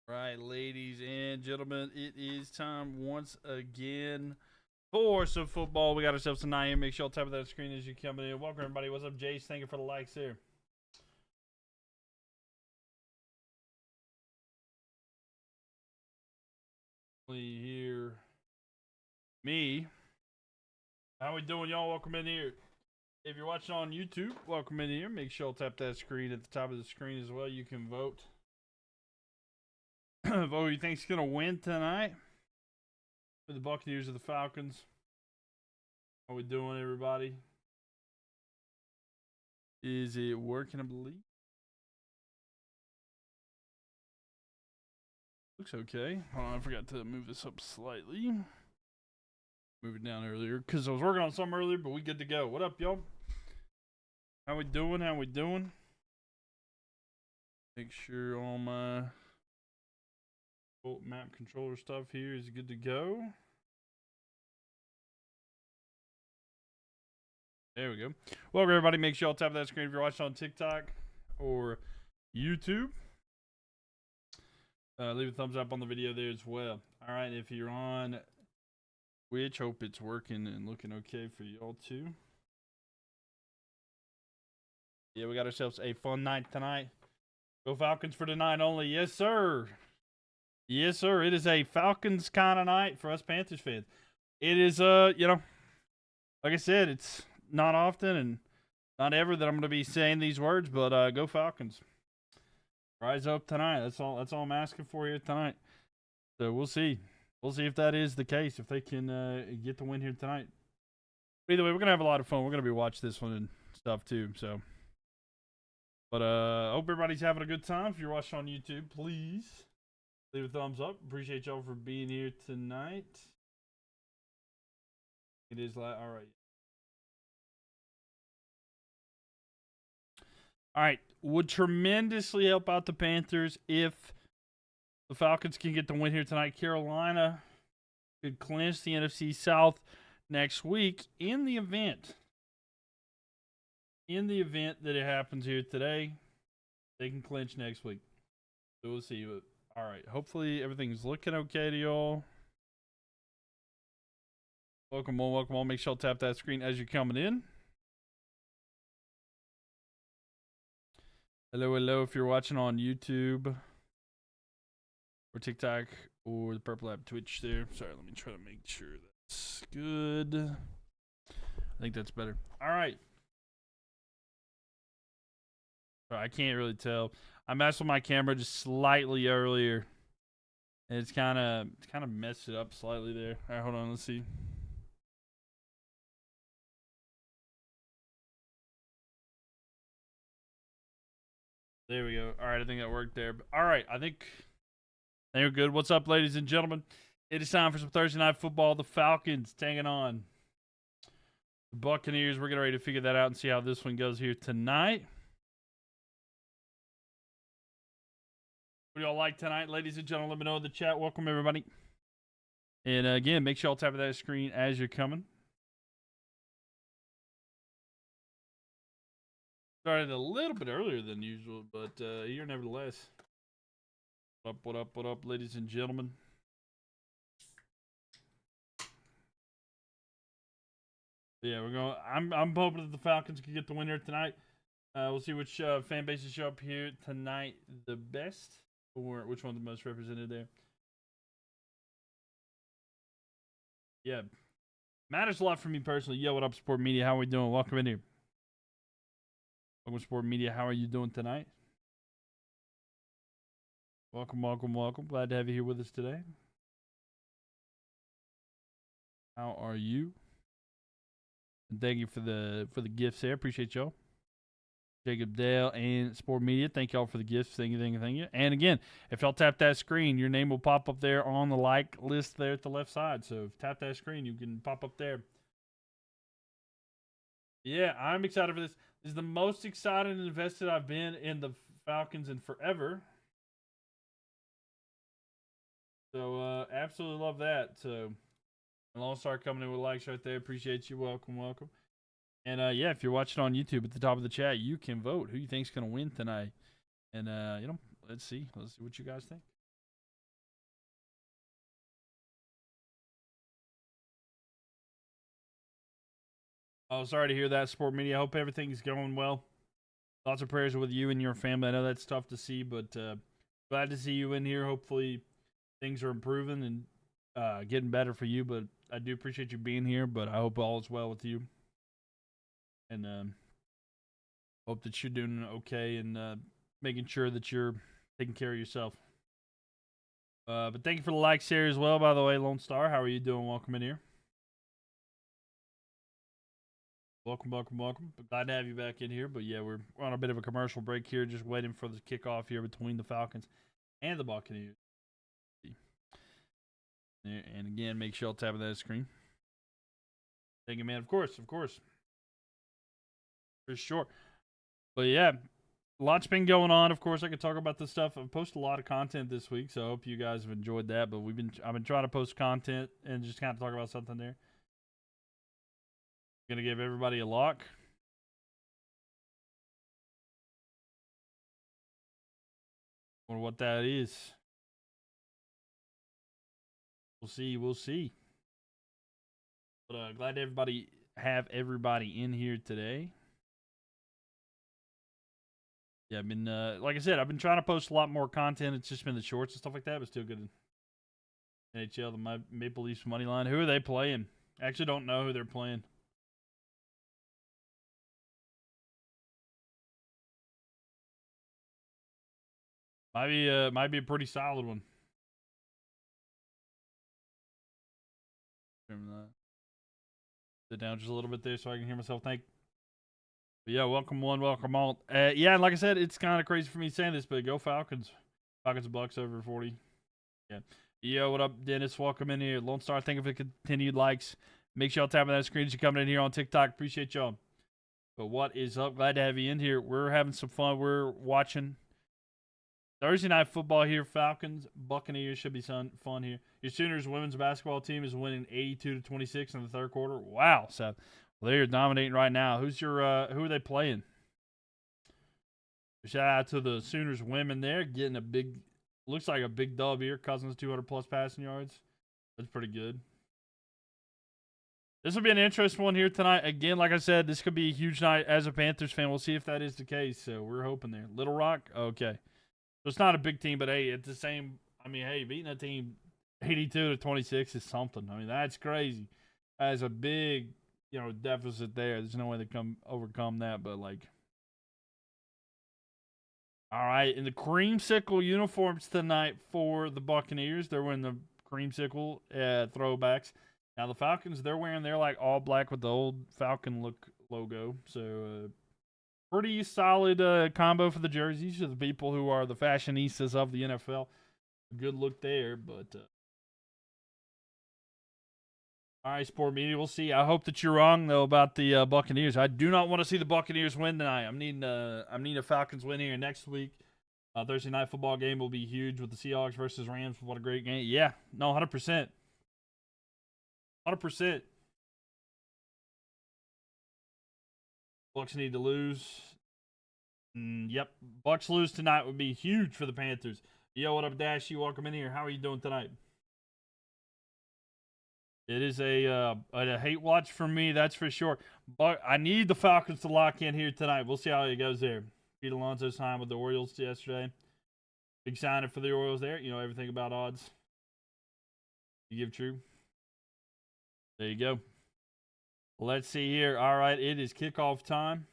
Right, ladies and gentlemen, it is time once again for some football. We got ourselves tonight. Make sure you tap that screen as you come in. Welcome, everybody. What's up, Jace? Thank you for the likes here. Here, me. How we doing, y'all? Welcome in here. If you're watching on YouTube, welcome in here. Make sure you tap that screen at the top of the screen as well. You can vote. Vote who you think's gonna win tonight for the Buccaneers or the Falcons. How we doing, everybody? Is it working, I believe? Looks okay. Hold on, I forgot to move this up slightly. Move it down earlier because I was working on something earlier, but we good to go. What up, y'all? How we doing? How we doing? Make sure all my map controller stuff here is good to go. There we go. Welcome, everybody. Make sure y'all tap that screen if you're watching on TikTok or YouTube. Leave a thumbs up on the video there as well. All right, if you're on Twitch, hope it's working and looking okay for y'all too. Yeah, we got ourselves a fun night tonight. Go Falcons for tonight only. Yes, sir. Yes, sir. It is a Falcons kind of night for us Panthers fans. It is, like I said, it's not often and not ever that I'm going to be saying these words, but go Falcons. Rise up tonight. That's all I'm asking for here tonight. So we'll see. We'll see if that is the case, if they can get the win here tonight. But either way, we're going to have a lot of fun. We're going to be watching this one and stuff too. So, but I hope everybody's having a good time. If you're watching on YouTube, please leave a thumbs up. Appreciate y'all for being here tonight. It is like, all right. All right. Would tremendously help out the Panthers if the Falcons can get the win here tonight. Carolina could clinch the NFC South next week in the event that it happens here today. They can clinch next week. So we'll see. But, all right. Hopefully everything's looking okay to y'all. Welcome on, welcome on. Make sure to tap that screen as you're coming in. Hello, hello. If you're watching on YouTube or TikTok or the Purple app Twitch there. Sorry, let me try to make sure that's good. I think that's better. All right. I can't really tell. I messed with my camera just slightly earlier. And it's kind of messed it up slightly there. All right, hold on. Let's see. There we go. All right, I think that worked there. But, all right, I think they're good. What's up, ladies and gentlemen? It is time for some Thursday night football. The Falcons taking on the Buccaneers. We're getting ready to figure that out and see how this one goes here tonight. What do y'all like tonight, ladies and gentlemen? Let me know in the chat. Welcome, everybody. And again, make sure y'all tap that screen as you're coming. Started a little bit earlier than usual, but here nevertheless. What up, ladies and gentlemen? Yeah, we're going. I'm hoping that the Falcons can get the winner tonight. We'll see which fan bases show up here tonight the best, or which one's the most represented there. Yeah, matters a lot for me personally. Yo, what up, Sport Media? How are we doing? Welcome in here. Welcome, Sport Media. How are you doing tonight? Welcome, welcome, welcome. Glad to have you here with us today. How are you? And thank you for the gifts there. Appreciate y'all. Jacob Dale and Sport Media. Thank y'all for the gifts. Thank you. And again, if y'all tap that screen, your name will pop up there on the like list there at the left side. So if tap that screen, you can pop up there. Yeah, I'm excited for this. This is the most excited and invested I've been in the Falcons in forever. So, absolutely love that. So, Lone Star coming in with likes right there. Appreciate you. Welcome, welcome. And, yeah, if you're watching on YouTube at the top of the chat, you can vote who you think's going to win tonight. And, let's see. Let's see what you guys think. Oh, sorry to hear that, Sport Media. I hope everything's going well. Lots of prayers with you and your family. I know that's tough to see, but glad to see you in here. Hopefully things are improving and getting better for you, but I do appreciate you being here, but I hope all is well with you. And hope that you're doing okay and making sure that you're taking care of yourself. But thank you for the likes here as well, by the way, Lone Star. How are you doing? Welcome in here. Welcome. Glad to have you back in here. But yeah, we're on a bit of a commercial break here, just waiting for the kickoff here between the Falcons and the Buccaneers. And again, make sure I'll tap on that screen. Thank you, man. Of course. For sure. But yeah, lots been going on. Of course, I could talk about this stuff. I've posted a lot of content this week, so I hope you guys have enjoyed that. But I've been trying to post content and just kind of talk about something there. Gonna give everybody a lock. Wonder what that is. We'll see. But glad to have everybody in here today. Yeah, I've been like I said, I've been trying to post a lot more content. It's just been the shorts and stuff like that, but still good. NHL, the Maple Leafs money line. Who are they playing? I actually don't know who they're playing. Might be a pretty solid one. Sit down just a little bit there so I can hear myself think. But yeah, welcome one, welcome all. Yeah, and like I said, it's kind of crazy for me saying this, but go Falcons. Falcons Bucks over 40. Yeah. Yo, what up, Dennis? Welcome in here. Lone Star, thank you for the continued likes. Make sure y'all tap on that screen as you're coming in here on TikTok. Appreciate y'all. But what is up? Glad to have you in here. We're having some fun. We're watching Thursday night football here. Falcons, Buccaneers should be fun here. Your Sooners women's basketball team is winning 82-26 in the third quarter. Wow, Seth. Well, they're dominating right now. Who are they playing? Shout out to the Sooners women there, getting a big, looks like a big dub here. Cousins 200+ passing yards. That's pretty good. This will be an interesting one here tonight. Again, like I said, this could be a huge night as a Panthers fan. We'll see if that is the case. So we're hoping there. Little Rock, okay. So it's not a big team, but hey, it's the same. I mean, hey, beating a team 82-26 is something. I mean, that's crazy. As a big, deficit there. There's no way they come overcome that, but like. All right, in the creamsicle uniforms tonight for the Buccaneers, they're wearing the creamsicle throwbacks. Now the Falcons, they're wearing their like all black with the old Falcon look logo. So pretty solid combo for the jerseys for the people who are the fashionistas of the NFL. Good look there, but all right, Sport Media, we'll see. I hope that you're wrong though about the Buccaneers. I do not want to see the Buccaneers win tonight. I'm needing a Falcons win here next week. Thursday night football game will be huge with the Seahawks versus Rams. What a great game! Yeah, no, 100%. 100%. Bucks need to lose. Yep. Bucks lose tonight would be huge for the Panthers. Yo, what up, Dash? You welcome in here. How are you doing tonight? It is a hate watch for me, that's for sure. But I need the Falcons to lock in here tonight. We'll see how it goes there. Pete Alonso's time with the Orioles yesterday. Big signing for the Orioles there. You know everything about odds. You give true. There you go. Let's see here. All right, it is kickoff time.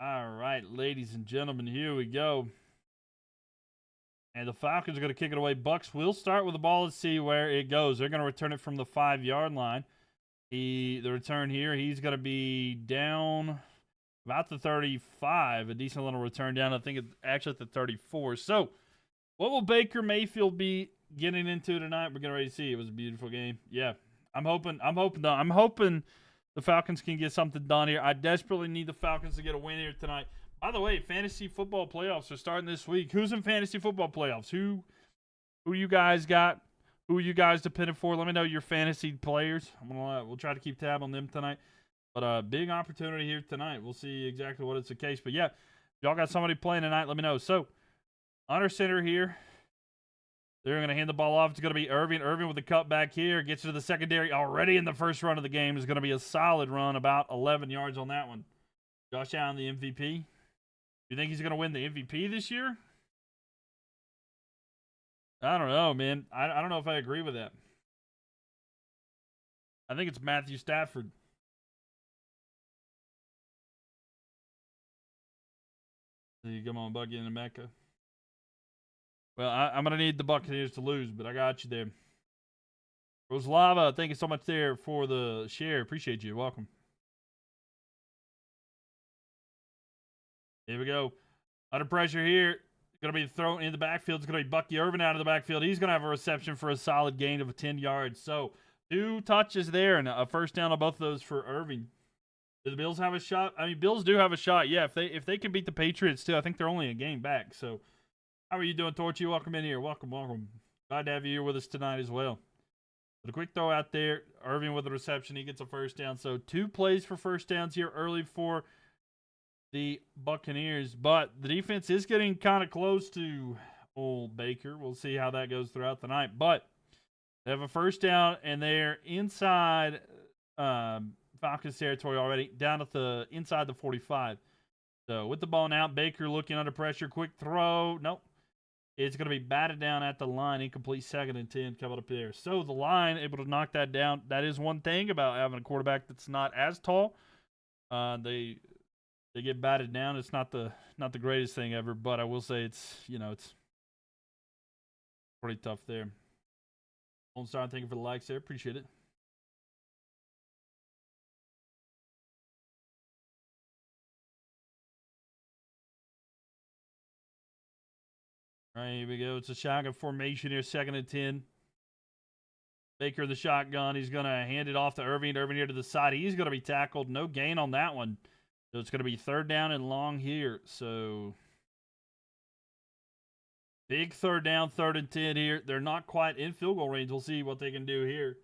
All right, ladies and gentlemen, here we go. And the Falcons are going to kick it away. Bucks will start with the ball. Let's see where it goes. They're going to return it from the 5-yard line. The return here, he's going to be down about the 35. A decent little return down. I think it's actually at the 34. So, what will Baker Mayfield be getting into tonight? We're getting ready to see. It was a beautiful game. Yeah, I'm hoping the Falcons can get something done here. I desperately need the Falcons to get a win here tonight. By the way, fantasy football playoffs are starting this week. Who's in fantasy football playoffs? Who you guys got? Who are you guys dependent for? Let me know your fantasy players. We'll try to keep tab on them tonight. But big opportunity here tonight. We'll see exactly what it's the case. But yeah, if y'all got somebody playing tonight, let me know. So, under center here, They're going to hand the ball off. It's going to be Irvin. Irvin with the cutback here. Gets to the secondary already in the first run of the game. Is going to be a solid run, about 11 yards on that one. Josh Allen, the MVP. You think he's going to win the MVP this year? I don't know, man. I don't know if I agree with that. I think it's Matthew Stafford. Come on, Buggy in the Mecca. Well, I'm going to need the Buccaneers to lose, but I got you there. Roslava, thank you so much there for the share. Appreciate you. Welcome. Here we go. Under pressure here. Going to be thrown in the backfield. It's going to be Bucky Irvin out of the backfield. He's going to have a reception for a solid gain of 10 yards. So 2 touches there and a first down on both of those for Irving. Do the Bills have a shot? I mean, Bills do have a shot. Yeah, if they can beat the Patriots too, I think they're only a game back. So how are you doing, Torchy? Welcome in here. Welcome. Glad to have you here with us tonight as well. But a quick throw out there. Irving with the reception. He gets a first down. So 2 plays for first downs here early for the Buccaneers. But the defense is getting kind of close to old Baker. We'll see how that goes throughout the night. But they have a first down, and they're inside Falcons territory already, down at the inside the 45. So with the ball now, Baker looking under pressure. Quick throw. Nope. It's going to be batted down at the line. Incomplete, 2nd and 10 coming up there. So the line able to knock that down. That is one thing about having a quarterback that's not as tall. They get batted down. It's not the greatest thing ever, but I will say it's pretty tough there. Lone Star, thank you for the likes there. Appreciate it. All right, here we go. It's a shotgun formation here, 2nd and 10. Baker the shotgun. He's going to hand it off to Irving. Irving here to the side. He's going to be tackled. No gain on that one. So it's going to be 3rd down and long here. So big 3rd down, 3rd and 10 here. They're not quite in field goal range. We'll see what they can do here.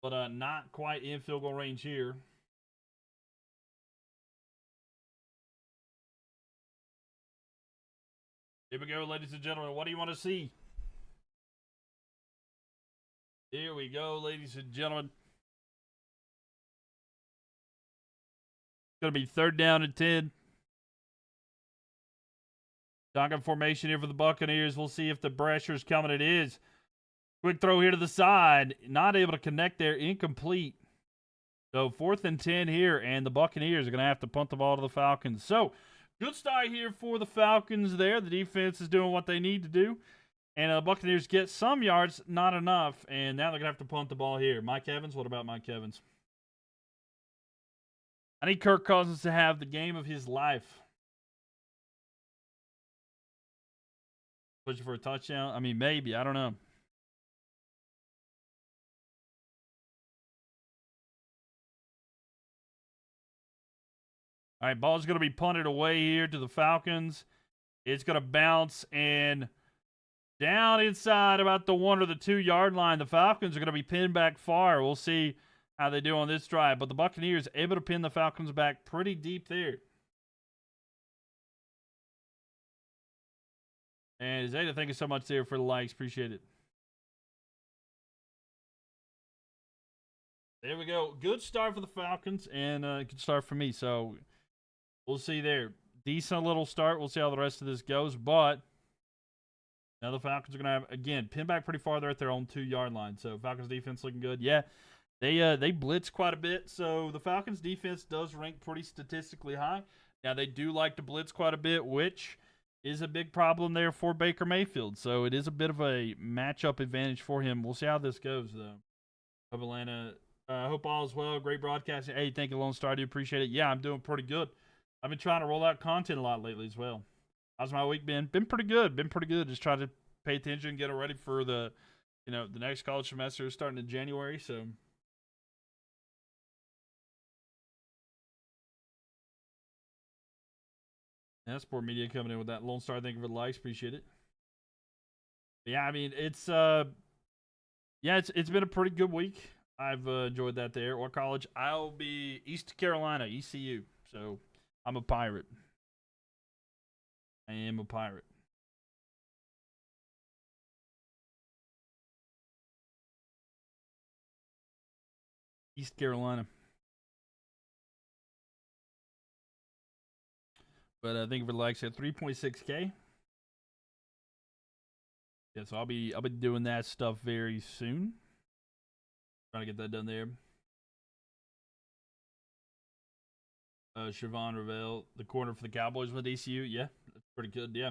But not quite in field goal range here. Here we go, ladies and gentlemen. What do you want to see? Here we go, ladies and gentlemen. It's going to be 3rd down and 10. Shotgun formation here for the Buccaneers. We'll see if the pressure's coming. It is. Quick throw here to the side. Not able to connect there. Incomplete. So 4th and 10 here, and the Buccaneers are going to have to punt the ball to the Falcons. So good start here for the Falcons there. The defense is doing what they need to do. And the Buccaneers get some yards, not enough. And now they're going to have to punt the ball here. Mike Evans, what about Mike Evans? I need Kirk Cousins to have the game of his life. Pushing for a touchdown? I mean, maybe. I don't know. All right, ball's going to be punted away here to the Falcons. It's going to bounce and down inside about the 1 or the 2 yard line. The Falcons are going to be pinned back far. We'll see how they do on this drive. But the Buccaneers able to pin the Falcons back pretty deep there. And Zeta, thank you so much there for the likes. Appreciate it. There we go. Good start for the Falcons and good start for me. So we'll see there. Decent little start. We'll see how the rest of this goes. But now the Falcons are going to have, again, pin back pretty far there at their own 2 yard line. So Falcons defense looking good. Yeah, they blitz quite a bit. So the Falcons defense does rank pretty statistically high. Now they do like to blitz quite a bit, which is a big problem there for Baker Mayfield. So it is a bit of a matchup advantage for him. We'll see how this goes, though. Of Atlanta. I hope all is well. Great broadcasting. Hey, thank you, Lone Star. I do appreciate it. Yeah, I'm doing pretty good. I've been trying to roll out content a lot lately as well. How's my week been? Been pretty good. Just trying to pay attention and get it ready for the next college semester starting in January. So yeah, Sport Media coming in with that. Lone Star, thank you for the likes. Appreciate it. Yeah, I mean, it's been a pretty good week. I've enjoyed that there. What college? I'll be East Carolina, ECU. So I'm a Pirate. I am a Pirate. East Carolina. But I think if it likes at 3.6K. Yeah, so I'll be doing that stuff very soon. Trying to get that done there. Siobhan Ravel, the corner for the Cowboys with ECU. Yeah, that's pretty good. Yeah.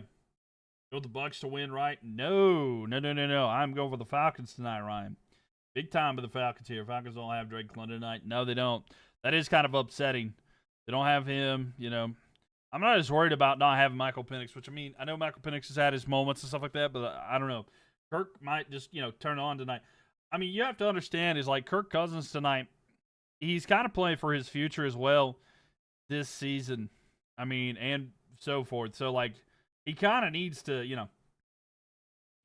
Go with the Bucks to win, right? No. I'm going for the Falcons tonight, Ryan. Big time for the Falcons here. Falcons don't have Drake London tonight. No, they don't. That is kind of upsetting. They don't have him, you know. I'm not as worried about not having Michael Penix, which, I mean, I know Michael Penix has had his moments and stuff like that, but I don't know. Kirk might just, you know, turn on tonight. I mean, you have to understand is like Kirk Cousins tonight, he's kind of playing for his future as well this season. I mean, and so forth. So, like, he kind of needs to, you know,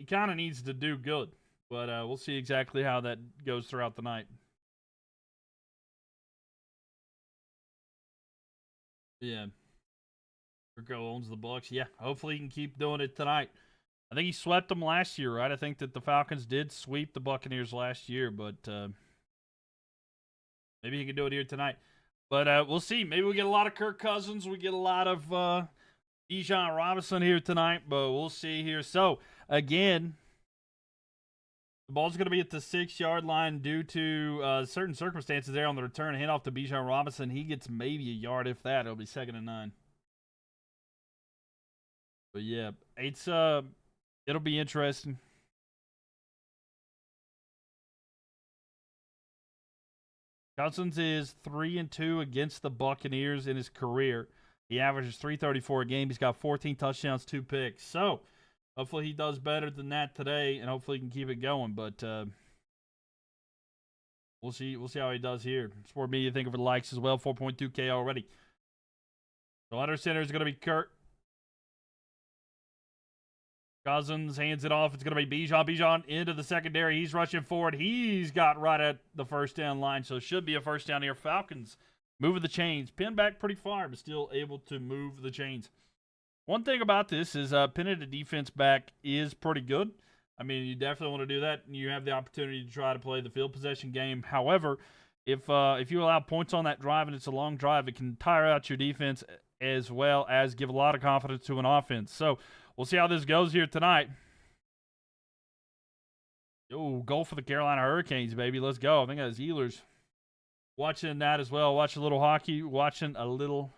do good. But we'll see exactly how that goes throughout the night. Yeah. Rico owns the Bucks. Yeah, hopefully he can keep doing it tonight. I think he swept them last year, right? I think that the Falcons did sweep the Buccaneers last year, but maybe he can do it here tonight. But we'll see. Maybe we get a lot of Kirk Cousins. We get a lot of Bijan Robinson here tonight, but we'll see here. So, again, the ball's going to be at the 6-yard line due to certain circumstances there on the return. Hand off to Bijan Robinson. He gets maybe a yard, if that. It'll be 2nd and 9. But yeah, it's it'll be interesting. Cousins is 3-2 against the Buccaneers in his career. He averages 334 a game. He's got 14 touchdowns, 2 picks. So hopefully he does better than that today, and hopefully he can keep it going. But we'll see. We'll see how he does here. Sport Media, think of the likes as well. 4.2K already. So under center is going to be Kurt. Cousins hands it off. It's going to be Bijan. Bijan into the secondary. He's rushing forward. He's got right at the first down line, so it should be a first down here. Falcons moving the chains. Pinned back pretty far, but still able to move the chains. One thing about this is pinning the defense back is pretty good. I mean, you definitely want to do that, and you have the opportunity to try to play the field possession game. However, if you allow points on that drive and it's a long drive, it can tire out your defense as well as give a lot of confidence to an offense. So we'll see how this goes here tonight. Yo, goal for the Carolina Hurricanes, baby. Let's go. I think that's Ehlers. Watching that as well. Watching a little hockey. Watching a little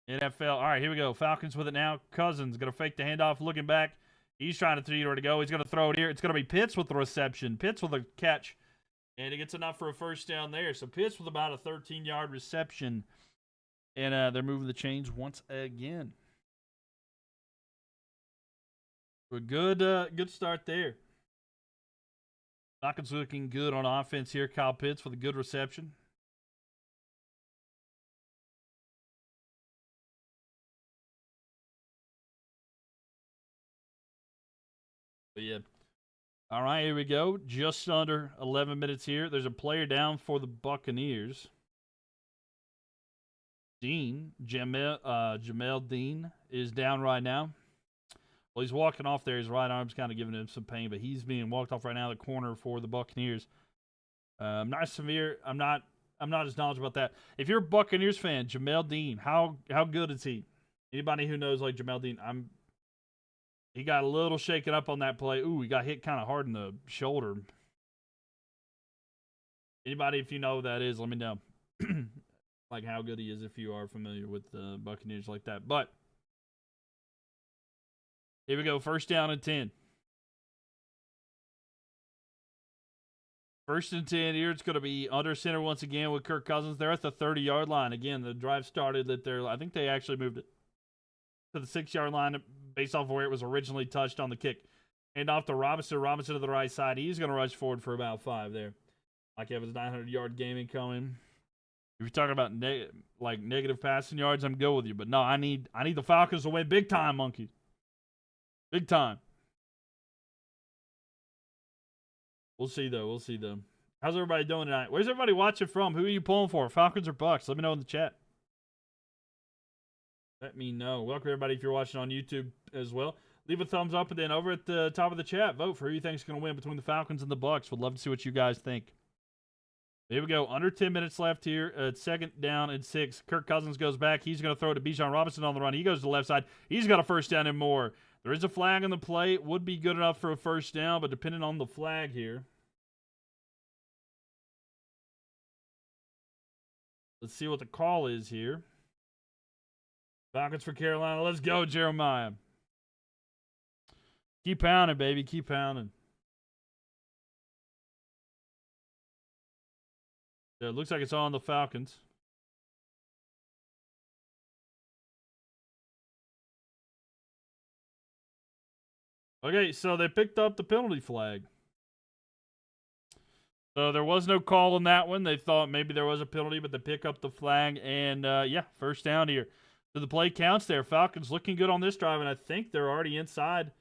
NFL. All right, here we go. Falcons with it now. Cousins going to fake the handoff. Looking back. He's trying to see where to go. He's going to throw it here. It's going to be Pitts with the reception. Pitts with a catch. And he gets enough for a first down there. So Pitts with about a 13-yard reception. And they're moving the chains once again. A good start there. Falcons looking good on offense here. Kyle Pitts with a good reception. But yeah. All right, here we go. Just under 11 minutes here. There's a player down for the Buccaneers. Jamel Dean is down right now. Well, he's walking off there. His right arm's kind of giving him some pain, but he's being walked off right now. The corner for the Buccaneers. Not severe. I'm not as knowledgeable about that. If you're a Buccaneers fan, Jamel Dean, how good is he? Anybody who knows like Jamel Dean, he got a little shaken up on that play. Ooh, he got hit kind of hard in the shoulder. Anybody, if you know who that is, let me know. Like how good he is if you are familiar with the Buccaneers like that. But here we go. First down and 10. First and 10 here. It's going to be under center once again with Kirk Cousins. They're at the 30-yard line. Again, the drive started at their, I think they actually moved it to the 6-yard line based off of where it was originally touched on the kick. And off to Robinson. Robinson to the right side. He's going to rush forward for about 5 there. Mike Evans, 900-yard game incoming. If you're talking about negative passing yards, I'm good with you. But no, I need the Falcons to win big time, monkey. Big time. We'll see though. How's everybody doing tonight? Where's everybody watching from? Who are you pulling for? Falcons or Bucks? Let me know in the chat. Let me know. Welcome everybody if you're watching on YouTube as well. Leave a thumbs up, and then over at the top of the chat, vote for who you think is going to win between the Falcons and the Bucks. Would love to see what you guys think. Here we go. Under 10 minutes left here. Second down and 6. Kirk Cousins goes back. He's going to throw it to Bijan Robinson on the run. He goes to the left side. He's got a first down and more. There is a flag on the play. It would be good enough for a first down, but depending on the flag here. Let's see what the call is here. Falcons for Carolina. Let's go, Jeremiah. Keep pounding, baby. Keep pounding. Yeah, it looks like it's on the Falcons. Okay, so they picked up the penalty flag. So there was no call on that one. They thought maybe there was a penalty, but they pick up the flag. And, yeah, first down here. So the play counts there. Falcons looking good on this drive, and I think they're already inside.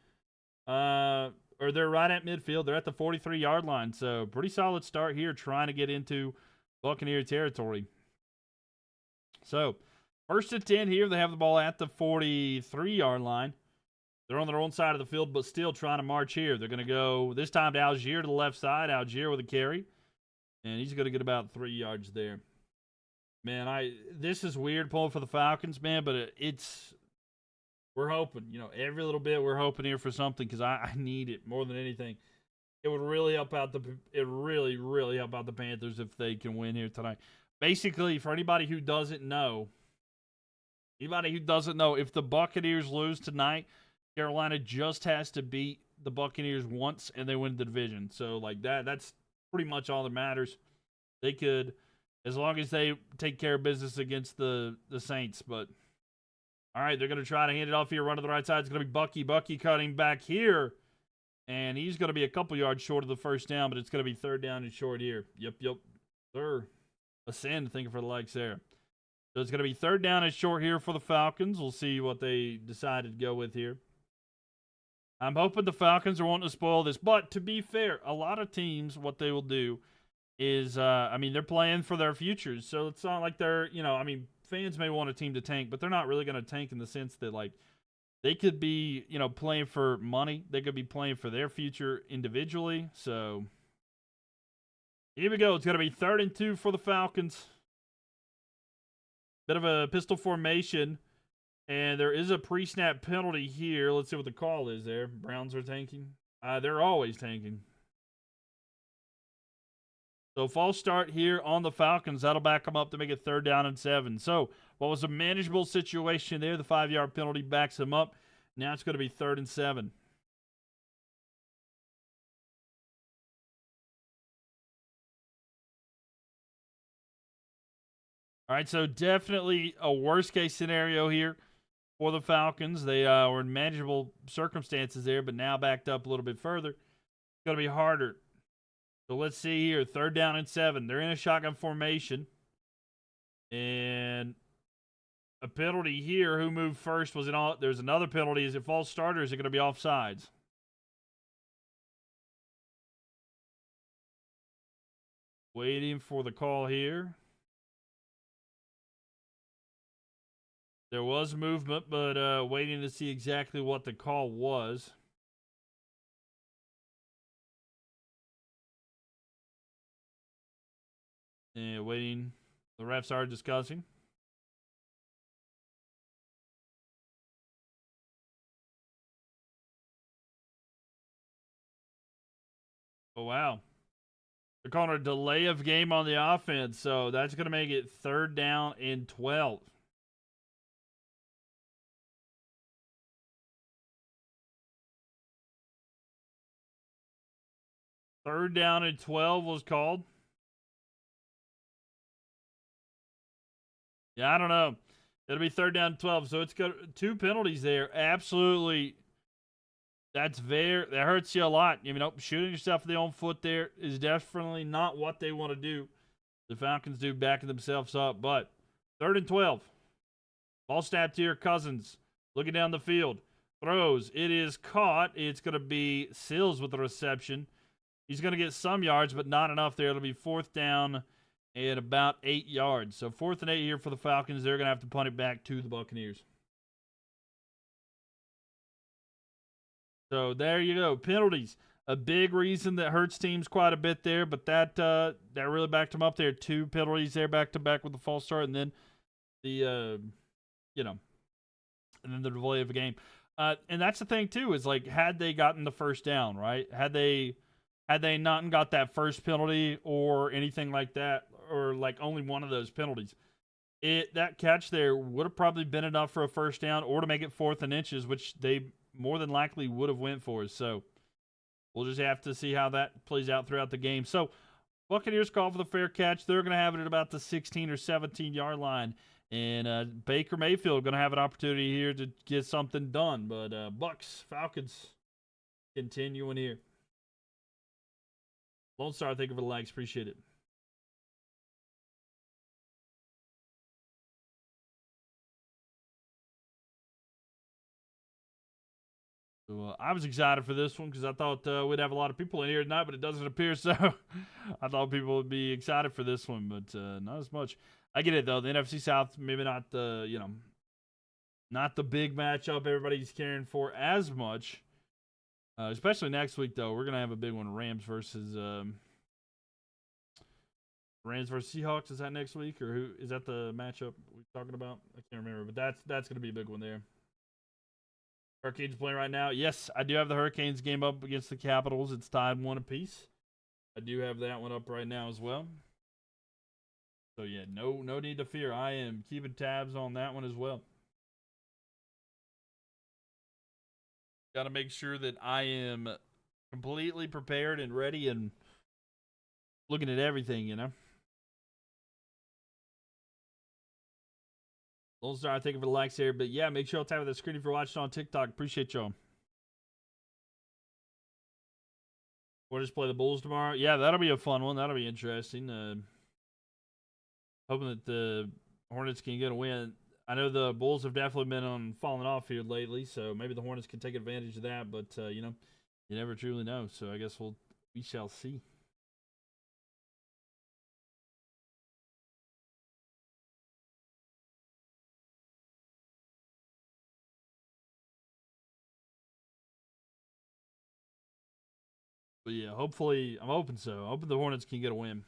Or they're right at midfield. They're at the 43-yard line. So pretty solid start here trying to get into Buccaneer territory. So first and 10 here. They have the ball at the 43-yard line. They're on their own side of the field, but still trying to march here. They're going to go this time to Algier to the left side. Algier with a carry. And he's going to get about 3 yards there. Man, this is weird pulling for the Falcons, man, but we're hoping. You know, every little bit we're hoping here for something because I need it more than anything. It would really help out really help out the Panthers if they can win here tonight. Basically, for anybody who doesn't know, if the Buccaneers lose tonight, Carolina just has to beat the Buccaneers once and they win the division. So, like that's pretty much all that matters. They could, as long as they take care of business against the Saints. But, all right, they're going to try to hand it off here. Run to the right side. It's going to be Bucky. Bucky cutting back here. And he's going to be a couple yards short of the first down, but it's going to be third down and short here. Yep, sir. Ascend, thinking for the likes there. So it's going to be third down and short here for the Falcons. We'll see what they decided to go with here. I'm hoping the Falcons are wanting to spoil this. But to be fair, a lot of teams, what they will do is, they're playing for their futures. So it's not like they're, fans may want a team to tank, but they're not really going to tank in the sense that, like, they could be, playing for money. They could be playing for their future individually. So here we go. It's going to be 3rd and 2 for the Falcons. Bit of a pistol formation. And there is a pre-snap penalty here. Let's see what the call is there. Browns are tanking. They're always tanking. So false start here on the Falcons. That'll back them up to make it 3rd down and 7. So what was a manageable situation there? The 5-yard penalty backs them up. Now it's going to be 3rd and 7. All right, so definitely a worst-case scenario here for the Falcons. They were in manageable circumstances there, but now backed up a little bit further. It's going to be harder. So let's see here. 3rd down and 7. They're in a shotgun formation. And a penalty here. Who moved first? There's another penalty. Is it false start or is it going to be offsides? Waiting for the call here. There was movement, but waiting to see exactly what the call was. And waiting. The refs are discussing. Oh, wow. They're calling a delay of game on the offense, so that's going to make it 3rd down and 12. Third down and 12 was called. Yeah, I don't know. It'll be 3rd down and 12. So it's got 2 penalties there. Absolutely. That hurts you a lot. Shooting yourself in the own foot there is definitely not what they want to do. The Falcons do backing themselves up. But 3rd and 12. Ball snapped here. Cousins looking down the field. Throws. It is caught. It's going to be Sills with the reception. He's going to get some yards, but not enough there. It'll be 4th down and about 8 yards. So 4th and 8 here for the Falcons. They're going to have to punt it back to the Buccaneers. So there you go. Penalties. a big reason that hurts teams quite a bit there, but that really backed them up there. 2 penalties there back to back with the false start, and then the and then the delay of a game. And that's the thing too, is like, had they gotten the first down, right? Had they not got that first penalty or anything like that, or like only one of those penalties, that catch there would have probably been enough for a first down or to make it 4th and inches, which they more than likely would have went for. So we'll just have to see how that plays out throughout the game. So Buccaneers call for the fair catch. They're going to have it at about the 16 or 17-yard line. And Baker Mayfield going to have an opportunity here to get something done. But Bucks, Falcons continuing here. Lone Star, thank you for the likes. Appreciate it. So, I was excited for this one because I thought we'd have a lot of people in here tonight, but it doesn't appear so. I thought people would be excited for this one, but not as much. I get it, though. The NFC South, maybe not the, not the big matchup everybody's caring for as much. Especially next week, though. We're going to have a big one. Rams versus Seahawks. Is that next week? Or who is that the matchup we're talking about? I can't remember, but that's going to be a big one there. Hurricanes playing right now. Yes, I do have the Hurricanes game up against the Capitals. It's tied 1 apiece. I do have that one up right now as well. So, yeah, no need to fear. I am keeping tabs on that one as well. Got to make sure that I am completely prepared and ready and looking at everything, Lone Star, thank you for the likes here. But, yeah, make sure y'all tap that screen if you're watching on TikTok. Appreciate y'all. We'll just play the Bulls tomorrow. Yeah, that'll be a fun one. That'll be interesting. Hoping that the Hornets can get a win. I know the Bulls have definitely been falling off here lately, so maybe the Hornets can take advantage of that. But, you never truly know. So I guess we shall see. But, yeah, hopefully, I'm hoping so. I'm hoping the Hornets can get a win.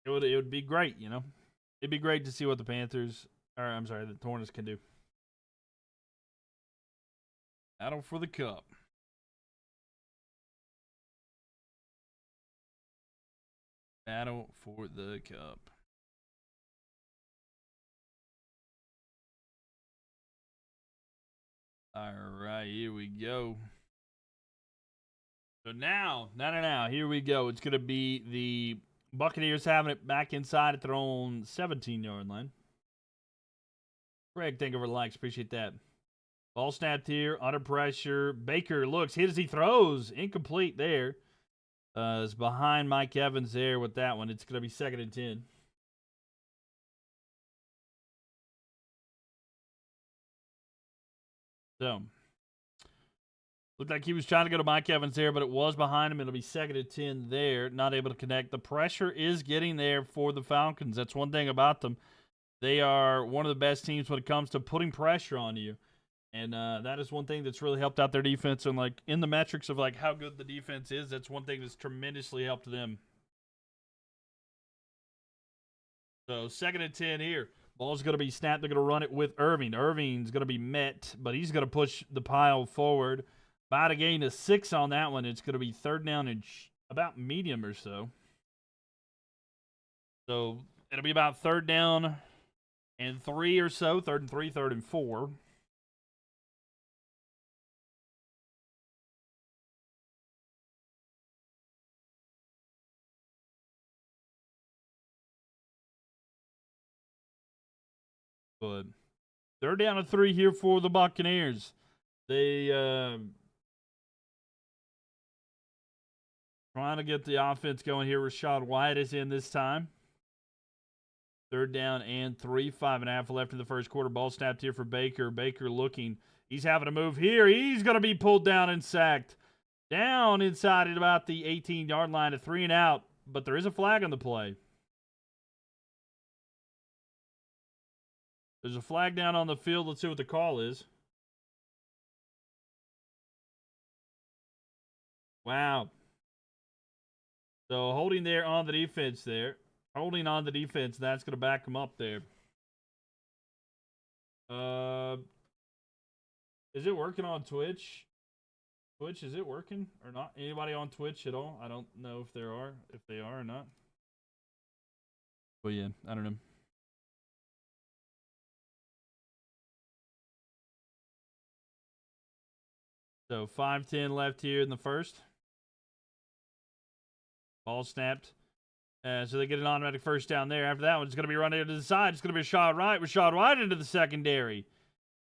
It would be great, It'd be great to see what the the Hornets can do. Battle for the cup. Battle for the cup. All right, here we go. So now, here we go. It's going to be the Buccaneers having it back inside at their own 17-yard line. Greg, thank you for the likes. Appreciate that. Ball snapped here, under pressure. Baker looks, hit as he throws. Incomplete there. Is behind Mike Evans there with that one. It's going to be 2nd and 10. So, looked like he was trying to go to Mike Evans there, but it was behind him. It'll be 2nd and 10 there. Not able to connect. The pressure is getting there for the Falcons. That's one thing about them. They are one of the best teams when it comes to putting pressure on you. And that is one thing that's really helped out their defense. And, like, in the metrics of, like, how good the defense is, that's one thing that's tremendously helped them. So, 2nd and 10 here. Ball's going to be snapped. They're going to run it with Irving. Irving's going to be met, but he's going to push the pile forward. About a gain of 6 on that one. It's going to be 3rd down and about medium or so. So, it'll be about 3rd down and 3 or so. 3rd and 3, 3rd and 4. But 3rd down and 3 here for the Buccaneers. They trying to get the offense going here. Rashad White is in this time. 3rd down and 3. 5.5 left in the first quarter. Ball snapped here for Baker. Baker looking. He's having to move here. He's going to be pulled down and sacked. Down inside at about the 18-yard line at 3 and out. But there is a flag on the play. There's a flag down on the field. Let's see what the call is. Wow. So holding there on the defense there. Holding on the defense. That's going to back him up there. Is it working on Twitch? Twitch, is it working or not? Anybody on Twitch at all? I don't know if there are, if they are or not. But yeah, I don't know. So 5:10 left here in the first. Ball snapped. So they get an automatic first down there. After that one, it's going to be run into the side. It's going to be a shot right. Rashad White into the secondary.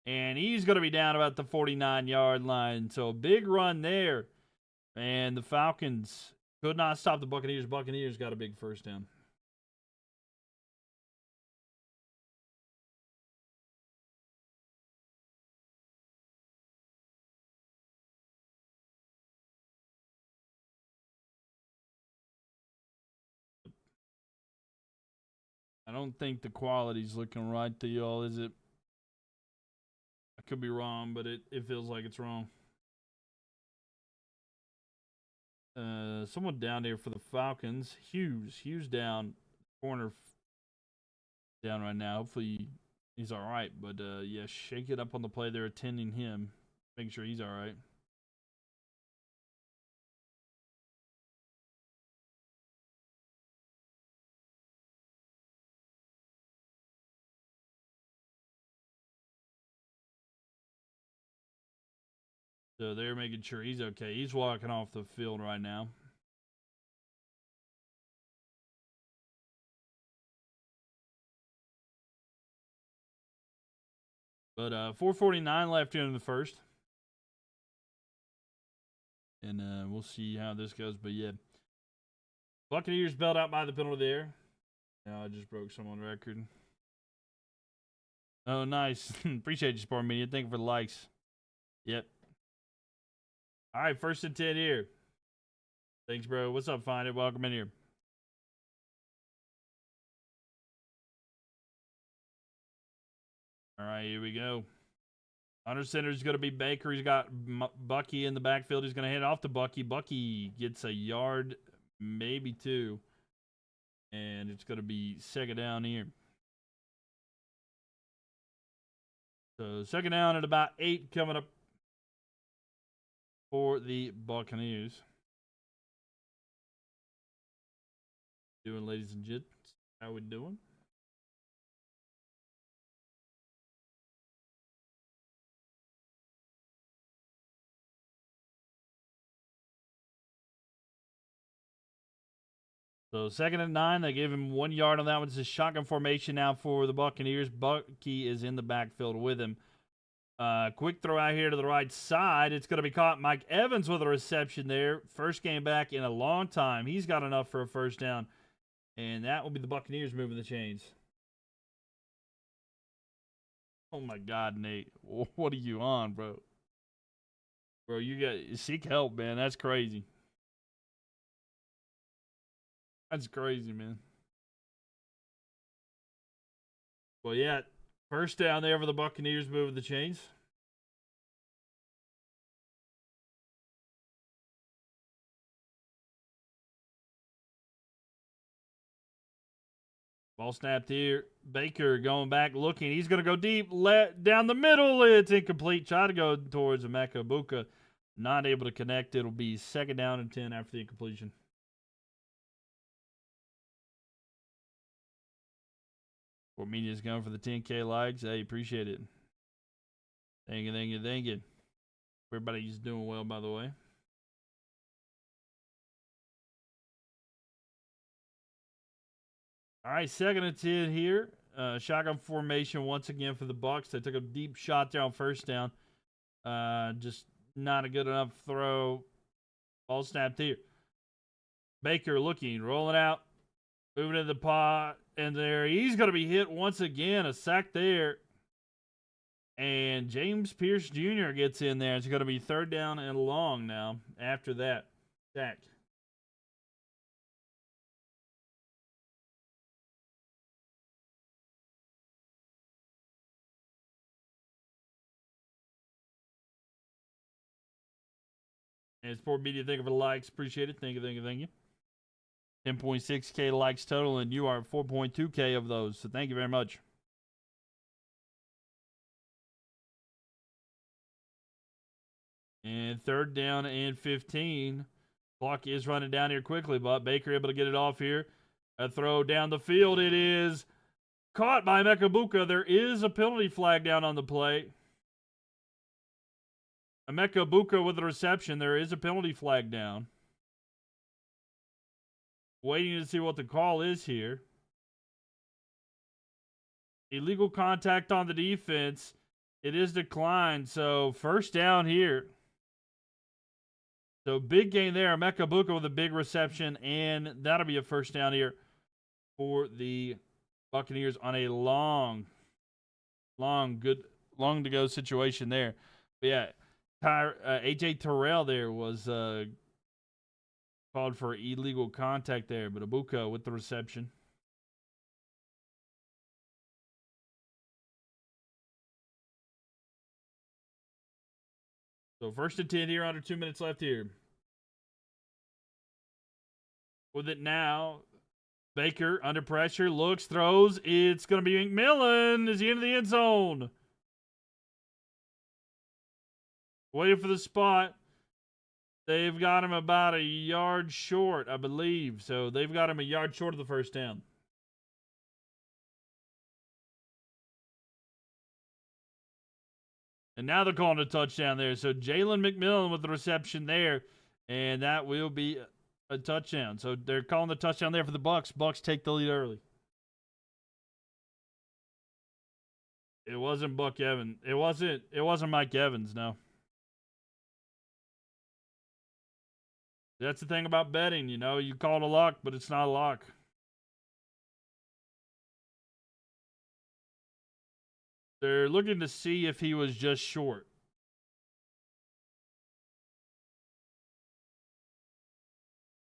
And he's going to be down about the 49-yard line. So a big run there. And the Falcons could not stop the Buccaneers. Buccaneers got a big first down. I don't think the quality's looking right to y'all, is it? I could be wrong, but it feels like it's wrong. Someone down there for the Falcons. Hughes down. Corner down right now. Hopefully he's all right. But, yeah, shake it up on the play. They're attending him. Make sure he's all right. So they're making sure he's okay. He's walking off the field right now. But 4:49 left here in the first. And we'll see how this goes. But, yeah. Buccaneers bailed out by the penalty there. Yeah, I just broke someone's record. Oh, nice. Appreciate you, Sport Media. Thank you for the likes. Yep. All right, 1st and 10 here. Thanks, bro. What's up, Find It? Welcome in here. All right, here we go. Under center is going to be Baker. He's got Bucky in the backfield. He's going to hand it off to Bucky. Bucky gets a yard, maybe 2. And it's going to be 2nd down here. So 2nd down at about 8 coming up for the Buccaneers. Doing, ladies and gents? How we doing? So 2nd and 9, they gave him 1 yard on that one. It's a shotgun formation now for the Buccaneers. Bucky is in the backfield with him. Quick throw out here to the right side. It's going to be caught. Mike Evans with a reception there. First game back in a long time. He's got enough for a first down. And that will be the Buccaneers moving the chains. Oh, my God, Nate. What are you on, bro? Bro, you got seek help, man. That's crazy. That's crazy, man. Well, yeah. First down there for the Buccaneers moving the chains. Ball snapped here. Baker going back, looking. He's going to go deep. Let down the middle. It's incomplete. Try to go towards Emeka Egbuka. Not able to connect. It'll be 2nd down and 10 after the incompletion. Sport Media's going for the 10K likes. Hey, appreciate it. Thank you, thank you, thank you. Everybody's doing well, by the way. All right, 2nd and 10 here. Shotgun formation once again for the Bucs. They took a deep shot there on first down. Just not a good enough throw. Ball snapped here. Baker looking, rolling out, moving in the pot, and there he's going to be hit once again. A sack there. And James Pierce Jr. gets in there. It's going to be 3rd down and long now after that sack. And Sport Media, thank you for the likes. Appreciate it. Thank you, thank you, thank you. 10.6K likes total, and you are 4.2K of those. So thank you very much. And 3rd down and 15. Clock is running down here quickly, but Baker able to get it off here. A throw down the field. It is caught by Emeka. There is a penalty flag down on the play. Emeka with the reception. There is a penalty flag down. Waiting to see what the call is here. Illegal contact on the defense. It is declined. So 1st down here. So big gain there. Emeka with a big reception. And that'll be a 1st down here for the Buccaneers on a long to go situation there. But yeah, AJ Terrell there was called for illegal contact there, but Abuka with the reception. So 1st and 10 here, under 2 minutes left here. With it now, Baker under pressure, looks, throws. It's going to be McMillan. Is he into the end zone? Waiting for the spot. They've got him about a yard short, I believe. So they've got him a yard short of the 1st down. And now they're calling a touchdown there. So Jalen McMillan with the reception there. And that will be a touchdown. So they're calling the touchdown there for the Bucks. Bucks take the lead early. It wasn't Buck Evans. It wasn't Mike Evans, no. That's the thing about betting, you know. You call it a lock, but it's not a lock. They're looking to see if he was just short.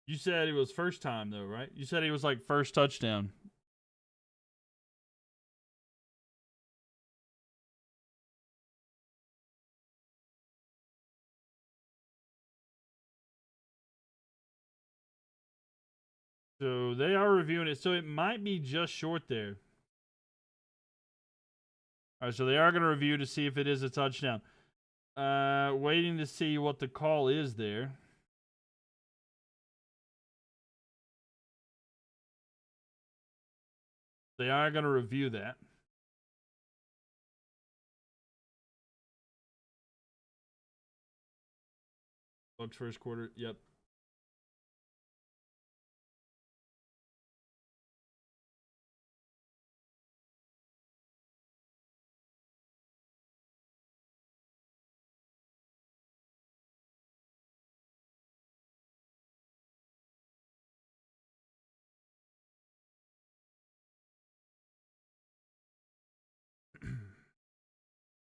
You said it was 1st time, though, right? You said he was like 1st touchdown. So they are reviewing it. So it might be just short there. All right, so they are going to review to see if it is a touchdown. Waiting to see what the call is there. They are going to review that. Bucks 1st quarter, yep.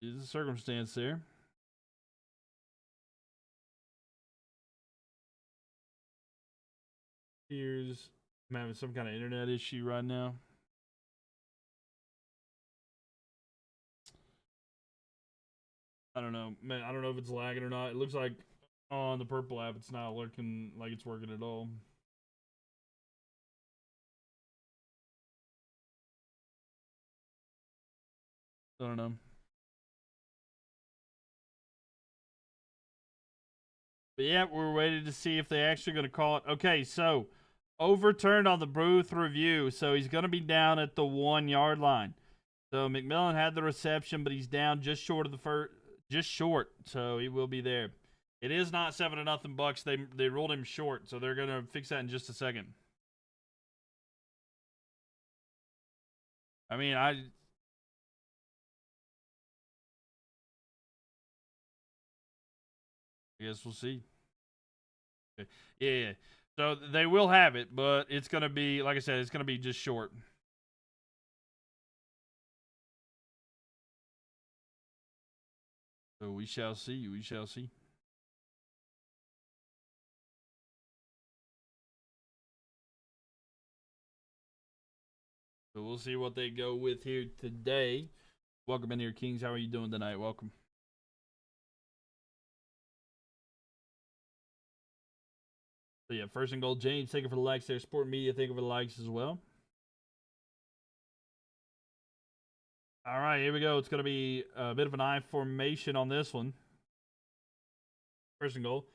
Is a circumstance there. Here's I'm having some kind of internet issue right now. I don't know, man. I don't know if it's lagging or not. It looks like on the purple app, it's not looking like it's working at all. I don't know. But yeah, we're waiting to see if they're actually going to call it. Okay, so overturned on the Booth review. So he's going to be down at the 1 yard line. So McMillan had the reception, but he's down just short of the first, just short. So he will be there. It is not 7-0 Bucks. They ruled him short, so they're going to fix that in just a second. I mean, I guess we'll see. Okay. Yeah. So they will have it, but it's going to be, like I said, it's going to be just short. So we shall see. We shall see. So we'll see what they go with here today. Welcome in here, Kings. How are you doing tonight? Welcome. So yeah, first and goal. James, thank you for the likes there. Sport Media, thank you for the likes as well. All right, here we go. It's going to be a bit of an I formation on this one. First and goal.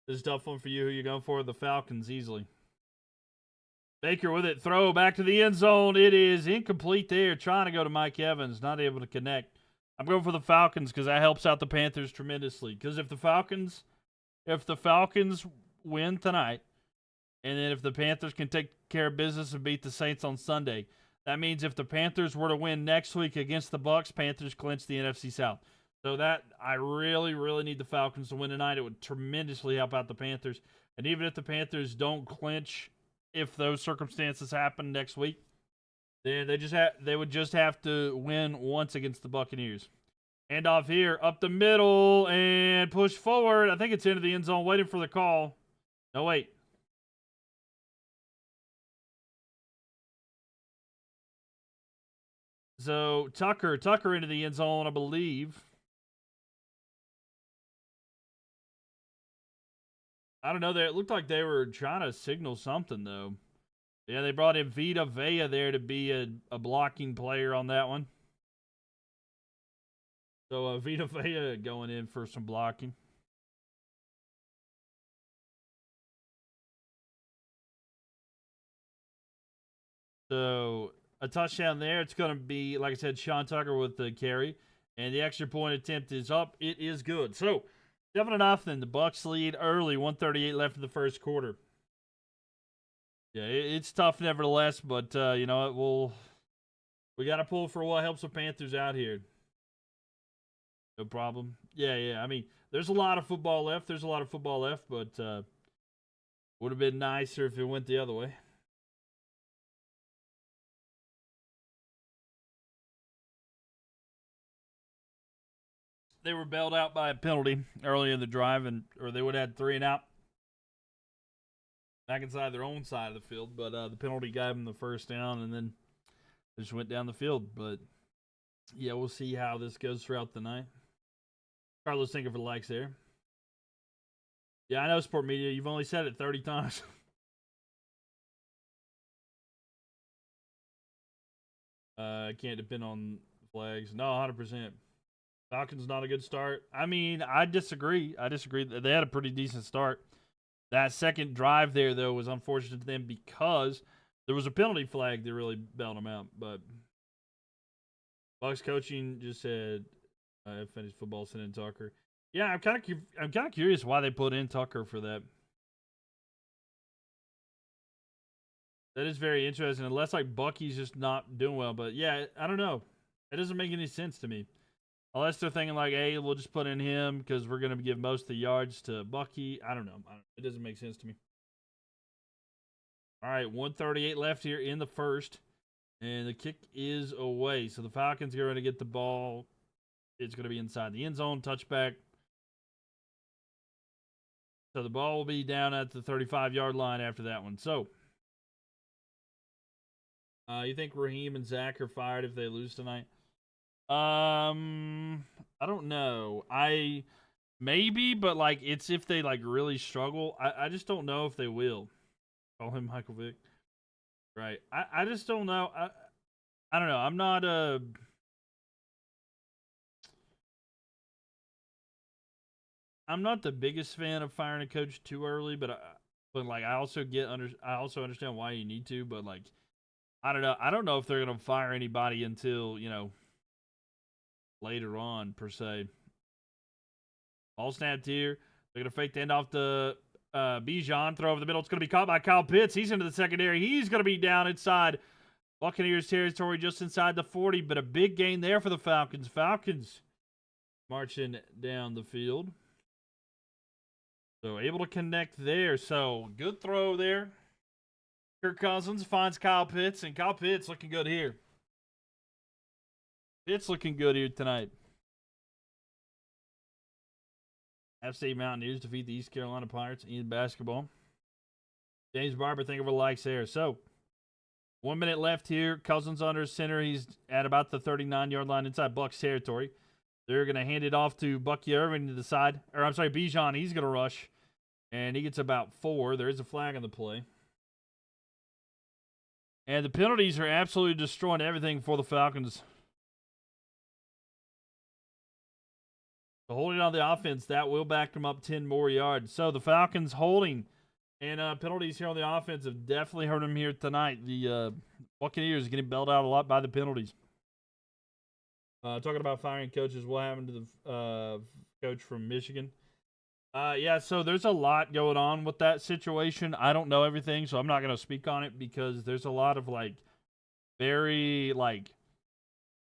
This is a tough one for you. Who you going for? The Falcons, easily. Baker with it. Throw back to the end zone. It is incomplete there. Trying to go to Mike Evans. Not able to connect. I'm going for the Falcons because that helps out the Panthers tremendously. Because if the Falcons win tonight, and then if the Panthers can take care of business and beat the Saints on Sunday, that means if the Panthers were to win next week against the Bucs, Panthers clinch the NFC South. So that I really, really need the Falcons to win tonight. It would tremendously help out the Panthers. And even if the Panthers don't clinch, if those circumstances happen next week, then they would just have to win once against the Buccaneers. Hand off here, up the middle, and push forward. I think it's into the end zone, waiting for the call. No, wait. So Tucker into the end zone, I believe. I don't know. It looked like they were trying to signal something, though. Yeah, they brought in Vita Vea there to be a blocking player on that one. So Vita Vea going in for some blocking. So a touchdown there. It's going to be, like I said, Sean Tucker with the carry. And the extra point attempt is up. It is good. So 7-0. The Bucs lead early. 1:38 left in the first quarter. Yeah, it's tough nevertheless, but you know we got to pull for what helps the Panthers out here. No problem. Yeah. I mean, there's a lot of football left. But would have been nicer if it went the other way. They were bailed out by a penalty early in the drive, or they would have had 3 and out back inside their own side of the field. But the penalty gave them the first down, and then they just went down the field. But yeah, we'll see how this goes throughout the night. Carlos, thank you for the likes there. Yeah, I know, Sport Media. You've only said it 30 times. Can't depend on flags. No, 100%. Falcons not a good start. I mean, I disagree. They had a pretty decent start. That second drive there, though, was unfortunate to them because there was a penalty flag that really bailed them out. But Bucs coaching just said, "I finished football, send in Tucker." Yeah, I'm kind of curious why they put in Tucker for that. That is very interesting. Unless like Bucky's just not doing well, but yeah, I don't know. It doesn't make any sense to me. Unless they're thinking like, hey, we'll just put in him because we're going to give most of the yards to Bucky. I don't know. It doesn't make sense to me. All right, 1:38 left here in the first. And the kick is away. So the Falcons are going to get the ball. It's going to be inside the end zone, touchback. So the ball will be down at the 35-yard line after that one. So you think Raheem and Zach are fired if they lose tonight? I don't know. Maybe, but like it's if they like really struggle. I just don't know if they will. Call him Michael Vick. Right. I just don't know. I don't know. I'm not the biggest fan of firing a coach too early, but like I also understand why you need to, but like I don't know. I don't know if they're gonna fire anybody until, later on, per se. Ball snapped here. They're going to fake the end off the Bijan. Throw over the middle. It's going to be caught by Kyle Pitts. He's into the secondary. He's going to be down inside Buccaneers territory, just inside the 40, but a big gain there for the Falcons. Falcons marching down the field. So able to connect there. So good throw there. Kirk Cousins finds Kyle Pitts, and Kyle Pitts looking good here. It's looking good here tonight. App State Mountaineers defeat the East Carolina Pirates in basketball. James Barber, thank you for the likes there. So, 1 minute left here. Cousins under center. He's at about the 39-yard line inside Bucs territory. They're going to hand it off to Bucky Irvin to the side. Bijan. He's going to rush. And he gets about 4. There is a flag on the play. And the penalties are absolutely destroying everything for the Falcons. So holding on the offense, that will back them up 10 more yards. So the Falcons holding and penalties here on the offense have definitely hurt them here tonight. The Buccaneers getting bailed out a lot by the penalties. Talking about firing coaches, what happened to the coach from Michigan? Yeah, so there's a lot going on with that situation. I don't know everything, so I'm not going to speak on it because there's a lot of, like, very, like,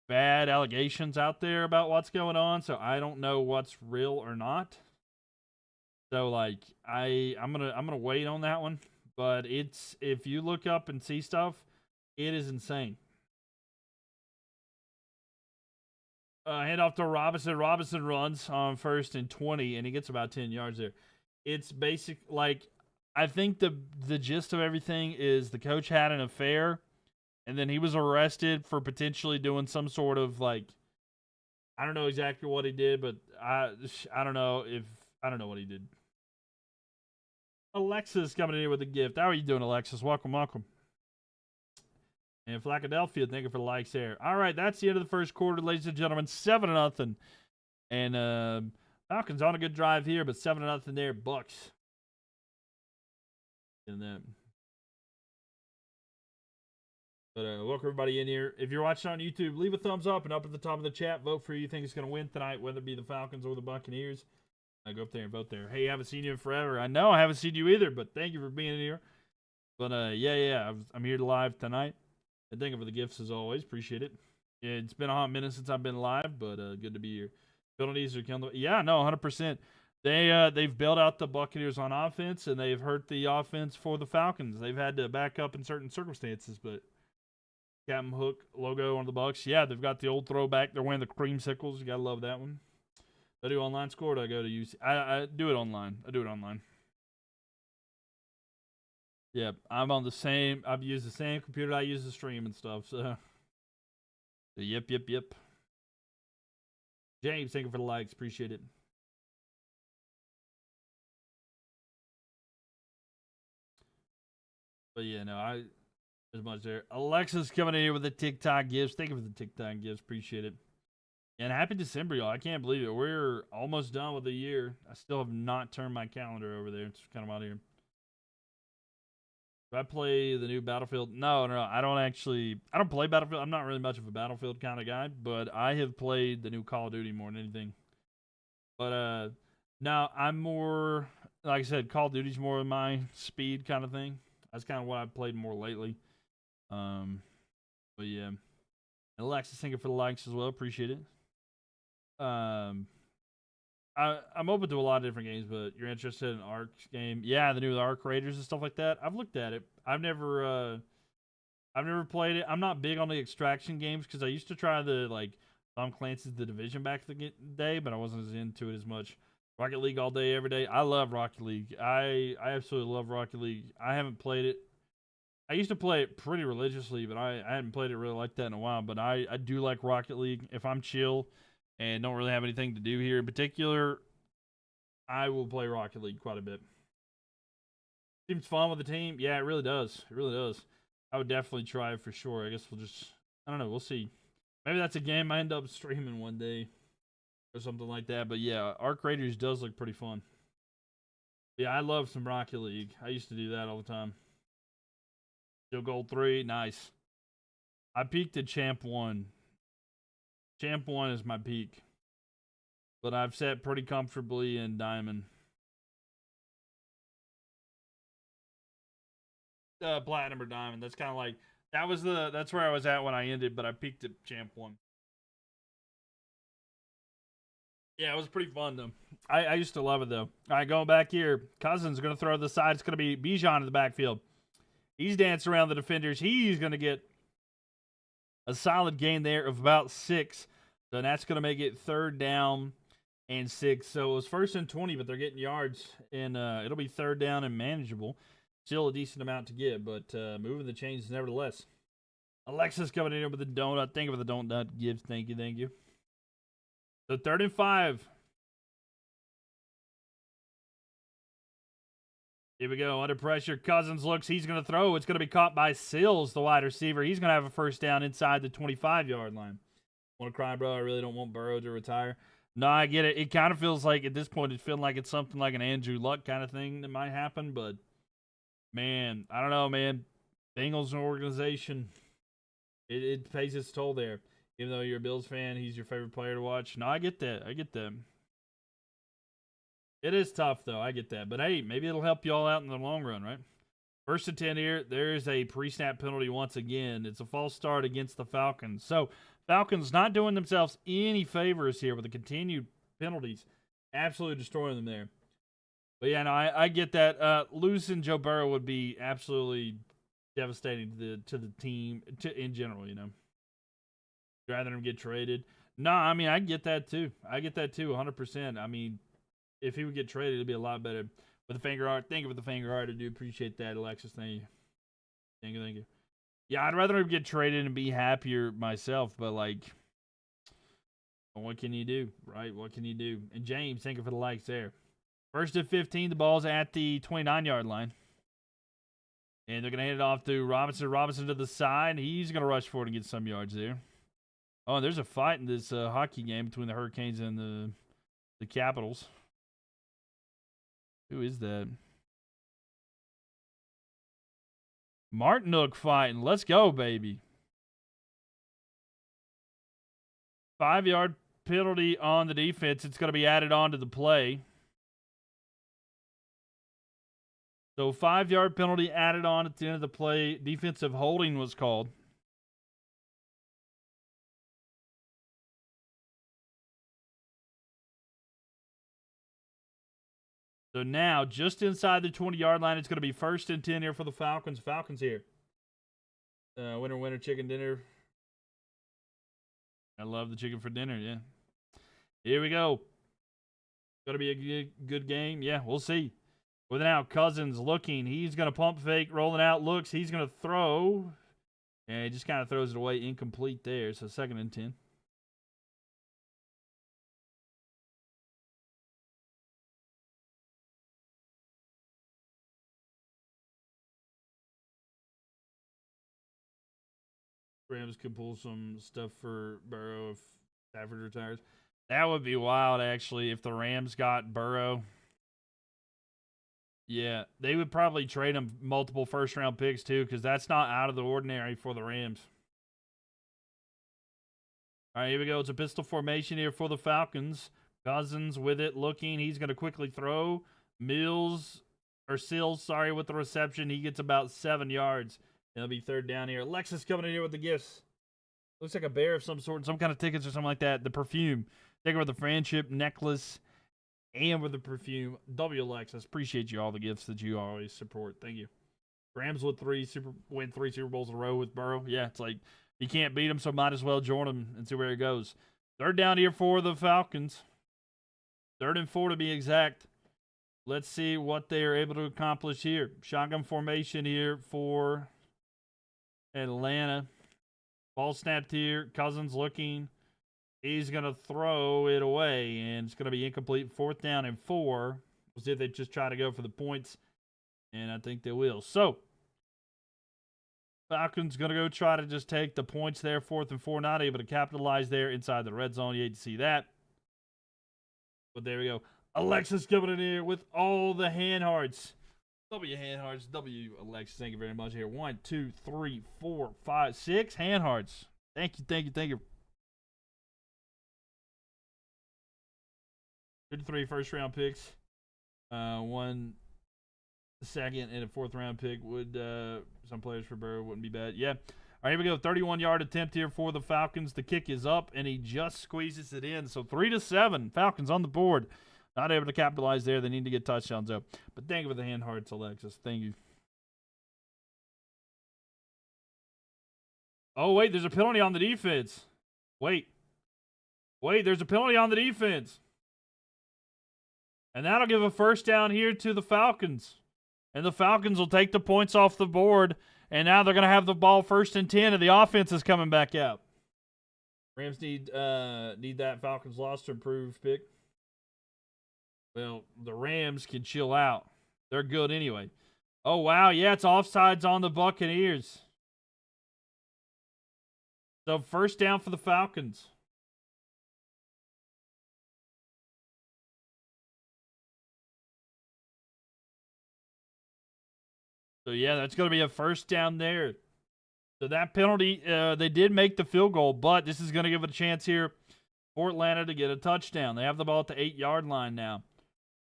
bad allegations out there about what's going on, so I don't know what's real or not. So, like, I'm gonna wait on that one. But it's, if you look up and see stuff, it is insane. Hand off to Robinson. Robinson runs on 1st and 20, and he gets about 10 yards there. It's basic, like, I think the gist of everything is the coach had an affair, and then he was arrested for potentially doing some sort of, like, I don't know exactly what he did, but I don't know what he did. Alexis coming in here with a gift. How are you doing, Alexis? Welcome, welcome. And Philadelphia, thank you for the likes there. All right, that's the end of the first quarter, ladies and gentlemen. 7-0. And Falcons on a good drive here, but 7-0 there. Bucks. And then, but welcome everybody in here. If you're watching on YouTube, leave a thumbs up and up at the top of the chat. Vote for who you think is going to win tonight, whether it be the Falcons or the Buccaneers. Go up there and vote there. Hey, I haven't seen you in forever. I know I haven't seen you either, but thank you for being here. But yeah, I'm here live tonight. And thank you for the gifts as always. Appreciate it. Yeah, it's been a hot minute since I've been live, but good to be here. Penalties are killing. Yeah, no, 100%. They've bailed out the Buccaneers on offense, and they've hurt the offense for the Falcons. They've had to back up in certain circumstances, but Captain Hook logo on the Bucks. Yeah, they've got the old throwback. They're wearing the creamsicles. You gotta love that one. Do I do online score, or do I go to UC? I do it online. I do it online. Yeah, I'm on the same. I've used the same computer I use to stream and stuff. So yep. James, thank you for the likes. Appreciate it. But yeah, no, there's much there. Alexa's coming in here with the TikTok gifts. Thank you for the TikTok gifts. Appreciate it. And happy December, y'all. I can't believe it. We're almost done with the year. I still have not turned my calendar over there. It's kind of out here. Do I play the new Battlefield? No. I don't play Battlefield. I'm not really much of a Battlefield kind of guy, but I have played the new Call of Duty more than anything. But now I'm more, like I said, Call of Duty's more of my speed kind of thing. That's kind of what I've played more lately. But yeah. And Alexis, thank you for the likes as well. Appreciate it. I'm open to a lot of different games, but you're interested in Ark game? Yeah, the new Ark Raiders and stuff like that. I've looked at it. I've never played it. I'm not big on the extraction games because I used to try the Tom Clancy's The Division back in the day, but I wasn't as into it as much. Rocket League all day, every day. I love Rocket League. I absolutely love Rocket League. I haven't played it. I used to play it pretty religiously, but I hadn't played it really like that in a while. But I do like Rocket League. If I'm chill and don't really have anything to do here in particular, I will play Rocket League quite a bit. Seems fun with the team. Yeah, it really does. It really does. I would definitely try it for sure. I guess I don't know. We'll see. Maybe that's a game I end up streaming one day or something like that. But yeah, Ark Raiders does look pretty fun. Yeah, I love some Rocket League. I used to do that all the time. Still Gold 3. Nice. I peaked at Champ 1. Champ 1 is my peak. But I've sat pretty comfortably in Diamond. Platinum or Diamond. That's kind of like, that's where I was at when I ended, but I peaked at Champ 1. Yeah, it was pretty fun, though. I used to love it, though. All right, going back here. Cousins going to throw to the side. It's going to be Bijan in the backfield. He's dancing around the defenders. He's going to get a solid gain there of about 6. So that's going to make it 3rd down and 6. So it was 1st and 20, but they're getting yards. And it'll be 3rd down and manageable. Still a decent amount to get, but moving the chains nevertheless. Alexis coming in here with the donut. Thank you for the donut gift. Thank you. So 3rd and 5. Here we go. Under pressure. Cousins looks. He's going to throw. It's going to be caught by Sills, the wide receiver. He's going to have a first down inside the 25-yard line. Want to cry, bro? I really don't want Burrow to retire. No, I get it. It kind of feels like at this point it's feeling like it's something like an Andrew Luck kind of thing that might happen. But, man, I don't know, man. Bengals organization, it pays its toll there. Even though you're a Bills fan, he's your favorite player to watch. No, I get that. I get that. It is tough, though. I get that. But, hey, maybe it'll help you all out in the long run, right? First and 10 here. There is a pre-snap penalty once again. It's a false start against the Falcons. So, Falcons not doing themselves any favors here with the continued penalties. Absolutely destroying them there. But, yeah, no, I get that. Losing Joe Burrow would be absolutely devastating to the team in general, you know. Rather than get traded. No, I mean, I get that too. 100%. I mean, if he would get traded, it'd be a lot better. With the finger art, thank you for the finger art. I do appreciate that, Alexis. Thank you. Yeah, I'd rather get traded and be happier myself, but, like, what can you do, right? What can you do? And James, thank you for the likes there. First and 15, the ball's at the 29-yard line. And they're going to hand it off to Robinson. Robinson to the side. He's going to rush for it and get some yards there. Oh, there's a fight in this hockey game between the Hurricanes and the Capitals. Who is that? Martinook fighting. Let's go, baby. 5-yard penalty on the defense. It's going to be added on to the play. So 5-yard penalty added on at the end of the play. Defensive holding was called. So now, just inside the 20-yard line, it's going to be first and 10 here for the Falcons. Falcons here. Winner, chicken dinner. I love the chicken for dinner, yeah. Here we go. Going to be a good game. Yeah, we'll see. With now, Cousins looking. He's going to pump fake, rolling out, looks. He's going to throw. And he just kind of throws it away, incomplete there. So second and 10. Rams could pull some stuff for Burrow if Stafford retires. That would be wild, actually, if the Rams got Burrow. Yeah, they would probably trade him multiple first-round picks, too, because that's not out of the ordinary for the Rams. All right, here we go. It's a pistol formation here for the Falcons. Cousins with it, looking. He's going to quickly throw. Sills, with the reception. He gets about 7 yards. It'll be third down here. Alexis coming in here with the gifts. Looks like a bear of some sort, some kind of tickets or something like that. The perfume. Take her with the friendship necklace and with the perfume. W Alexis. Appreciate you all the gifts that you always support. Thank you. Rams win 3 Super Bowls in a row with Burrow. Yeah, it's like you can't beat them, so might as well join them and see where it goes. Third down here for the Falcons. 3rd and 4 to be exact. Let's see what they are able to accomplish here. Shotgun formation here for Atlanta. Ball snapped here. Cousins looking. He's going to throw it away, and it's going to be incomplete. 4th down and 4. We'll see if they just try to go for the points, and I think they will. So, Falcons going to go try to just take the points there. 4th and 4. Not able to capitalize there inside the red zone. You hate to see that. But there we go. Alexis coming in here with all the hand hearts. W hand hearts. W Alexis. Thank you very much here. 1, 2, 3, 4, 5, 6 hand hearts. Thank you. 3 first-round picks. 1 second and a 4th-round pick. Would some players for Burrow wouldn't be bad. Yeah. All right, here we go. 31-yard attempt here for the Falcons. The kick is up, and he just squeezes it in. So 3-7. Falcons on the board. Not able to capitalize there. They need to get touchdowns up. But thank you for the hand hearts, Alexis. Thank you. Oh, wait. There's a penalty on the defense. Wait, there's a penalty on the defense. And that'll give a first down here to the Falcons. And the Falcons will take the points off the board. And now they're going to have the ball 1st and 10, and the offense is coming back out. Rams need that Falcons loss to improve pick. Well, the Rams can chill out. They're good anyway. Oh, wow. Yeah, it's offsides on the Buccaneers. So first down for the Falcons. So, yeah, that's going to be a first down there. So that penalty, they did make the field goal, but this is going to give it a chance here for Atlanta to get a touchdown. They have the ball at the 8-yard line now.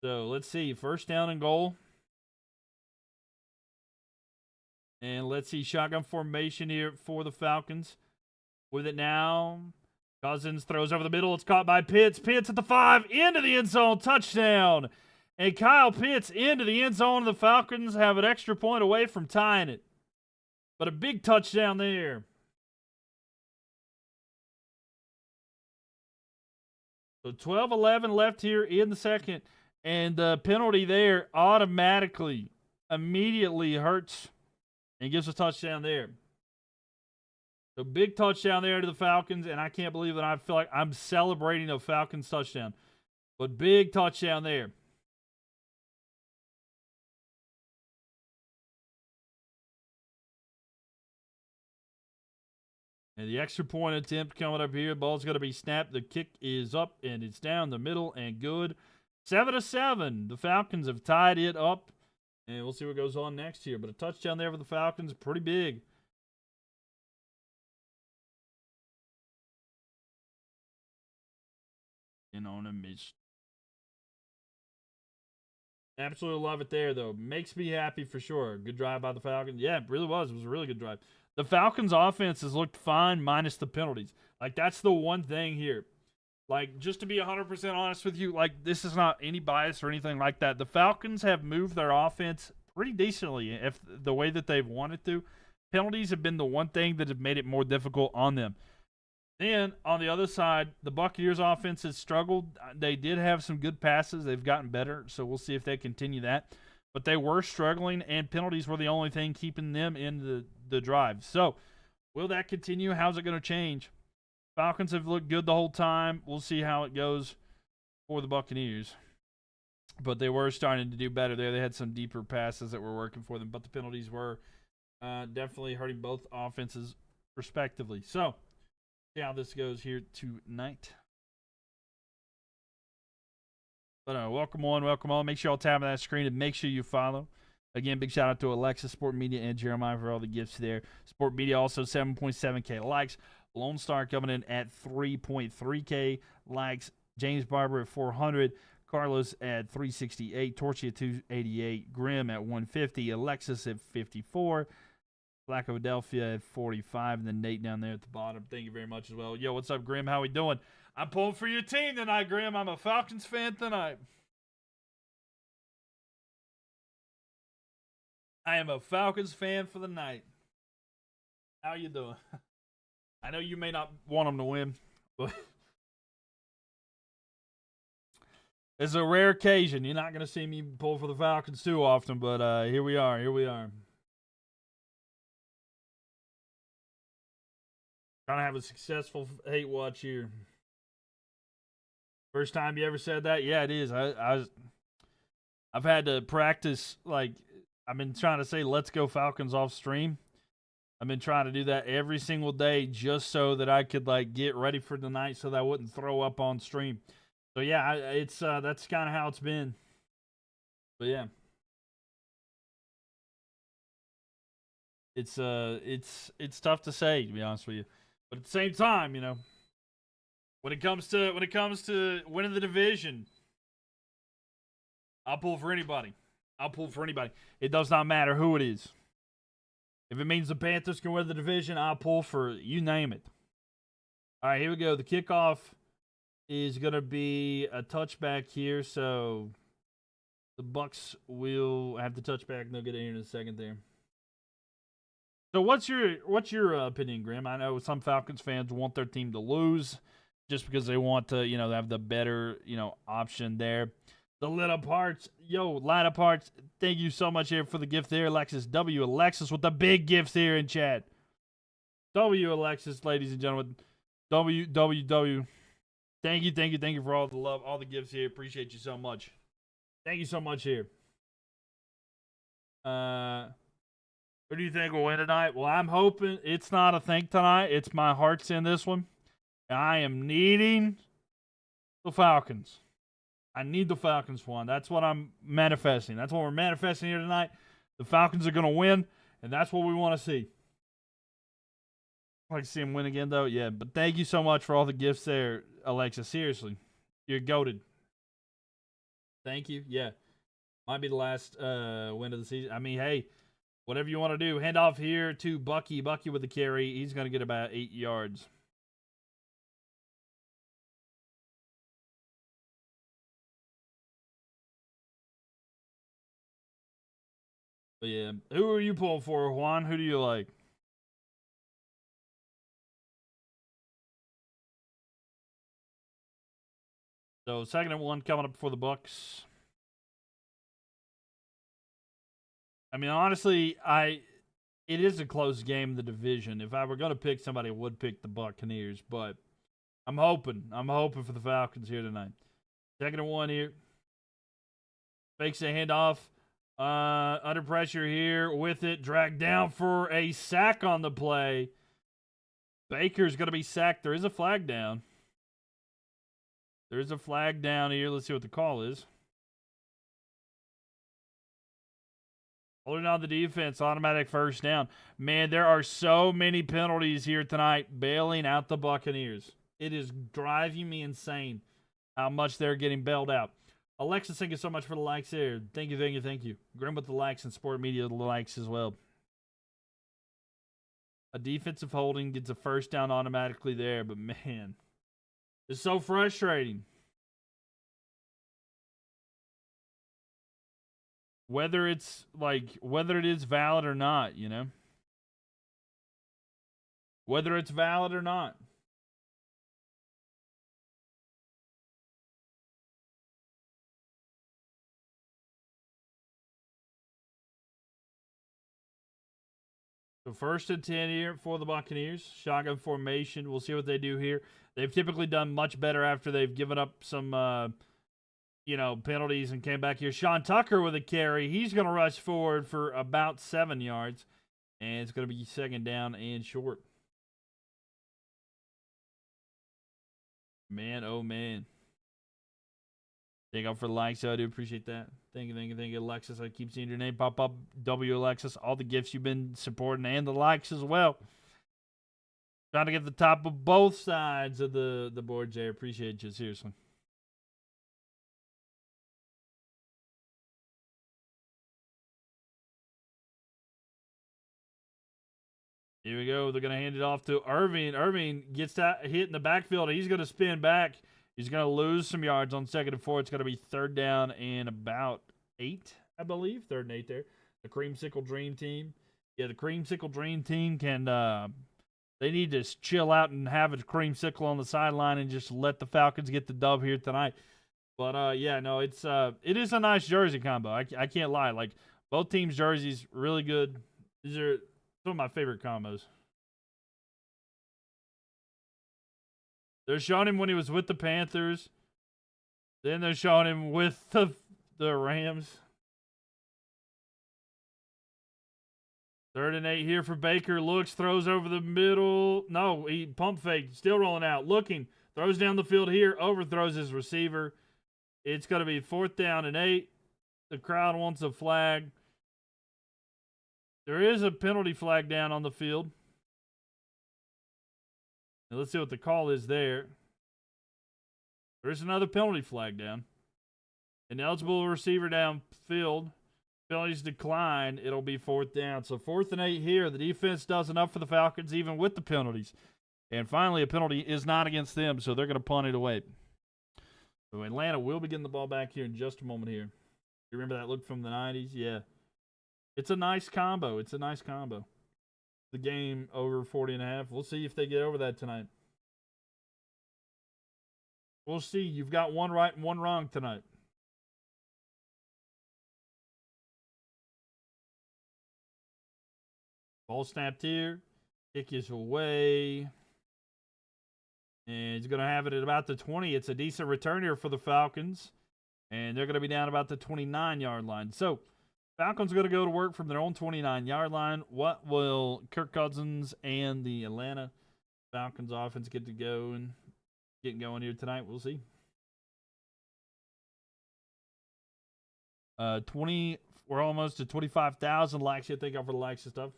So let's see. First down and goal. And let's see. Shotgun formation here for the Falcons. With it now. Cousins throws over the middle. It's caught by Pitts. Pitts at the 5. Into the end zone. Touchdown. And Kyle Pitts into the end zone. The Falcons have an extra point away from tying it. But a big touchdown there. So 12-11 left here in the second. And the penalty there automatically, immediately hurts and gives a touchdown there. So big touchdown there to the Falcons. And I can't believe that I feel like I'm celebrating a Falcons touchdown. But big touchdown there. And the extra point attempt coming up here. Ball's going to be snapped. The kick is up, and it's down the middle and good. 7-7. The Falcons have tied it up. And we'll see what goes on next here. But a touchdown there for the Falcons. Pretty big. And on a miss. Absolutely love it there, though. Makes me happy for sure. Good drive by the Falcons. Yeah, it really was. It was a really good drive. The Falcons' offense has looked fine minus the penalties. Like, that's the one thing here. Like, just to be 100% honest with you, like, this is not any bias or anything like that. The Falcons have moved their offense pretty decently if the way that they've wanted to. Penalties have been the one thing that have made it more difficult on them. Then, on the other side, the Buccaneers' offense has struggled. They did have some good passes. They've gotten better, so we'll see if they continue that. But they were struggling, and penalties were the only thing keeping them in the drive. So, will that continue? How's it going to change? Falcons have looked good the whole time. We'll see how it goes for the Buccaneers. But they were starting to do better there. They had some deeper passes that were working for them, but the penalties were definitely hurting both offenses respectively. So, see how this goes here tonight. But welcome on. Make sure y'all tap on that screen and make sure you follow. Again, big shout out to Alexa, Sport Media, and Jeremiah for all the gifts there. Sport Media also 7.7K likes. Lone Star coming in at 3.3K likes. James Barber at 400. Carlos at 368. Torchy at 288. Grim at 150. Alexis at 54. Black Philadelphia at 45. And then Nate down there at the bottom. Thank you very much as well. Yo, what's up, Grim? How we doing? I'm pulling for your team tonight, Grim. I'm a Falcons fan tonight. I am a Falcons fan for the night. How you doing? I know you may not want them to win, but it's a rare occasion. You're not going to see me pull for the Falcons too often, but here we are. Trying to have a successful hate watch here. First time you ever said that? Yeah, it is. I've had to practice, like, I've been trying to say let's go Falcons off stream. I've been trying to do that every single day just so that I could, like, get ready for tonight so that I wouldn't throw up on stream. So, yeah, it's that's kind of how it's been. But, yeah. It's tough to say, to be honest with you. But at the same time, you know, when it comes to winning the division, I'll pull for anybody. It does not matter who it is. If it means the Panthers can win the division, I'll pull for you name it. All right, here we go. The kickoff is going to be a touchback here, so the Bucs will have the touchback, and they'll get it here in a second there. So what's your opinion, Grim? I know some Falcons fans want their team to lose just because they want to, you know, have the better, you know, option there. The lit up hearts. Yo, light up hearts. Thank you so much here for the gift there, Alexis. W. Alexis with the big gifts here in chat. W. Alexis, ladies and gentlemen. W. Thank you for all the love, all the gifts here. Appreciate you so much. Thank you so much here. Who do you think will win tonight? Well, I'm hoping it's not a think tonight. It's my heart's in this one. I am needing the Falcons. I need the Falcons one. That's what I'm manifesting. That's what we're manifesting here tonight. The Falcons are going to win, and that's what we want to see. I'd like to see them win again, though. Yeah, but thank you so much for all the gifts there, Alexa. Seriously, you're goated. Thank you. Yeah, might be the last win of the season. I mean, hey, whatever you want to do. Hand off here to Bucky. Bucky with the carry. He's going to get about 8 yards. But yeah, who are you pulling for, Juan? Who do you like? So 2nd and 1 coming up for the Bucks. I mean, honestly, it is a close game in the division. If I were going to pick somebody, I would pick the Buccaneers, but I'm hoping for the Falcons here tonight. 2nd and 1 here. Fakes a handoff. Under pressure here with it. Dragged down for a sack on the play. Baker's going to be sacked. There is a flag down. There is a flag down here. Let's see what the call is. Holding on the defense, automatic first down. Man, there are so many penalties here tonight bailing out the Buccaneers. It is driving me insane how much they're getting bailed out. Alexa, thank you so much for the likes there. Thank you. Grim with the likes and Sport Media the likes as well. A defensive holding gets a first down automatically there, but man, it's so frustrating. Whether it is valid or not, you know? Whether it's valid or not. So 1st and 10 here for the Buccaneers. Shotgun formation. We'll see what they do here. They've typically done much better after they've given up some, penalties and came back here. Sean Tucker with a carry. He's going to rush forward for about 7 yards. And it's going to be 2nd down and short. Man, oh man. Thank you for the likes. I do appreciate that. Thank you, Alexis. I keep seeing your name pop up. W Alexis. All the gifts you've been supporting and the likes as well. Trying to get the top of both sides of the board, Jay. Appreciate you, seriously. Here we go. They're going to hand it off to Irving. Irving gets that hit in the backfield. He's going to spin back. He's going to lose some yards on 2nd and 4. It's going to be 3rd down and about 8, I believe. 3rd and 8 there. The Creamsicle Dream Team. Yeah, the Creamsicle Dream Team can they need to chill out and have a creamsicle on the sideline and just let the Falcons get the dub here tonight. But yeah, no, it is a nice jersey combo. I can't lie. Like, both teams' jerseys really good. These are some of my favorite combos. They're showing him when he was with the Panthers. Then they're showing him with the Rams. 3rd and 8 here for Baker. Looks, throws over the middle. No, he pump fake. Still rolling out. Looking. Throws down the field here. Overthrows his receiver. It's going to be 4th down and 8. The crowd wants a flag. There is a penalty flag down on the field. Now let's see what the call is there. There's another penalty flag down. An eligible receiver downfield. Penalties decline. It'll be 4th down. So 4th and 8 here. The defense does enough for the Falcons even with the penalties. And finally, a penalty is not against them, so they're going to punt it away. So Atlanta will be getting the ball back here in just a moment here. You remember that look from the 90s? Yeah. It's a nice combo. The game over 40.5. We'll see if they get over that tonight. We'll see. You've got one right and one wrong tonight. Ball snapped here. Kick is away. And he's going to have it at about the 20. It's a decent return here for the Falcons. And they're going to be down about the 29-yard line. So, Falcons going to go to work from their own 29-yard line. What will Kirk Cousins and the Atlanta Falcons offense get to go and get going here tonight? We'll see. 20. We're almost to 25,000 likes. Thank y'all for the likes and stuff.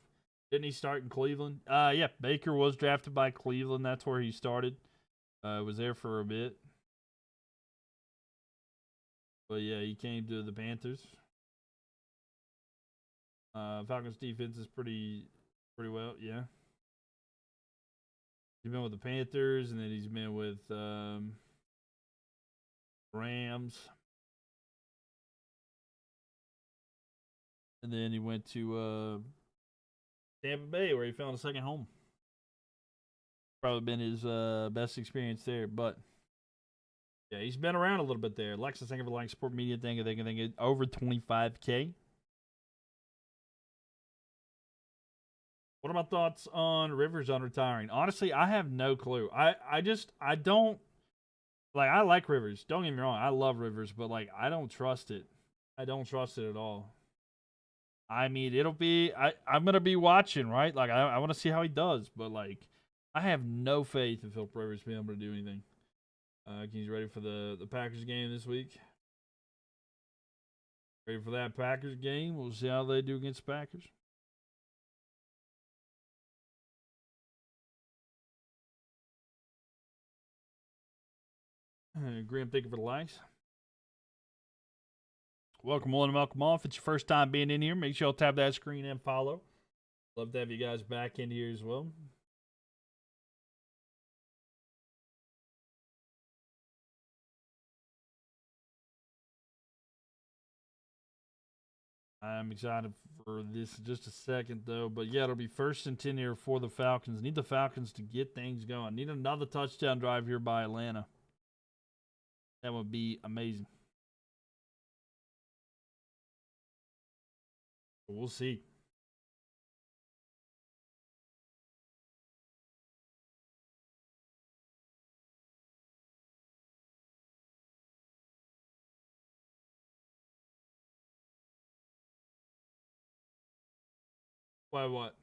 Didn't he start in Cleveland? Yeah, Baker was drafted by Cleveland. That's where he started. Was there for a bit. But yeah, he came to the Panthers. Falcons defense is pretty well, yeah. He's been with the Panthers, and then he's been with Rams. And then he went to Tampa Bay, where he found a second home. Probably been his best experience there, but yeah, he's been around a little bit there. Lexus, thank you for the like, support media thing. I think over 25K. What are my thoughts on Rivers on retiring? Honestly, I have no clue. I don't like. I like Rivers. Don't get me wrong. I love Rivers, but like, I don't trust it. I don't trust it at all. I mean, it'll be. I'm gonna be watching, right? Like, I want to see how he does, but like, I have no faith in Philip Rivers being able to do anything. He's ready for the Packers game this week. Ready for that Packers game. We'll see how they do against the Packers. Graham, thank you for the likes. Welcome on and welcome off. If it's your first time being in here, make sure you'll tap that screen and follow. Love to have you guys back in here as well. I'm excited for this in just a second, though. But yeah, it'll be 1st and 10 here for the Falcons. Need the Falcons to get things going. Need another touchdown drive here by Atlanta. That would be amazing. We'll see. Why what?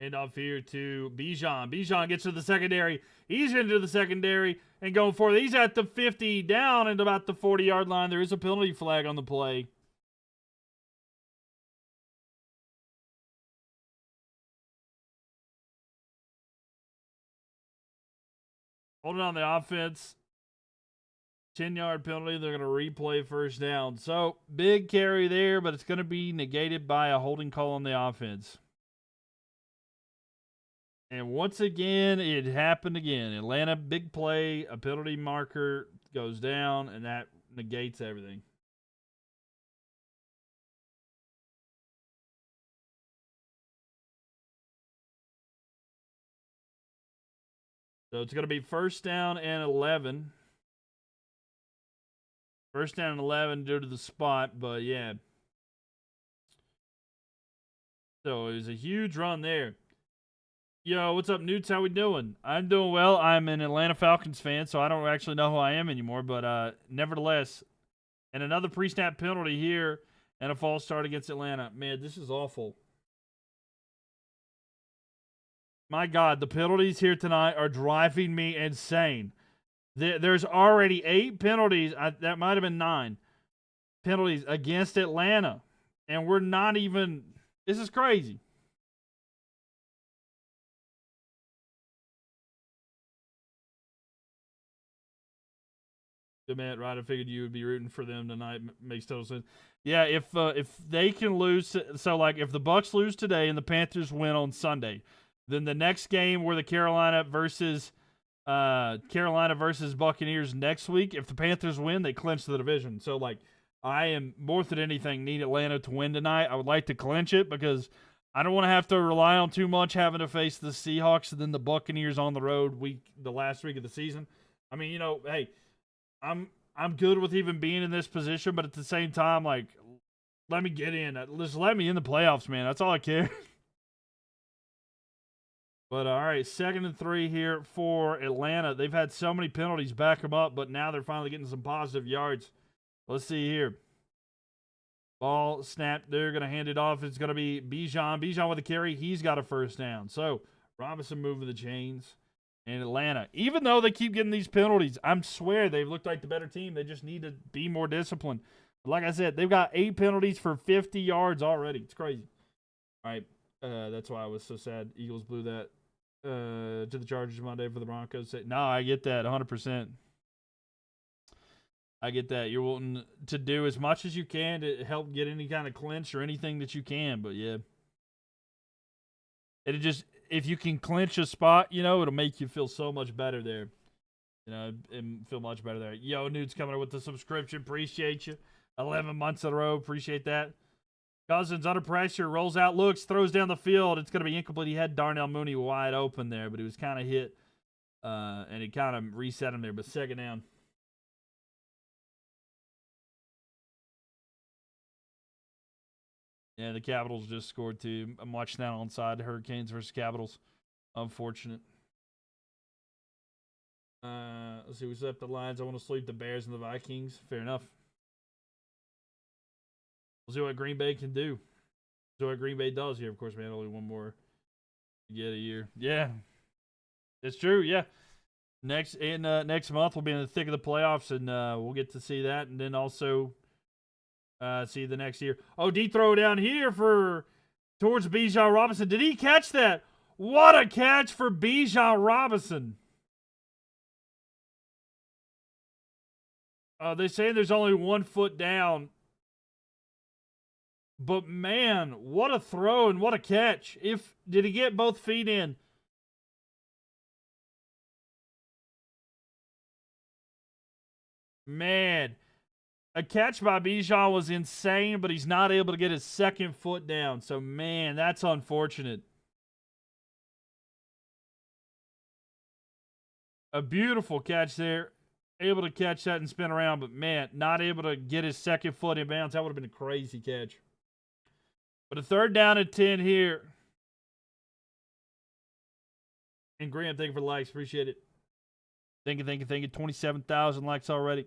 Hand off here to Bijan. Bijan gets to the secondary. He's into the secondary and going for it. He's at the 50, down at about the 40-yard line. There is a penalty flag on the play. Holding on the offense. 10-yard penalty. They're going to replay first down. So, big carry there, but it's going to be negated by a holding call on the offense. And once again, it happened again. Atlanta, big play, a penalty marker goes down, and that negates everything. So it's going to be 1st down and 11. 1st down and 11 due to the spot, but yeah. So it was a huge run there. Yo, what's up, Newts? How we doing? I'm doing well. I'm an Atlanta Falcons fan, so I don't actually know who I am anymore, but nevertheless. And another pre-snap penalty here and a false start against Atlanta. Man, this is awful. My God, the penalties here tonight are driving me insane. There's already 8 penalties. That might have been 9 penalties against Atlanta. And we're not even... This is crazy. Good man, right? I figured you would be rooting for them tonight. Makes total sense. Yeah, if they can lose... So, like, if the Bucs lose today and the Panthers win on Sunday, then the next game where the Carolina versus Buccaneers next week, if the Panthers win, they clinch the division. So, like, I am more than anything need Atlanta to win tonight. I would like to clinch it because I don't want to have to rely on too much having to face the Seahawks and then the Buccaneers on the road the last week of the season. I mean, hey, I'm good with even being in this position, but at the same time, like, let me get in. Just let me in the playoffs, man. That's all I care. But all right, 2nd and 3 here for Atlanta. They've had so many penalties back them up, but now they're finally getting some positive yards. Let's see here. Ball snapped. They're going to hand it off. It's going to be Bijan. Bijan with a carry. He's got a first down. So Robinson moving the chains. And Atlanta, even though they keep getting these penalties, I swear they've looked like the better team. They just need to be more disciplined. But like I said, they've got 8 penalties for 50 yards already. It's crazy. All right. That's why I was so sad. Eagles blew that to the Chargers Monday for the Broncos. No, I get that 100%. I get that. You're wanting to do as much as you can to help get any kind of clinch or anything that you can. But, yeah. It just, if you can clinch a spot, it'll make you feel so much better there. And feel much better there. Yo, Nude's coming up with the subscription. Appreciate you. 11 months in a row. Appreciate that. Cousins under pressure. Rolls out, looks, throws down the field. It's going to be incomplete. He had Darnell Mooney wide open there, but he was kind of hit. And it kind of reset him there. But 2nd down. Yeah, the Capitals just scored too. I'm watching that on side. Hurricanes versus Capitals. Unfortunate. Let's see. We set up the lines. I want to sleep the Bears and the Vikings. Fair enough. We'll see what Green Bay can do. See what Green Bay does here. Of course, man, only one more to get a year. Yeah. It's true, yeah. Next month we'll be in the thick of the playoffs, and we'll get to see that, and then also see the next year. Oh, D throw down here towards Bijan Robinson. Did he catch that? What a catch for Bijan Robinson. They're saying there's only 1 foot down. But, man, what a throw and what a catch. Did he get both feet in? Man, a catch by Bijan was insane, but he's not able to get his 2nd foot down. So, man, that's unfortunate. A beautiful catch there. Able to catch that and spin around, but, man, not able to get his 2nd foot in bounds. That would have been a crazy catch. But a 3rd down and 10 here. And Graham, thank you for the likes. Appreciate it. Thank you. 27,000 likes already.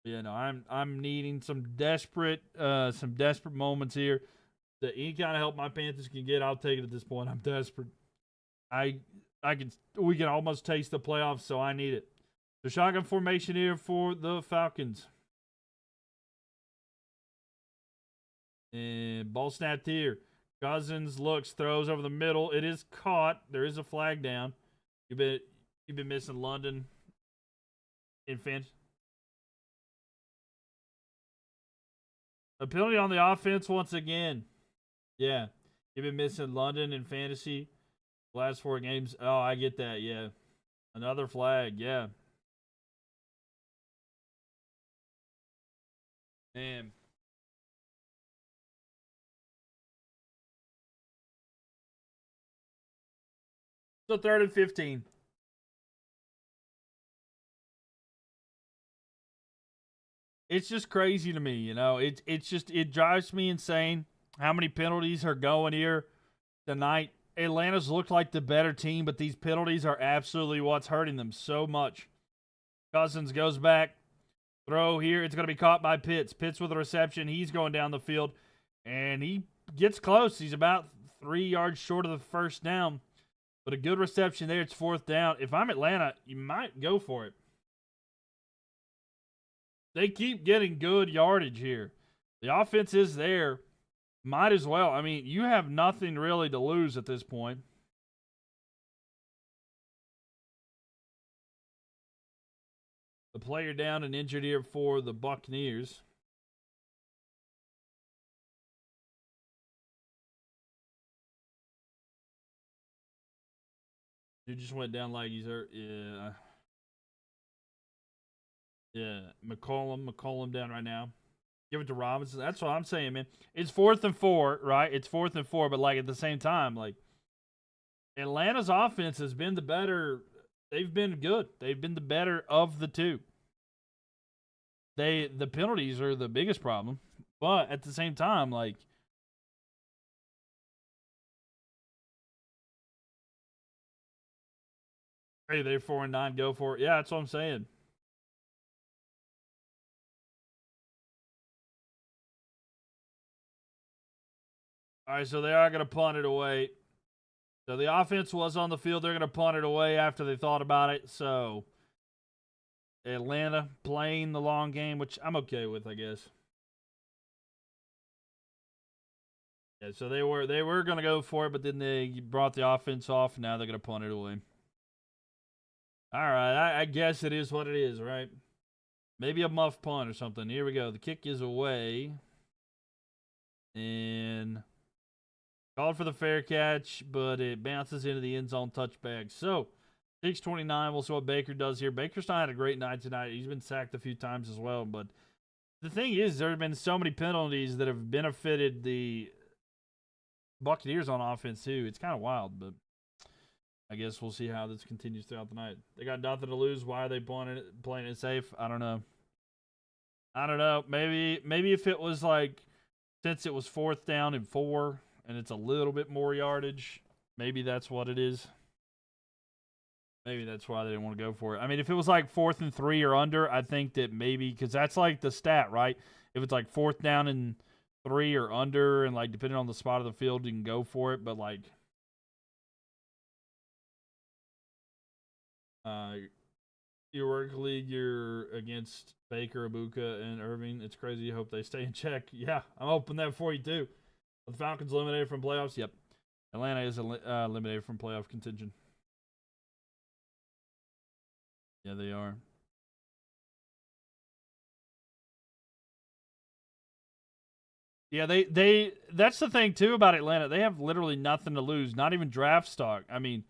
Yeah, no, I'm needing some desperate moments here. Any kind of help my Panthers can get, I'll take it at this point. I'm desperate. We can almost taste the playoffs, so I need it. The shotgun formation here for the Falcons. And ball snapped here. Cousins looks, throws over the middle. It is caught. There is a flag down. You've been missing London in Finch. A penalty on the offense once again. Yeah. You've been missing London in fantasy last 4 games. Oh, I get that. Yeah. Another flag. Yeah. Man. So 3rd and 15. It's just crazy to me, it drives me insane how many penalties are going here tonight. Atlanta's looked like the better team, but these penalties are absolutely what's hurting them so much. Cousins goes back. Throw here. It's going to be caught by Pitts. Pitts with a reception. He's going down the field, and he gets close. He's about 3 yards short of the first down, but a good reception there. It's 4th down. If I'm Atlanta, you might go for it. They keep getting good yardage here. The offense is there. Might as well. I mean, you have nothing really to lose at this point. The player down and injured here for the Buccaneers. He just went down like he's hurt. Yeah. Yeah, McCollum down right now. Give it to Robinson. That's what I'm saying, man. It's 4th and 4, right? It's 4th and 4, but like at the same time, like Atlanta's offense has been the better. They've been good. They've been the better of the two. The penalties are the biggest problem, but at the same time, like Hey, they're 4-9. Go for it. Yeah, that's what I'm saying. All right, so they are going to punt it away. So the offense was on the field. They're going to punt it away after they thought about it. So Atlanta playing the long game, which I'm okay with, I guess. Yeah, so they were going to go for it, but then they brought the offense off, and now they're going to punt it away. All right, I guess it is what it is, right? Maybe a muff punt or something. Here we go. The kick is away. And called for the fair catch, but it bounces into the end zone touchback. So 6:29. We'll see what Baker does here. Baker's not had a great night tonight. He's been sacked a few times as well. But the thing is, there have been so many penalties that have benefited the Buccaneers on offense too. It's kind of wild, but I guess we'll see how this continues throughout the night. They got nothing to lose. Why are they playing it safe? I don't know. Maybe if it was like, since it was 4th down and 4 and it's a little bit more yardage, maybe that's what it is. Maybe that's why they didn't want to go for it. I mean, if it was like 4th and 3 or under, I think that maybe, because that's like the stat, right? If it's like 4th down and 3 or under, and like depending on the spot of the field, you can go for it. But like, your work league, you're against Baker, Ibuka, and Irving. It's crazy. I hope they stay in check. Yeah, I'm hoping that for you too. The Falcons eliminated from playoffs. Yep, Atlanta is eliminated from playoff contention. Yeah, they are. Yeah, they that's the thing too about Atlanta. They have literally nothing to lose, not even draft stock. I mean,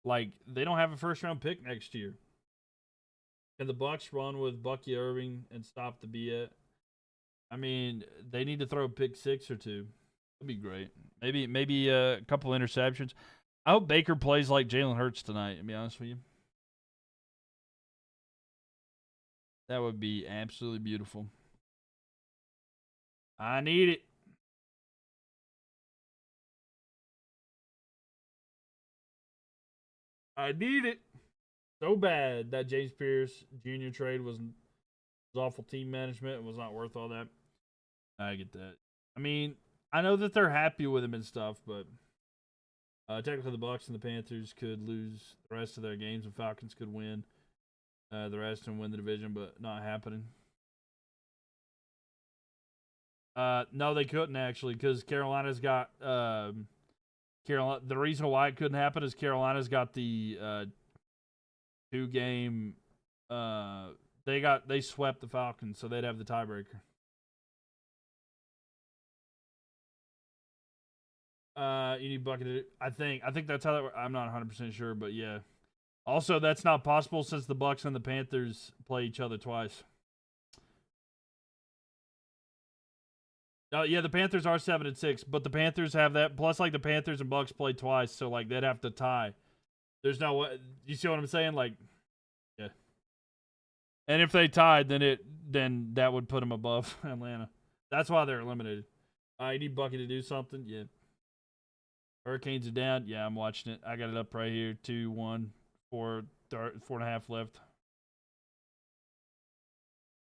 like, they don't have a first round pick next year. Can the Bucs run with Bucky Irving and stop the BS? I mean, they need to throw a pick 6 or 2. That'd be great. Maybe a couple interceptions. I hope Baker plays like Jalen Hurts tonight, to be honest with you. That would be absolutely beautiful. I need it. I need it so bad. That James Pierce Jr. trade was awful team management and was not worth all that. I get that. I mean, I know that they're happy with him and stuff, but technically the Bucs and the Panthers could lose the rest of their games, and Falcons could win the rest and win the division, but not happening. No, they couldn't actually, because Carolina's got Carolina. The reason why it couldn't happen is Carolina's got the 2-game. They swept the Falcons, so they'd have the tiebreaker. You need bucket. I think that's how that works. I'm not 100% sure, but yeah. Also, that's not possible since the Bucs and the Panthers play each other twice. Yeah, the Panthers are 7-6, but the Panthers have that. Plus, like, the Panthers and Bucs play twice, so like they'd have to tie. There's no way. You see what I'm saying? Like, yeah. And if they tied, then that would put them above Atlanta. That's why they're eliminated. You need Bucky to do something. Yeah. Hurricanes are down. Yeah, I'm watching it. I got it up right here. 2-1, 4.5 left.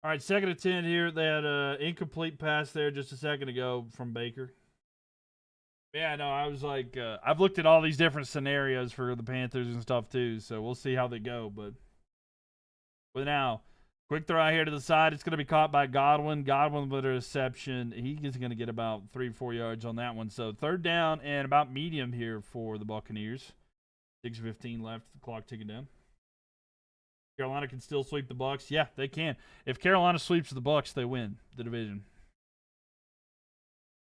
All right, 2nd and 10 here. They had an incomplete pass there just a second ago from Baker. Yeah, no, I was like, I've looked at all these different scenarios for the Panthers and stuff too, so we'll see how they go. But now, quick throw out here to the side. It's going to be caught by Godwin. Godwin with a reception. He's going to get about 3-4 yards on that one. So 3rd down and about medium here for the Buccaneers. 6:15 left. The clock ticking down. Carolina can still sweep the Bucs. Yeah, they can. If Carolina sweeps the Bucs, they win the division.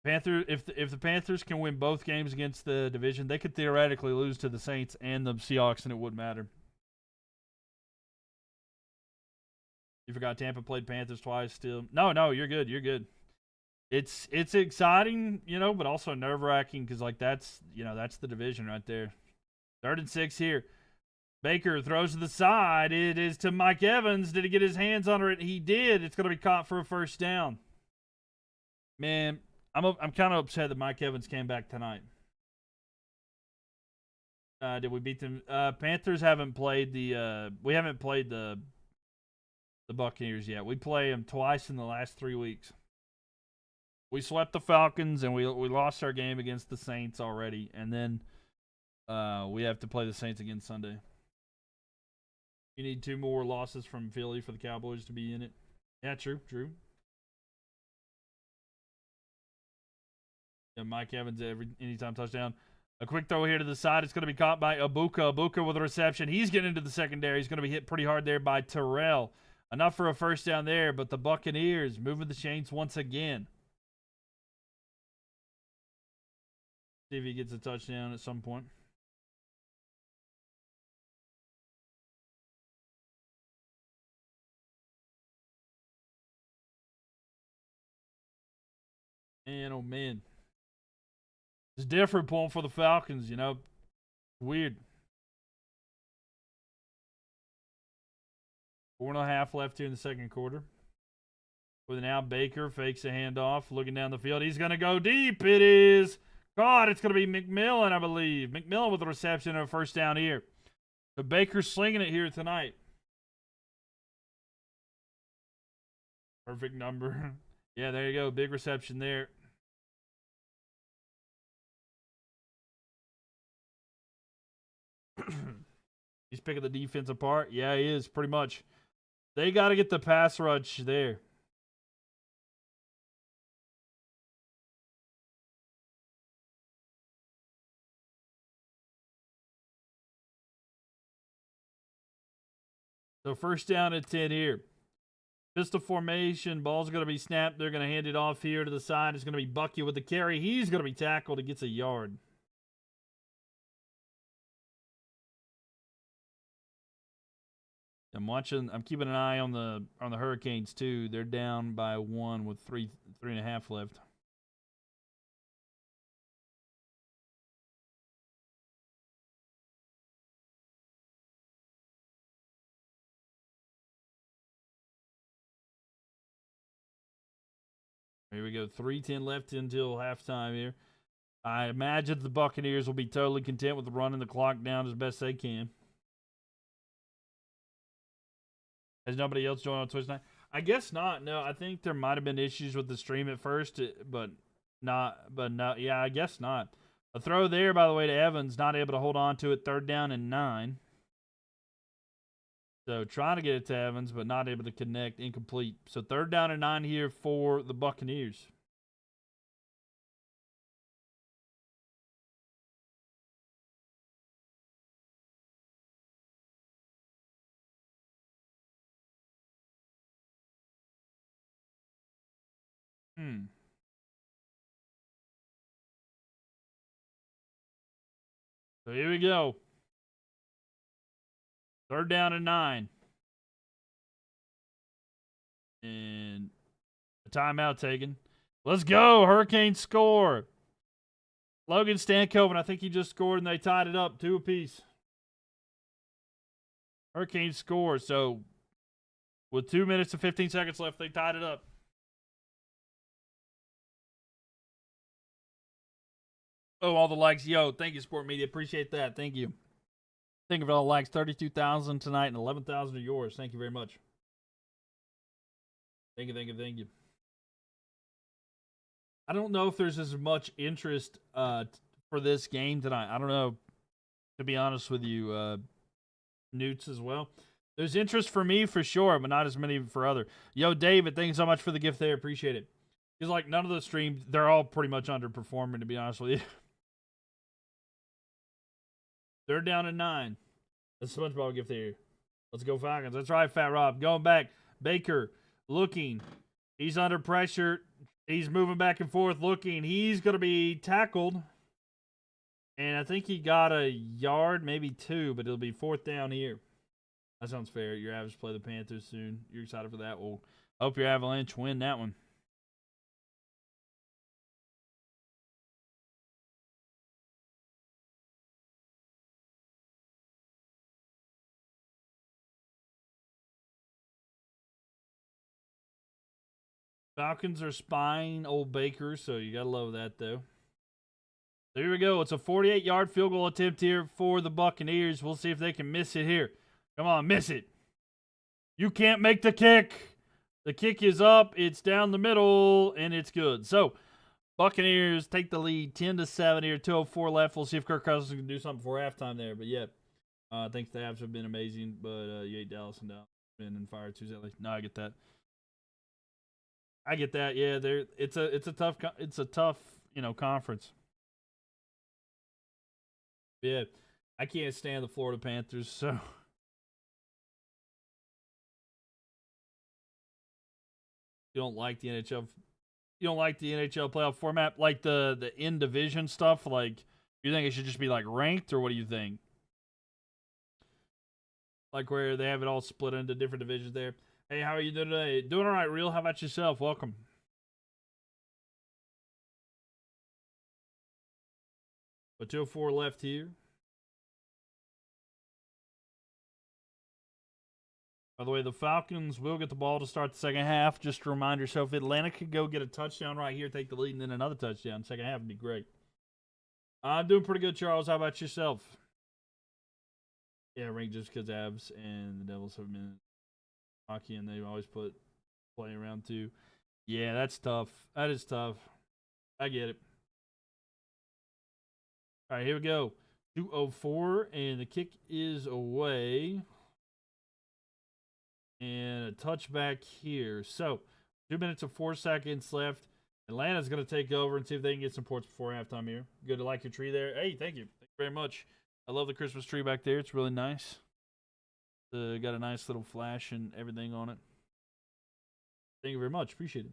If the Panthers can win both games against the division, they could theoretically lose to the Saints and the Seahawks, and it wouldn't matter. You forgot Tampa played Panthers twice. Still, no, you're good. You're good. It's exciting, but also nerve wracking because like that's the division right there. 3rd and 6 here. Baker throws to the side. It is to Mike Evans. Did he get his hands under it? He did. It's going to be caught for a 1st down. Man, I'm kind of upset that Mike Evans came back tonight. Did we beat them? Panthers haven't played the. We haven't played the Buccaneers yet. We play them twice in the last 3 weeks. We swept the Falcons and we lost our game against the Saints already, and then we have to play the Saints again Sunday. You need 2 more losses from Philly for the Cowboys to be in it. Yeah, true. Yeah, Mike Evans anytime touchdown. A quick throw here to the side. It's going to be caught by Ibuka. Ibuka with a reception. He's getting into the secondary. He's going to be hit pretty hard there by Terrell. Enough for a first down there, but the Buccaneers moving the chains once again. See if he gets a touchdown at some point. Man, oh man. It's different point for the Falcons, you know. Weird. 4.5 left here in the second quarter. With now Baker fakes a handoff, looking down the field. He's going to go deep. It is God. It's going to be McMillan, I believe. McMillan with the reception and a first down here. But Baker's slinging it here tonight. Perfect number. Yeah, there you go. Big reception there. He's picking the defense apart. Yeah, he is, pretty much. They got to get the pass rush there. So first down at 10 here. Pistol formation. Ball's going to be snapped. They're going to hand it off here to the side. It's going to be Bucky with the carry. He's going to be tackled. He gets a yard. I'm keeping an eye on the Hurricanes too. They're down by 1 with 3.5 left. Here we go. 3:10 left until halftime here. I imagine the Buccaneers will be totally content with running the clock down as best they can. Has nobody else joined on Twitch tonight? I guess not. No, I think there might have been issues with the stream at first, but not. Yeah, I guess not. A throw there, by the way, to Evans. Not able to hold on to it. 3rd down and 9. So trying to get it to Evans, but not able to connect. Incomplete. So 3rd down and 9 here for the Buccaneers. So here we go. 3rd down and 9. And a timeout taken. Let's go. Hurricanes score. Logan Stankoven, I think he just scored, and they tied it up 2 apiece. Hurricanes score. So with 2 minutes and 15 seconds left, they tied it up. Oh, all the likes. Yo, thank you, Sport Media. Appreciate that. Thank you. Thank you for all the likes. 32,000 tonight and 11,000 are yours. Thank you very much. Thank you. I don't know if there's as much interest for this game tonight. I don't know, to be honest with you, Newts as well. There's interest for me for sure, but not as many for other. Yo, David, thank you so much for the gift there. Appreciate it. He's like, none of the streams, they're all pretty much underperforming, to be honest with you. 3rd down and 9. The SpongeBob gift there. Let's go Falcons. That's right, Fat Rob. Going back. Baker looking. He's under pressure. He's moving back and forth looking. He's going to be tackled. And I think he got a yard, maybe 2, but it'll be 4th down here. That sounds fair. Your Avalanche play the Panthers soon. You're excited for that. Well, hope your Avalanche win that one. Falcons are spying old Baker, so you got to love that, though. So here we go. It's a 48-yard field goal attempt here for the Buccaneers. We'll see if they can miss it here. Come on, miss it. You can't make the kick. The kick is up. It's down the middle, and it's good. So Buccaneers take the lead 10-7 here. 2:04 left. We'll see if Kirk Cousins can do something before halftime there. But, yeah, I think the Avs have been amazing. But you hate Dallas and Dallas been in fire Tuesday. No, I get that. I get that. Yeah, it's a tough conference. Yeah, I can't stand the Florida Panthers, so you don't like the NHL. You don't like the NHL playoff format, like the in division stuff. Like, you think it should just be like ranked, or what do you think? Like where they have it all split into different divisions there. Hey, how are you doing today? Doing all right, Real. How about yourself? Welcome. But 2:04 left here. By the way, the Falcons will get the ball to start the second half. Just to remind yourself, Atlanta could go get a touchdown right here, take the lead, and then another touchdown. Second half would be great. I'm doing pretty good, Charles. How about yourself? Yeah, ranked just because Avs and the Devils have been hockey, and they've always put play around too. Yeah, that's tough. That is tough. I get it. All right, here we go. 2:04, and the kick is away. And a touchback here. So, 2 minutes and 4 seconds left. Atlanta's going to take over and see if they can get some points before halftime here. Good to like your tree there. Hey, thank you. Thank you very much. I love the Christmas tree back there. It's really nice. Got a nice little flash and everything on it. Thank you very much. Appreciate it.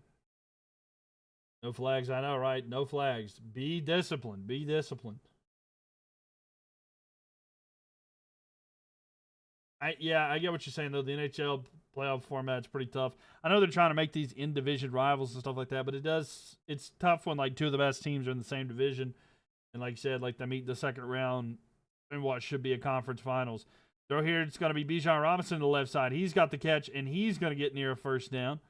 No flags, I know, right? No flags. Be disciplined. Be disciplined. I get what you're saying, though. The NHL playoff format's pretty tough. I know they're trying to make these in-division rivals and stuff like that, but it's tough when, like, two of the best teams are in the same division. And like you said, like, they meet the second round in what should be a conference finals. So here it's going to be Bijan Robinson to the left side. He's got the catch, and he's going to get near a first down.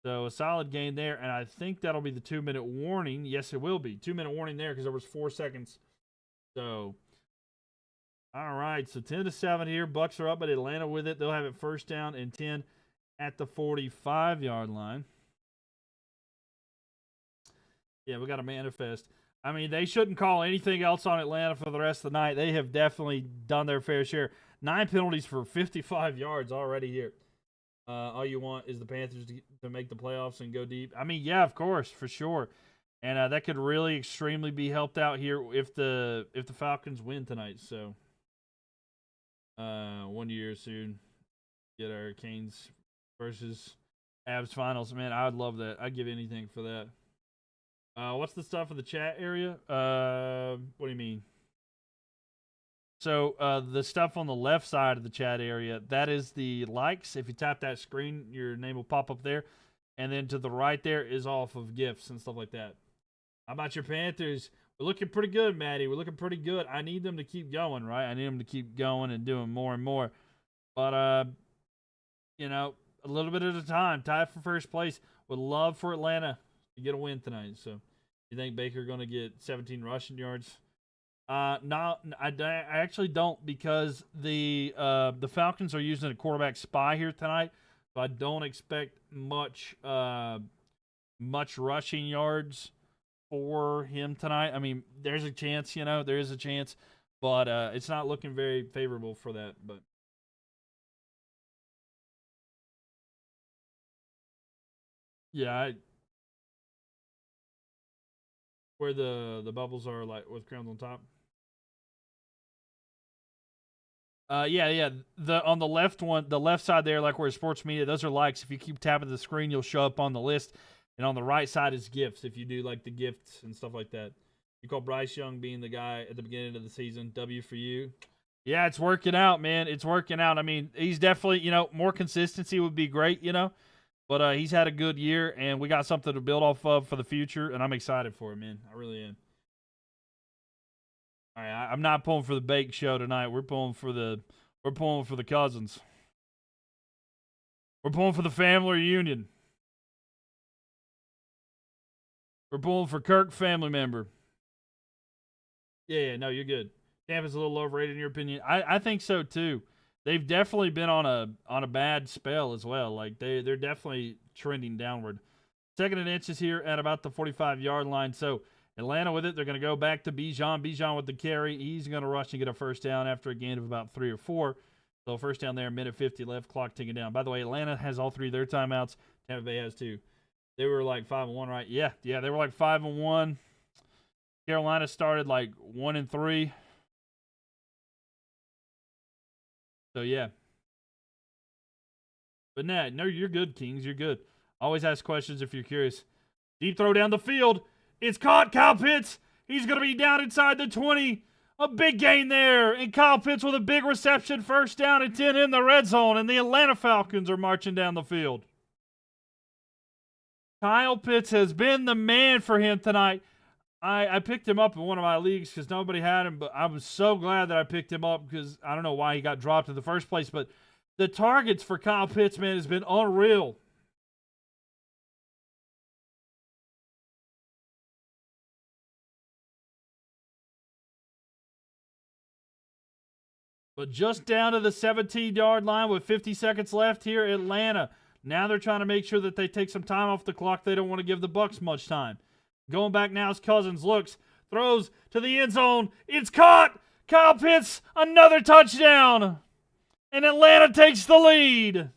So a solid gain there, and I think that'll be the 2-minute warning. Yes, it will be. 2-minute warning there because there was 4 seconds. So, all right. So 10-7 here. Bucks are up, but Atlanta with it. They'll have it first down and 10 at the 45-yard line. Yeah, we got a manifest. I mean, they shouldn't call anything else on Atlanta for the rest of the night. They have definitely done their fair share. 9 penalties for 55 yards already here. All you want is the Panthers to make the playoffs and go deep. I mean, yeah, of course, for sure. And that could really extremely be helped out here if the Falcons win tonight. So, 1 year soon, get our Canes versus Avs finals. Man, I would love that. I'd give anything for that. What's the stuff in the chat area? What do you mean? So the stuff on the left side of the chat area, that is the likes. If you tap that screen, your name will pop up there. And then to the right there is off of gifts and stuff like that. How about your Panthers? We're looking pretty good, Maddie. We're looking pretty good. I need them to keep going, right? I need them to keep going and doing more and more. But, a little bit at a time. Tied for first place. Would love for Atlanta to get a win tonight. So, you think Baker going to get 17 rushing yards? No, I actually don't, because the Falcons are using a quarterback spy here tonight, so I don't expect much rushing yards for him tonight. I mean, there's a chance, there is a chance, but it's not looking very favorable for that. But yeah, where the bubbles are, like with crowns on top. Yeah. On the left one, the left side there, like where sports media, those are likes. If you keep tapping the screen, you'll show up on the list. And on the right side is gifts. If you do like the gifts and stuff like that, you call Bryce Young being the guy at the beginning of the season. W for you. Yeah, it's working out, man. It's working out. I mean, he's definitely, more consistency would be great, But he's had a good year, and we got something to build off of for the future, and I'm excited for him, man. I really am. All right, I'm not pulling for the bake show tonight. We're pulling for the cousins. We're pulling for the family reunion. We're pulling for Kirk, family member. Yeah, no, you're good. Tampa's a little overrated in your opinion. I think so too. They've definitely been on a bad spell as well. Like they're definitely trending downward. Second and inches here at about the 45-yard line. So Atlanta with it. They're going to go back to Bijan. Bijan with the carry. He's going to rush and get a first down after a gain of about 3 or 4. So first down there, minute 50 left, clock ticking down. By the way, Atlanta has all 3 of their timeouts. Tampa Bay has 2. They were like 5-1, right? Yeah, they were like 5-1. Carolina started like 1-3. So yeah. But nah, no, you're good, Kings. You're good. Always ask questions if you're curious. Deep throw down the field. It's caught. Kyle Pitts. He's going to be down inside the 20. A big gain there. And Kyle Pitts with a big reception. First down and 10 in the red zone. And the Atlanta Falcons are marching down the field. Kyle Pitts has been the man for him tonight. I picked him up in one of my leagues because nobody had him, but I was so glad that I picked him up because I don't know why he got dropped in the first place, but the targets for Kyle Pitts, man, has been unreal. But just down to the 17-yard line with 50 seconds left here, Atlanta. Now they're trying to make sure that they take some time off the clock. They don't want to give the Bucs much time. Going back now as Cousins looks, throws to the end zone. It's caught. Kyle Pitts, another touchdown. And Atlanta takes the lead.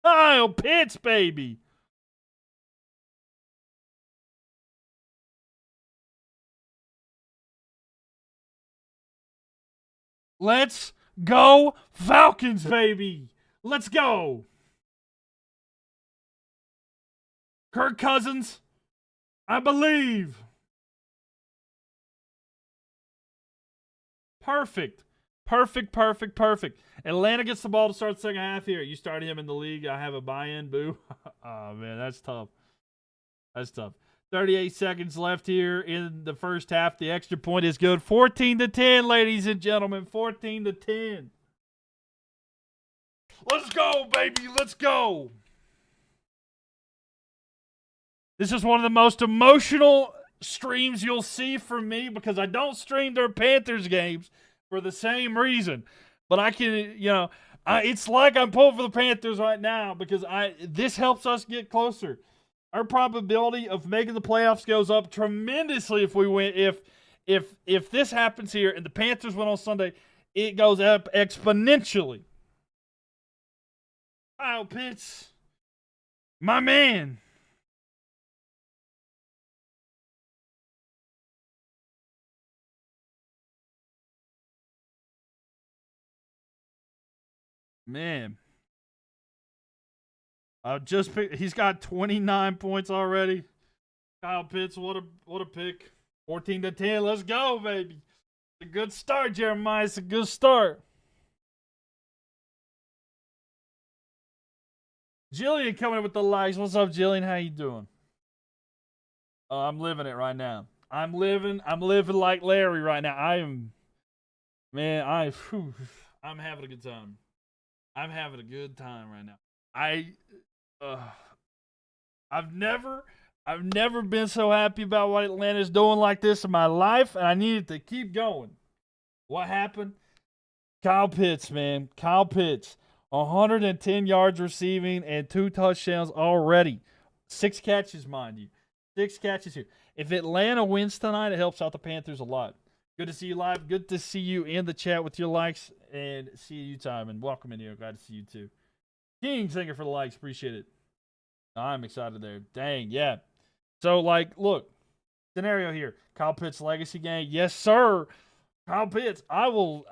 Kyle Pitts, baby. Let's go Falcons, baby. Let's go. Kirk Cousins, I believe. Perfect. Atlanta gets the ball to start the second half here. You started him in the league. I have a buy-in. Boo. Oh, man, that's tough. 38 seconds left here in the first half. The extra point is good. 14-10, ladies and gentlemen. 14-10. Let's go, baby. Let's go. This is one of the most emotional streams you'll see from me because I don't stream their Panthers games for the same reason. But I can, it's like I'm pulling for the Panthers right now because this helps us get closer. Our probability of making the playoffs goes up tremendously if we win. If this happens here and the Panthers win on Sunday, it goes up exponentially. Kyle Pitts, my man. Man. He's got 29 points already. Kyle Pitts, what a pick. 14-10. Let's go, baby. It's a good start, Jeremiah. It's a good start. Jillian coming in with the likes. What's up, Jillian? How you doing? I'm living it right now. I'm living like Larry right now. I'm having a good time. I'm having a good time right now. I've never been so happy about what Atlanta's doing like this in my life, and I needed to keep going. What happened? Kyle Pitts, man. Kyle Pitts. 110 yards receiving and 2 touchdowns already. 6 catches, mind you. 6 catches here. If Atlanta wins tonight, it helps out the Panthers a lot. Good to see you live. Good to see you in the chat with your likes. And see you, time. And welcome in here. Glad to see you, too. King, thank you for the likes. Appreciate it. I'm excited there. Dang, yeah. So, look. Scenario here. Kyle Pitts legacy game. Yes, sir. Kyle Pitts. I will,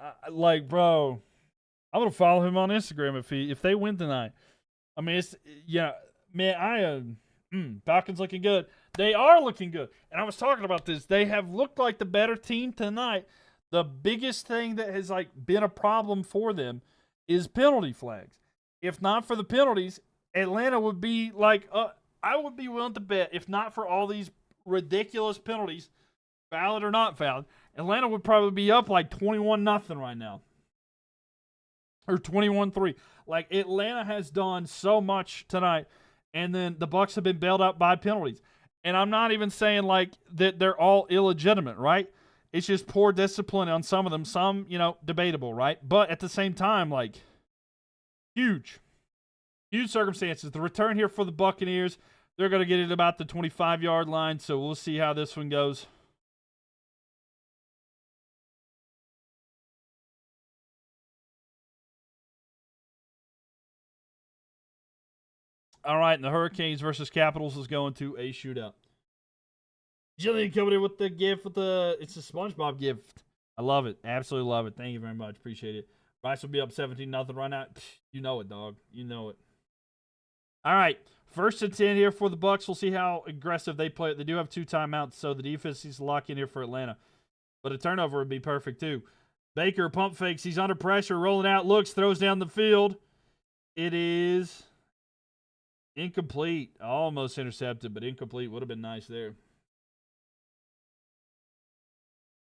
bro. I'm going to follow him on Instagram if they win tonight. I mean, man, Falcons looking good. They are looking good. And I was talking about this. They have looked like the better team tonight. The biggest thing that has been a problem for them is penalty flags. If not for the penalties, Atlanta would be I would be willing to bet, if not for all these ridiculous penalties, valid or not valid, Atlanta would probably be up 21-0 right now. Or 21-3. Atlanta has done so much tonight, and then the Bucs have been bailed out by penalties. And I'm not even saying that they're all illegitimate, right? It's just poor discipline on some of them. Some, debatable, right? But at the same time, like, huge circumstances. The return here for the Buccaneers, they're going to get it about the 25-yard line, so we'll see how this one goes. All right, and the Hurricanes versus Capitals is going to a shootout. Jillian coming in with the gift it's a SpongeBob gift. I love it. Absolutely love it. Thank you very much. Appreciate it. Rice will be up 17-0 right now. You know it, dog. You know it. All right. 1st and 10 here for the Bucs. We'll see how aggressive they play. They do have 2 timeouts, so the defense needs to lock in here for Atlanta. But a turnover would be perfect, too. Baker pump fakes. He's under pressure. Rolling out. Looks. Throws down the field. It is incomplete. Almost intercepted, but incomplete. Would have been nice there.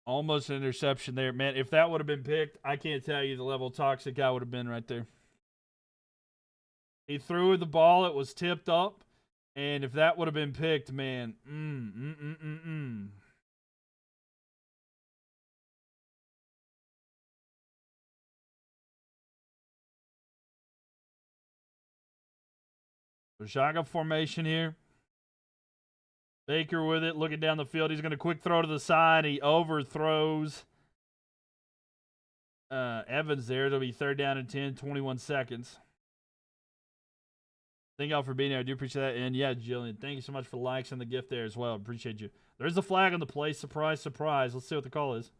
Almost an interception there. Man, if that would have been picked, I can't tell you the level of toxic I would have been right there. He threw the ball. It was tipped up. And if that would have been picked, man. So shotgun formation here. Baker with it, looking down the field. He's going to quick throw to the side. He overthrows Evans there. It'll be 3rd down and 10, 21 seconds. Thank y'all for being here. I do appreciate that. And yeah, Jillian, thank you so much for the likes and the gift there as well. Appreciate you. There's a flag on the play. Surprise, surprise. Let's see what the call is.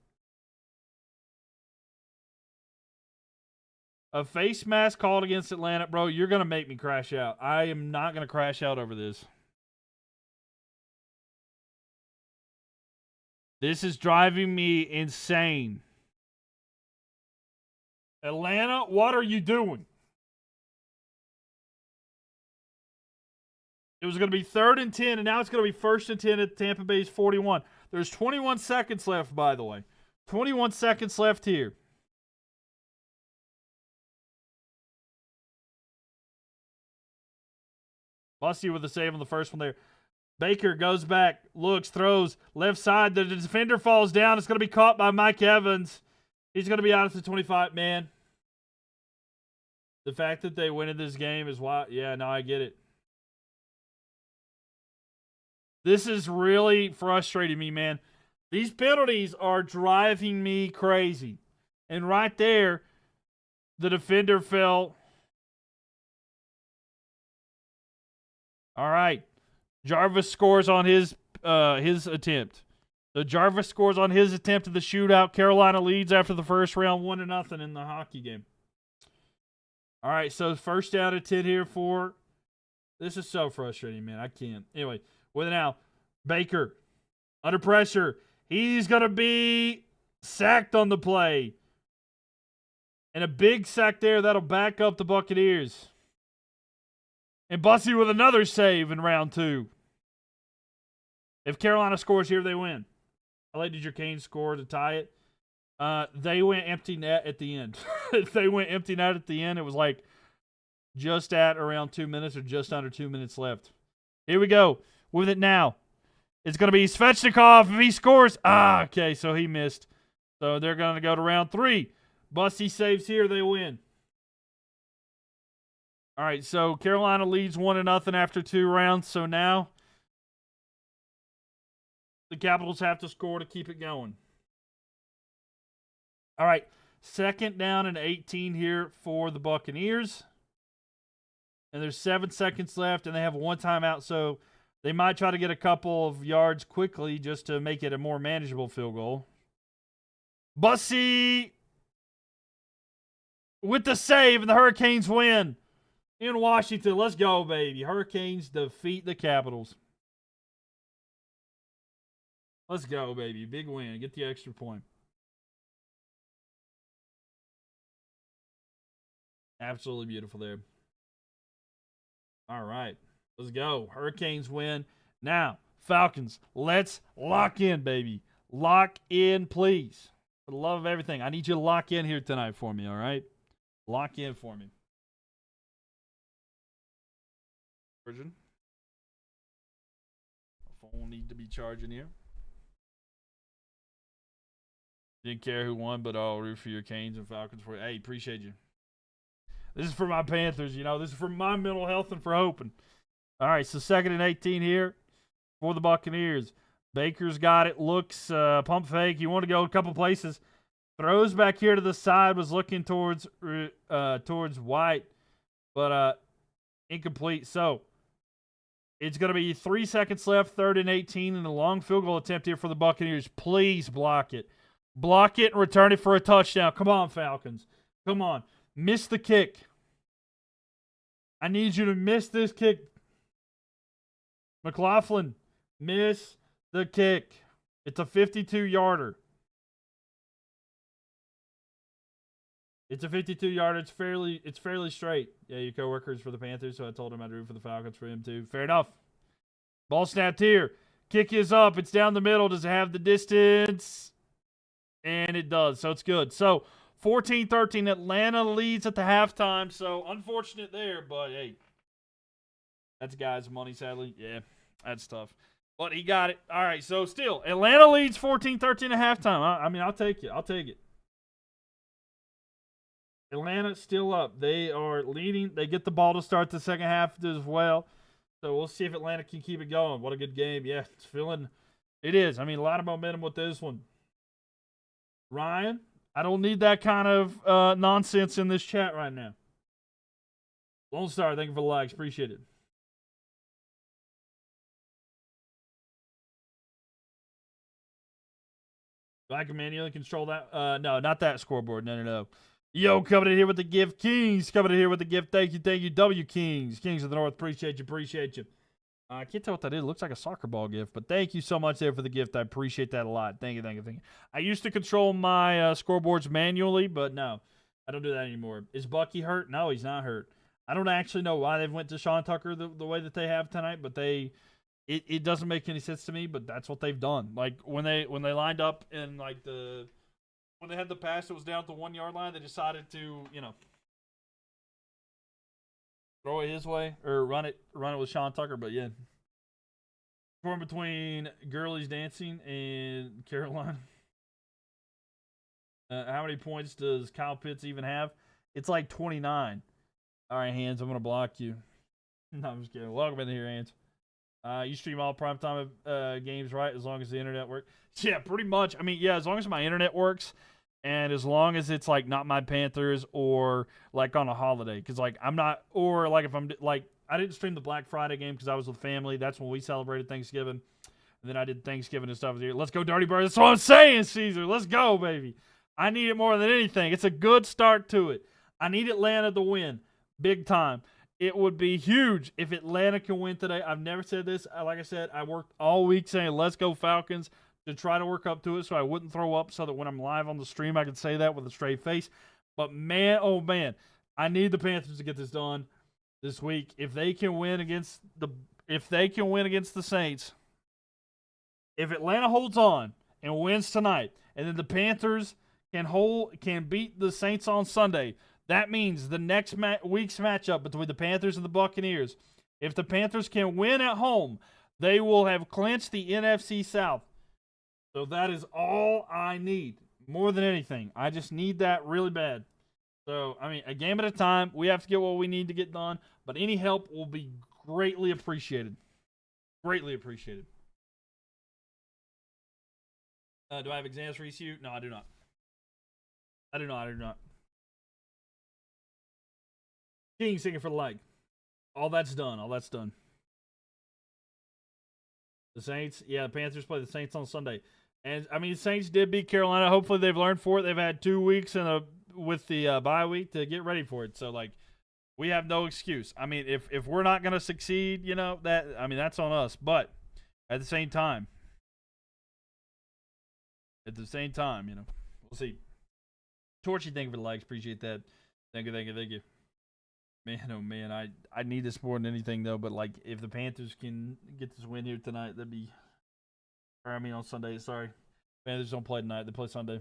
A face mask called against Atlanta. Bro, you're going to make me crash out. I am not going to crash out over this. This is driving me insane. Atlanta, what are you doing? It was going to be 3rd and 10, and now it's going to be 1st and 10 at Tampa Bay's 41. There's 21 seconds left, by the way. 21 seconds left here. Busty with the save on the first one there. Baker goes back, looks, throws, left side. The defender falls down. It's going to be caught by Mike Evans. He's going to be out at the 25. Man, the fact that they win in this game is why. Yeah, no, I get it. This is really frustrating me, man. These penalties are driving me crazy. And right there, the defender fell. All right. Jarvis scores on his attempt. So Jarvis scores on his attempt at the shootout. Carolina leads after the first round, 1-0 in the hockey game. All right, so 1st down and 10 here for. This is so frustrating, man. I can't. Anyway, with it now, Baker under pressure. He's going to be sacked on the play. And a big sack there that'll back up the Buccaneers. And Bussy with another save in round 2. If Carolina scores here, they win. How late did your Canes score to tie it? They went empty net at the end. They went empty net at the end. It was like just at around 2 minutes or just under 2 minutes left. Here we go. With it now. It's going to be Svechnikov. If he scores. Okay, so he missed. So they're going to go to round 3. Bussy saves here. They win. All right, so Carolina leads 1-0 after 2 rounds. So now the Capitals have to score to keep it going. All right, 2nd down and 18 here for the Buccaneers. And there's 7 seconds left, and they have 1 timeout. So they might try to get a couple of yards quickly just to make it a more manageable field goal. Bussy with the save, and the Hurricanes win. In Washington, let's go, baby. Hurricanes defeat the Capitals. Let's go, baby. Big win. Get the extra point. Absolutely beautiful there. All right. Let's go. Hurricanes win. Now, Falcons, let's lock in, baby. Lock in, please. For the love of everything. I need you to lock in here tonight for me, all right? Lock in for me. Virgin. My phone need to be charging here. Didn't care who won, but I'll root for your Canes and Falcons for you. Hey, appreciate you. This is for my Panthers, you know. This is for my mental health and for hoping. All right, so 2nd and 18 here for the Buccaneers. Baker's got it. Looks pump fake. You want to go a couple places. Throws back here to the side. Was looking towards White, but incomplete. So it's going to be 3 seconds left, 3rd and 18, and a long field goal attempt here for the Buccaneers. Please block it. Block it and return it for a touchdown. Come on, Falcons. Come on. Miss the kick. I need you to miss this kick. McLaughlin, miss the kick. It's a 52-yarder. It's a 52-yarder. It's fairly straight. Yeah, your coworker's for the Panthers, so I told him I'd root for the Falcons for him too. Fair enough. Ball snapped here. Kick is up. It's down the middle. Does it have the distance? And it does, so it's good. So 14-13, Atlanta leads at the halftime. So unfortunate there, but hey, that's guys' money, sadly. Yeah, that's tough. But he got it. All right, so still, Atlanta leads 14-13 at halftime. I mean, I'll take it. I'll take it. Atlanta still up. They are leading. They get the ball to start the second half as well. So we'll see if Atlanta can keep it going. What a good game. Yeah, it's feeling. It is. I mean, a lot of momentum with this one. Ryan, I don't need that kind of nonsense in this chat right now. Lone Star, thank you for the likes. Appreciate it. Do I can manually control that? No, not that scoreboard. No. Yo, coming in here with the gift. Kings coming in here with the gift. Thank you. W Kings. Kings of the North. Appreciate you. I can't tell what that is. It looks like a soccer ball gift, but thank you so much there for the gift. I appreciate that a lot. Thank you. I used to control my scoreboards manually, but no, I don't do that anymore. Is Bucky hurt? No, he's not hurt. I don't actually know why they went to Sean Tucker the way that they have tonight, but it doesn't make any sense to me, but that's what they've done. Like when they lined up in like when they had the pass that was down at the 1 yard line, they decided to, throw it his way or run it with Sean Tucker. But yeah, torn between Gurley's dancing and Carolina. How many points does Kyle Pitts even have? It's like 29. All right, Hands, I'm gonna block you. No, I'm just kidding. Welcome in here, Hands. You stream all primetime games, right? As long as the internet works. Yeah, pretty much. I mean, yeah, as long as my internet works. And as long as it's, like, not my Panthers or, like, on a holiday. Because, like, I'm not – or, like, if I'm – like, I didn't stream the Black Friday game because I was with family. That's when we celebrated Thanksgiving. And then I did Thanksgiving and stuff. Let's go, Dirty Birds. That's what I'm saying, Caesar. Let's go, baby. I need it more than anything. It's a good start to it. I need Atlanta to win big time. It would be huge if Atlanta can win today. I've never said this. Like I said, I worked all week saying, let's go Falcons, to try to work up to it so I wouldn't throw up so that when I'm live on the stream I can say that with a straight face. But man, oh man, I need the Panthers to get this done this week. If they can win against the Saints, if Atlanta holds on and wins tonight, and then the Panthers can beat the Saints on Sunday, that means the next week's matchup between the Panthers and the Buccaneers, if the Panthers can win at home, they will have clinched the NFC South. So that is all I need, more than anything. I just need that really bad. So, I mean, a game at a time. We have to get what we need to get done, but any help will be greatly appreciated. Greatly appreciated. Do I have exams for ECU? No, I do not. I do not. King singing for the like. All that's done. The Saints, yeah, the Panthers play the Saints on Sunday. And, I mean, the Saints did beat Carolina. Hopefully they've learned for it. They've had 2 weeks with the bye week to get ready for it. So, like, we have no excuse. I mean, if we're not going to succeed, that's on us. But at the same time, we'll see. Torchy, thank you for the likes. Appreciate that. Thank you. Man, oh man, I need this more than anything though. But like, if the Panthers can get this win here tonight, that'd be. On Sunday. Sorry, Panthers don't play tonight. They play Sunday.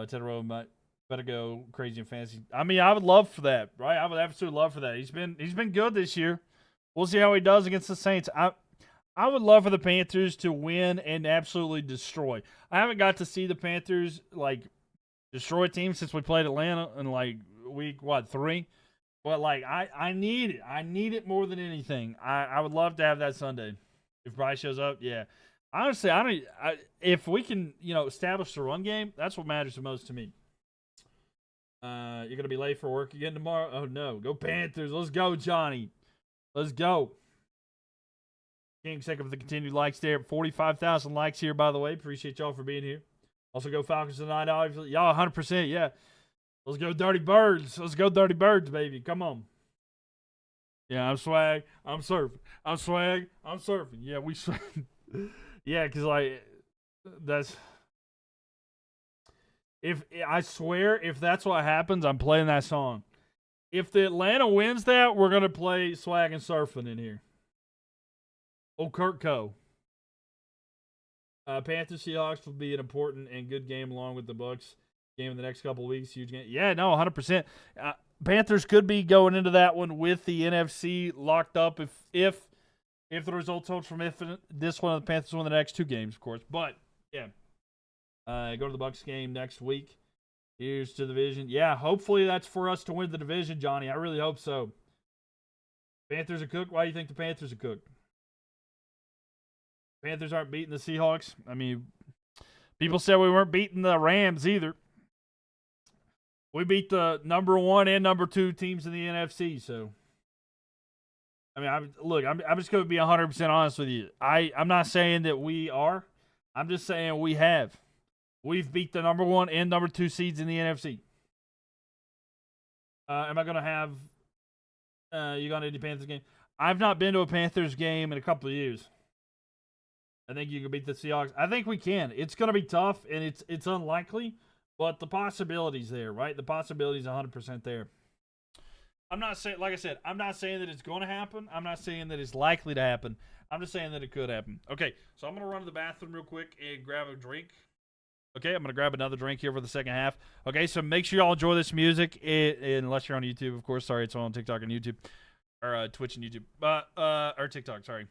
Ted Rowe might better go crazy in fantasy. I mean, I would love for that, right? I would absolutely love for that. He's been good this year. We'll see how he does against the Saints. I I would love for the Panthers to win and absolutely destroy. I haven't got to see the Panthers like destroy teams since we played Atlanta in like week 3. But like I need it. I need it more than anything. I would love to have that Sunday if Bryce shows up. Yeah, honestly, if we can establish the run game, that's what matters the most to me. You're gonna be late for work again tomorrow. Oh no, go Panthers! Let's go, Johnny. Let's go. King, second for the continued likes there. 45,000 likes here, by the way. Appreciate y'all for being here. Also, go Falcons tonight, obviously. Y'all 100%, yeah. Let's go Dirty Birds. Let's go Dirty Birds, baby. Come on. Yeah, I'm swag. I'm surfing. I'm swag. I'm surfing. Yeah, we swag. Yeah, because, like, that's... I swear, if that's what happens, I'm playing that song. If the Atlanta wins that, we're going to play swag and surfing in here. Oh, Kurt Co. Panthers Seahawks will be an important and good game along with the Bucks game in the next couple of weeks. Huge game. Yeah, no, 100%. Panthers could be going into that one with the NFC locked up if the results hold from this one. The Panthers win the next 2 games, of course. But yeah, go to the Bucks game next week. Here's to the division. Yeah, hopefully that's for us to win the division, Johnny. I really hope so. Panthers are cooked. Why do you think the Panthers are cooked? Panthers aren't beating the Seahawks. I mean, people said we weren't beating the Rams either. We beat the number 1 and number 2 teams in the NFC. So, I mean, I'm just going to be 100% honest with you. I'm not saying that we are. I'm just saying we have. We've beat the number 1 and number 2 seeds in the NFC. Am I going to have you going to the Panthers game? I've not been to a Panthers game in a couple of years. I think you can beat the Seahawks. I think we can. It's going to be tough, and it's unlikely, but the possibility's there, right? The possibility's 100% there. I'm not saying, like I said, I'm not saying that it's going to happen. I'm not saying that it's likely to happen. I'm just saying that it could happen. Okay, so I'm going to run to the bathroom real quick and grab a drink. Okay, I'm going to grab another drink here for the second half. Okay, so make sure y'all enjoy this music, unless you're on YouTube, of course. Sorry, it's on TikTok and YouTube, or Twitch and YouTube, or TikTok, sorry.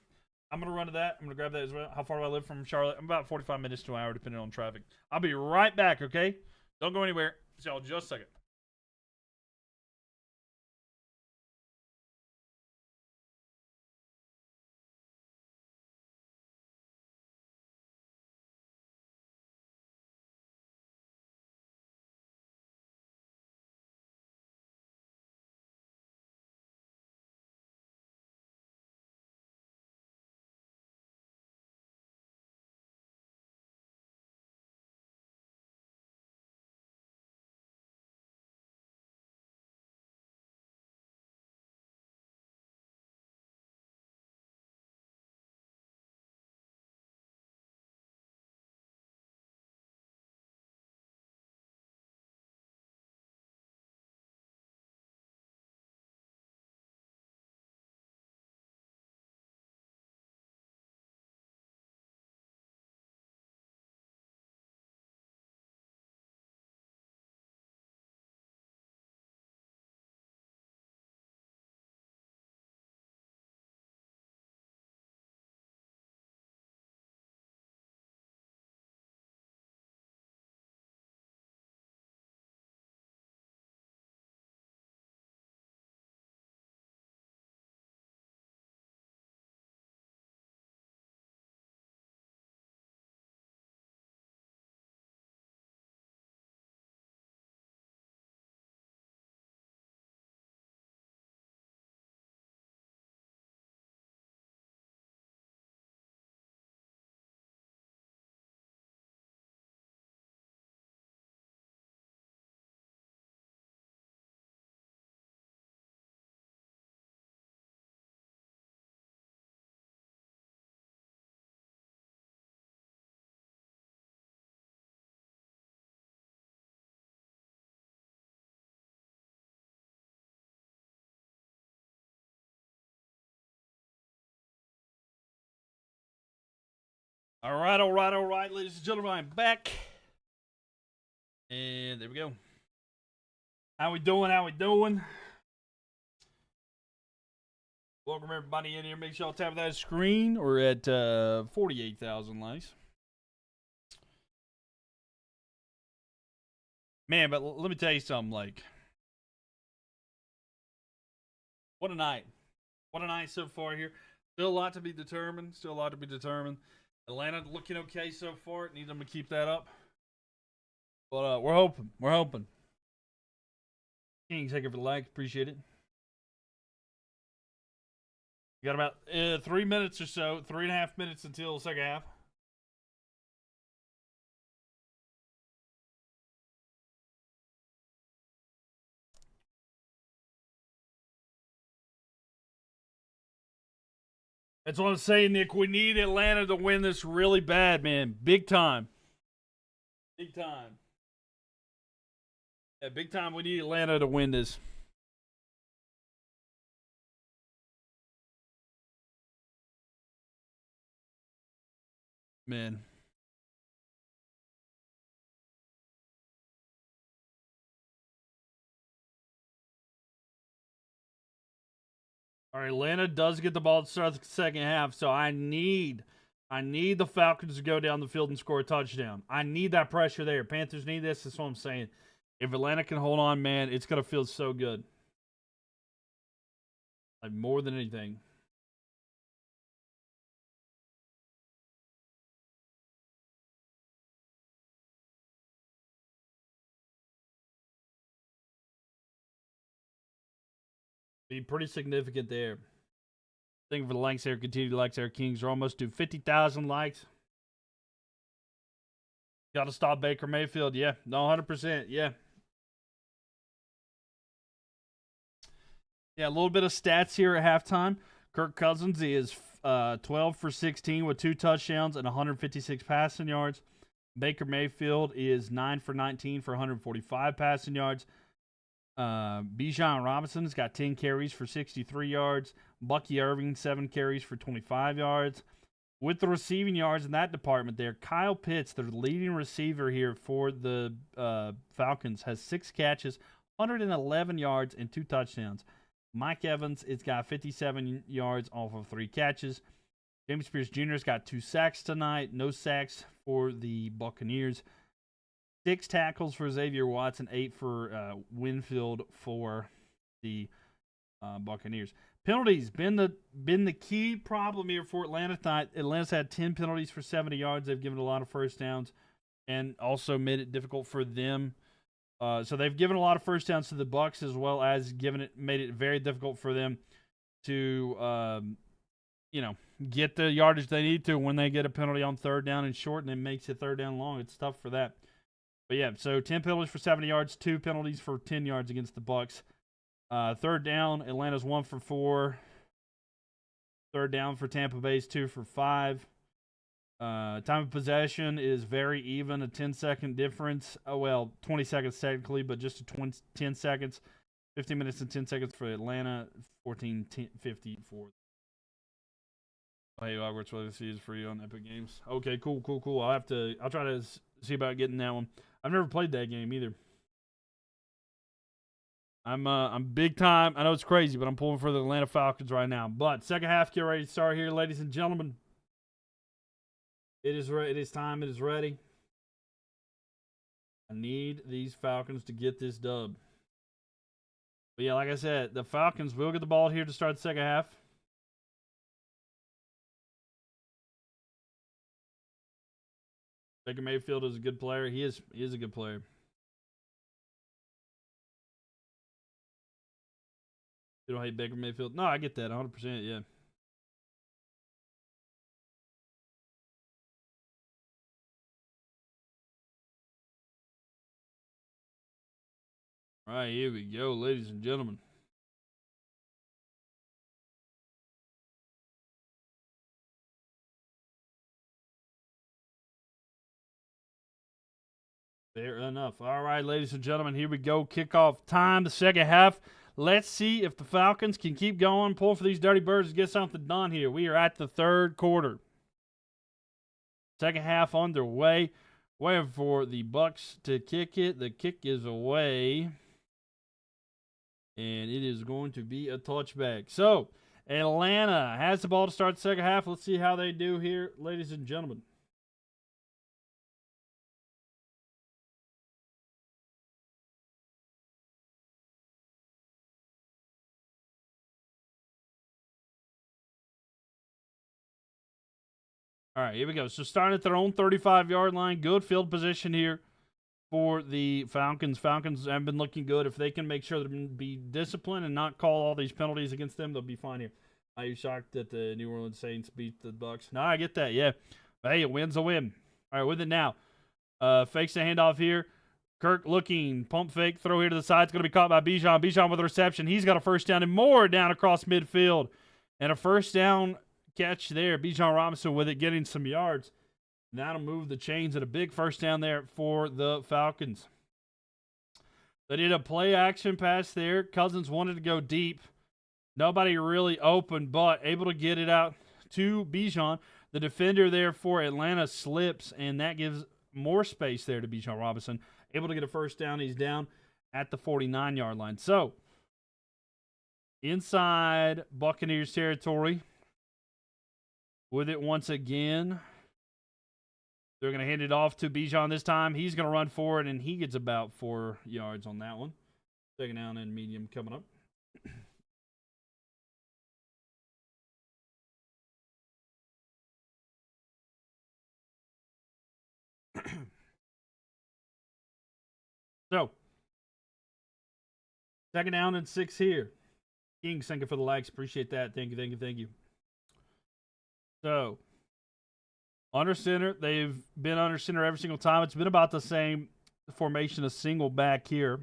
I'm going to run to that. I'm going to grab that as well. How far do I live from Charlotte? I'm about 45 minutes to an hour, depending on traffic. I'll be right back, okay? Don't go anywhere. See y'all just a second. All right, ladies and gentlemen, I'm back. And there we go. How we doing? Welcome everybody in here. Make sure y'all tap that screen. We're at 48,000 likes. Man, but let me tell you something. Like, what a night! What a night so far here. Still a lot to be determined. Atlanta looking okay so far. Need them to keep that up. But we're hoping. King, take it for the like. Appreciate it. We got about 3 minutes or so, 3.5 minutes until the second half. That's what I'm saying, Nick. We need Atlanta to win this really bad, man. Big time. Big time. Yeah, big time. We need Atlanta to win this. Man. All right, Atlanta does get the ball to start the second half, so I need the Falcons to go down the field and score a touchdown. I need that pressure there. Panthers need this. That's what I'm saying. If Atlanta can hold on, man, it's going to feel so good. Like, more than anything. Be pretty significant there. Thank you for the likes there. Continue to likes there, Kings. We're almost to 50,000 likes. Got to stop Baker Mayfield. Yeah, no, 100%. Yeah. Yeah, a little bit of stats here at halftime. Kirk Cousins is 12 for 16 with 2 touchdowns and 156 passing yards. Baker Mayfield is 9 for 19 for 145 passing yards. Bijan Robinson's got 10 carries for 63 yards. Bucky Irving, 7 carries for 25 yards. With the receiving yards in that department there, Kyle Pitts, the leading receiver here for the Falcons, has 6 catches, 111 yards, and 2 touchdowns. Mike Evans has got 57 yards off of 3 catches. James Pierce Jr. has got 2 sacks tonight. No sacks for the Buccaneers. 6 tackles for Xavier Watson, 8 for Winfield for the Buccaneers. Penalties been the key problem here for Atlanta tonight. Atlanta's had 10 penalties for 70 yards. They've given a lot of first downs and also made it difficult for them. So they've given a lot of first downs to the Bucs, as well as made it very difficult for them to get the yardage they need to when they get a penalty on third down and short, and it makes it third down long. It's tough for that. But yeah, so 10 penalties for 70 yards, 2 penalties for 10 yards against the Bucs. Third down, Atlanta's 1 for 4. Third down for Tampa Bay's 2 for 5. Time of possession is very even, a 10-second difference. 20 seconds technically, but just 10 seconds. 15 minutes and 10 seconds for Atlanta, 14:50 for. Hey, Hogwarts, what this is for you on Epic Games. Okay, cool. I'll try to see about getting that one. I've never played that game either. I'm big time. I know it's crazy, but I'm pulling for the Atlanta Falcons right now. But second half, get ready to start here, ladies and gentlemen. It is time. It is ready. I need these Falcons to get this dub. But yeah, like I said, the Falcons will get the ball here to start the second half. Baker Mayfield is a good player. He is a good player. You don't hate Baker Mayfield? No, I get that 100%. Yeah. All right, here we go, ladies and gentlemen. Fair enough. All right, ladies and gentlemen, here we go. Kickoff time, the second half. Let's see if the Falcons can keep going, pull for these Dirty Birds to get something done here. We are at the third quarter. Second half underway. Waiting for the Bucs to kick it. The kick is away. And it is going to be a touchback. So, Atlanta has the ball to start the second half. Let's see how they do here, ladies and gentlemen. All right, here we go. So starting at their own 35-yard line. Good field position here for the Falcons. Falcons have been looking good. If they can make sure to be disciplined and not call all these penalties against them, they'll be fine here. Are you shocked that the New Orleans Saints beat the Bucs? No, I get that, yeah. But hey, a win's a win. All right, with it now. Fakes the handoff here. Kirk looking. Pump fake. Throw here to the side. It's going to be caught by Bijan. Bijan with a reception. He's got a first down and more down across midfield. And a first down catch there. Bijan Robinson with it, getting some yards. That'll move the chains at a big first down there for the Falcons. They did a play action pass there. Cousins wanted to go deep. Nobody really open, but able to get it out to Bijan. The defender there for Atlanta slips, and that gives more space there to Bijan Robinson. Able to get a first down. He's down at the 49-yard line. So, inside Buccaneers territory. With it once again. They're going to hand it off to Bijan this time. He's going to run forward, and he gets about 4 yards on that one. Second down and medium coming up. So, second down and 6 here. King, thank you for the likes. Appreciate that. Thank you. So, under center. They've been under center every single time. It's been about the same formation, a single back here.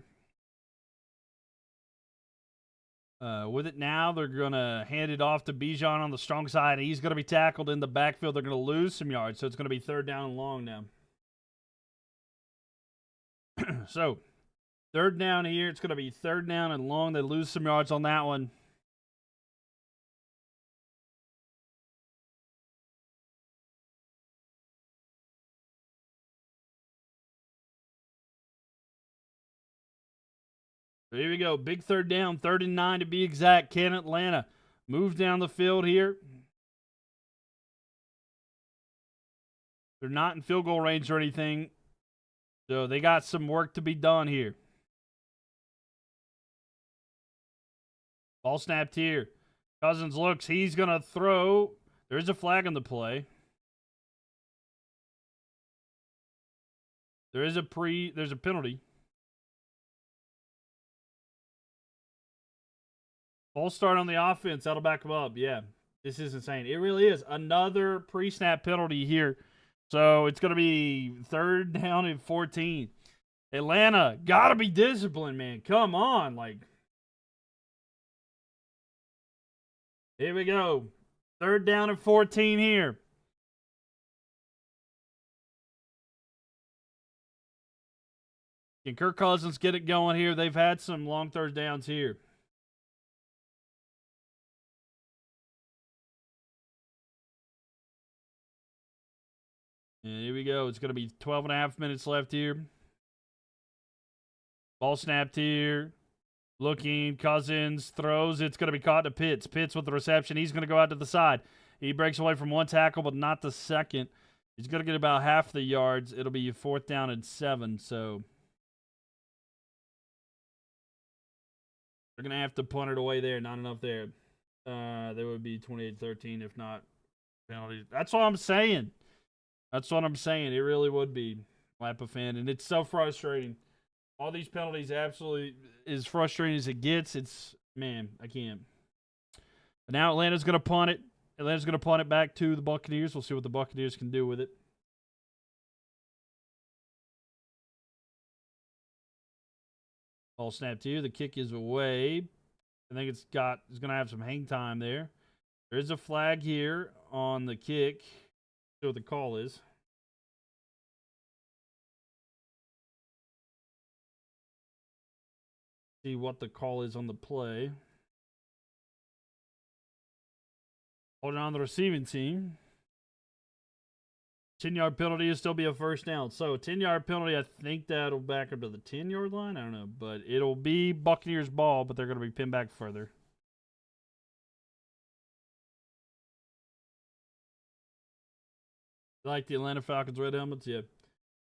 With it now, they're going to hand it off to Bijan on the strong side. He's going to be tackled in the backfield. They're going to lose some yards, so it's going to be third down and long now. So, third down here. It's going to be third down and long. They lose some yards on that one. So here we go. Big third down. 3rd and 9 to be exact. Can Atlanta move down the field here? They're not in field goal range or anything. So they got some work to be done here. Ball snapped here. Cousins looks. He's going to throw. There's a flag on the play. There's a penalty. Full start on the offense. That'll back them up. Yeah, this is insane. It really is. Another pre-snap penalty here. So it's going to be 3rd down and 14. Atlanta, got to be disciplined, man. Come on. Here we go. 3rd down and 14 here. Can Kirk Cousins get it going here? They've had some long third downs here. And here we go. It's going to be 12 and a half minutes left here. Ball snapped here. Looking. Cousins throws. It's going to be caught to Pitts. Pitts with the reception. He's going to go out to the side. He breaks away from one tackle, but not the second. He's going to get about half the yards. It'll be 4th down and 7. So they're going to have to punt it away there. Not enough there. There would be 28-13 if not penalties. That's what I'm saying. It really would be, Lappa fan. And it's so frustrating. All these penalties absolutely as frustrating as it gets. Man, I can't. But now Atlanta's going to punt it. Atlanta's going to punt it back to the Buccaneers. We'll see what the Buccaneers can do with it. Ball snapped here. The kick is away. I think it's going to have some hang time there. There is a flag here on the kick. See what the call is. See what the call is on the play. Holding on the receiving team. 10-yard penalty will still be a first down. So 10-yard penalty, I think that'll back up to the 10-yard line. I don't know. But it'll be Buccaneers ball, but they're going to be pinned back further. Like the Atlanta Falcons red helmets? Yeah.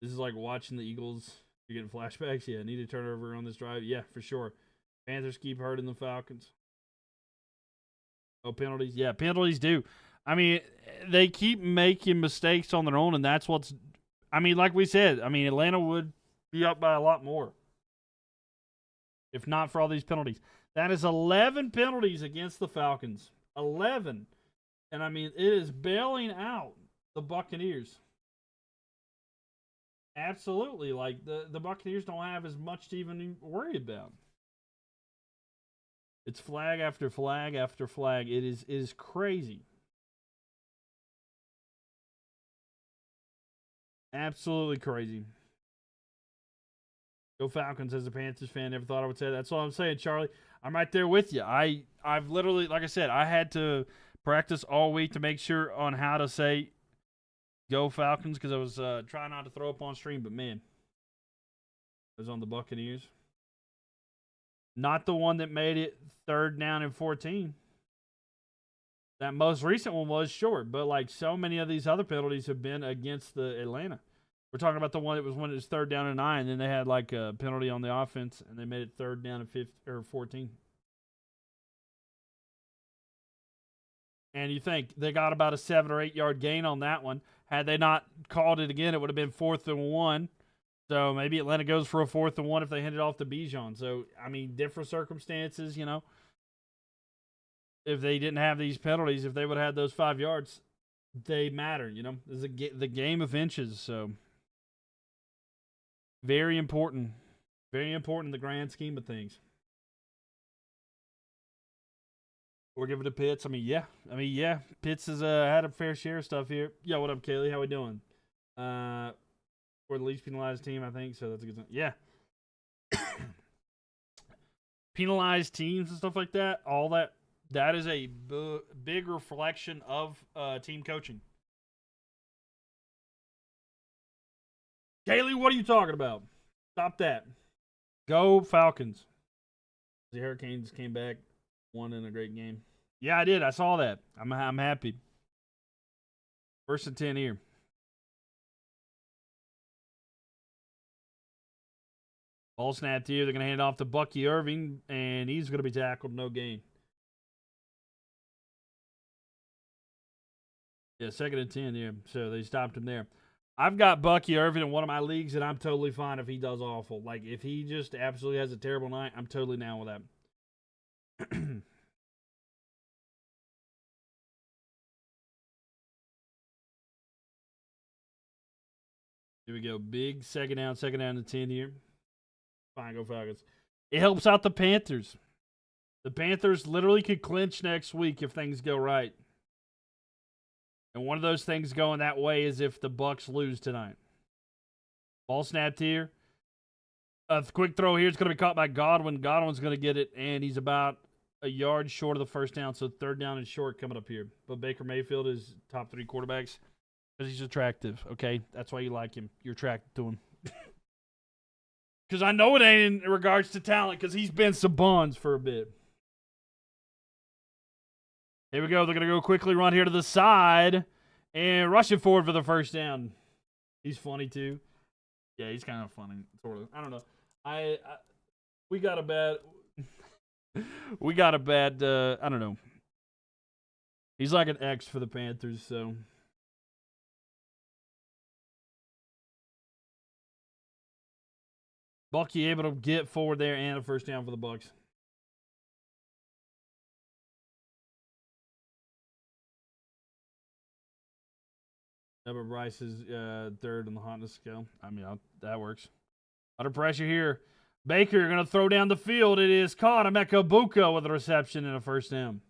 This is like watching the Eagles. You're getting flashbacks? Yeah. Need a turnover on this drive? Yeah, for sure. Panthers keep hurting the Falcons. Oh, penalties? Yeah, penalties do. I mean, they keep making mistakes on their own, and that's what's. I mean, like we said, I mean, Atlanta would be up by a lot more if not for all these penalties. That is 11 penalties against the Falcons. 11. And I mean, it is bailing out the Buccaneers. Absolutely. Like, the Buccaneers don't have as much to even worry about. It's flag after flag after flag. It is crazy. Absolutely crazy. Go Falcons as a Panthers fan. Never thought I would say that. That's all I'm saying, Charlie. I'm right there with you. I've literally, like I said, I had to practice all week to make sure on how to say go Falcons because I was trying not to throw up on stream. But, man, I was on the Buccaneers. Not the one that made it 3rd down and 14. That most recent one was short, but like so many of these other penalties have been against the Atlanta. We're talking about the one that was when it was 3rd down and 9, and then they had like a penalty on the offense, and they made it 3rd down and 14. And you think they got about a 7 or 8 yard gain on that one. Had they not called it again, it would have been 4th and 1. So maybe Atlanta goes for a 4th and 1 if they hand it off to Bijan. So, I mean, different circumstances, you know. If they didn't have these penalties, if they would have had those 5 yards, they matter, you know. This is the game of inches, so very important. Very important in the grand scheme of things. We're giving it to Pitts. I mean, yeah. Pitts has had a fair share of stuff here. Yo, what up, Kaylee? How we doing? We're the least penalized team, I think, so that's a good thing. Yeah. Penalized teams and stuff like that, all that. That is a big reflection of team coaching. Kaylee, what are you talking about? Stop that. Go Falcons. The Hurricanes came back, won in a great game. Yeah, I did. I saw that. I'm happy. 1st and 10 here. Ball snapped here. They're going to hand it off to Bucky Irving, and he's going to be tackled. No gain. Yeah, 2nd and 10 here. So they stopped him there. I've got Bucky Irving in one of my leagues, and I'm totally fine if he does awful. Like, if he just absolutely has a terrible night, I'm totally down with that. Here we go. Big 2nd down to 10 here. Fine, go Falcons. It helps out the Panthers. The Panthers literally could clinch next week if things go right. And one of those things going that way is if the Bucs lose tonight. Ball snapped here. A quick throw here is going to be caught by Godwin. Godwin's going to get it, and he's about a yard short of the 1st down, so 3rd down and short coming up here. But Baker Mayfield is top 3 quarterbacks because he's attractive, okay? That's why you like him. You're attracted to him. Because I know it ain't in regards to talent because he's been some buns for a bit. Here we go. They're going to go quickly run here to the side and rush it forward for the 1st down. He's funny, too. Yeah, he's kind of funny, sort of. I don't know. We got a bad, I don't know. He's like an X for the Panthers, so. Bucky able to get forward there and a 1st down for the Bucs. Number Bryce is 3rd on the hotness scale. I mean, that works. Under pressure here. Baker going to throw down the field. It is caught. Emeka Buka with a reception and a 1st down.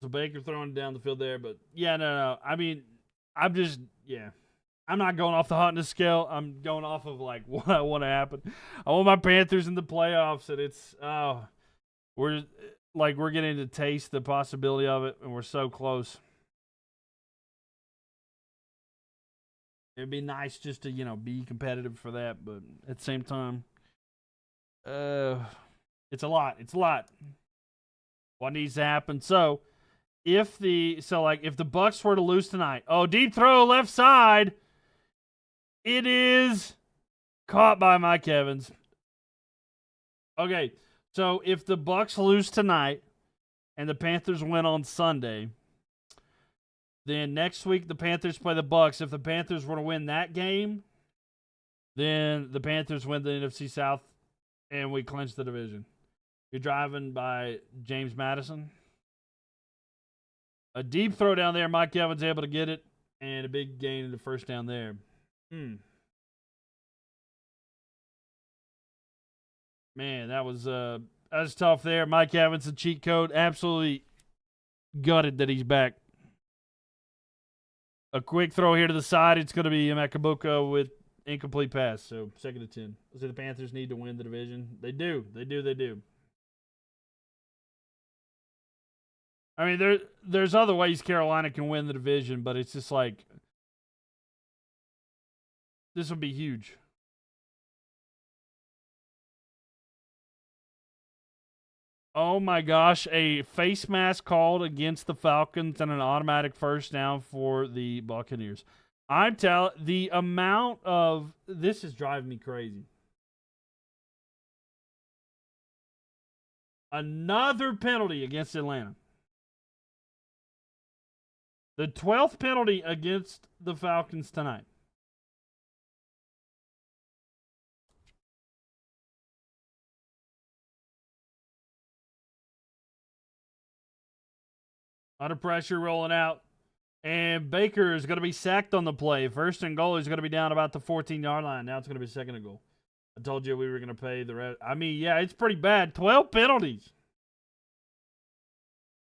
So Baker throwing down the field there, but yeah, no. I mean, I'm not going off the hotness scale. I'm going off of like what I want to happen. I want my Panthers in the playoffs, and we're getting to taste the possibility of it, and we're so close. It'd be nice just to be competitive for that, but at the same time, It's a lot. It's a lot. What needs to happen? So, if the Bucks were to lose tonight, deep throw left side. It is caught by Mike Evans. Okay, so if the Bucks lose tonight and the Panthers win on Sunday, then next week the Panthers play the Bucks. If the Panthers were to win that game, then the Panthers win the NFC South and we clinch the division. You're driving by James Madison. A deep throw down there. Mike Evans able to get it, and a big gain in the first down there. Man, that was tough there. Mike Evans, a cheat code. Absolutely gutted that he's back. A quick throw here to the side. It's going to be Makabuka with incomplete pass. So, 2nd and 10. So the Panthers need to win the division. They do. I mean, there's other ways Carolina can win the division, but it's just like, this would be huge. Oh my gosh, a face mask called against the Falcons and an automatic first down for the Buccaneers. I'm telling, the amount of, this is driving me crazy. Another penalty against Atlanta. The 12th penalty against the Falcons tonight. Under pressure, rolling out. And Baker is going to be sacked on the play. 1st and goal. He's going to be down about the 14-yard line. Now it's going to be 2nd and goal. I told you we were going to pay the rest. I mean, yeah, it's pretty bad. 12 penalties.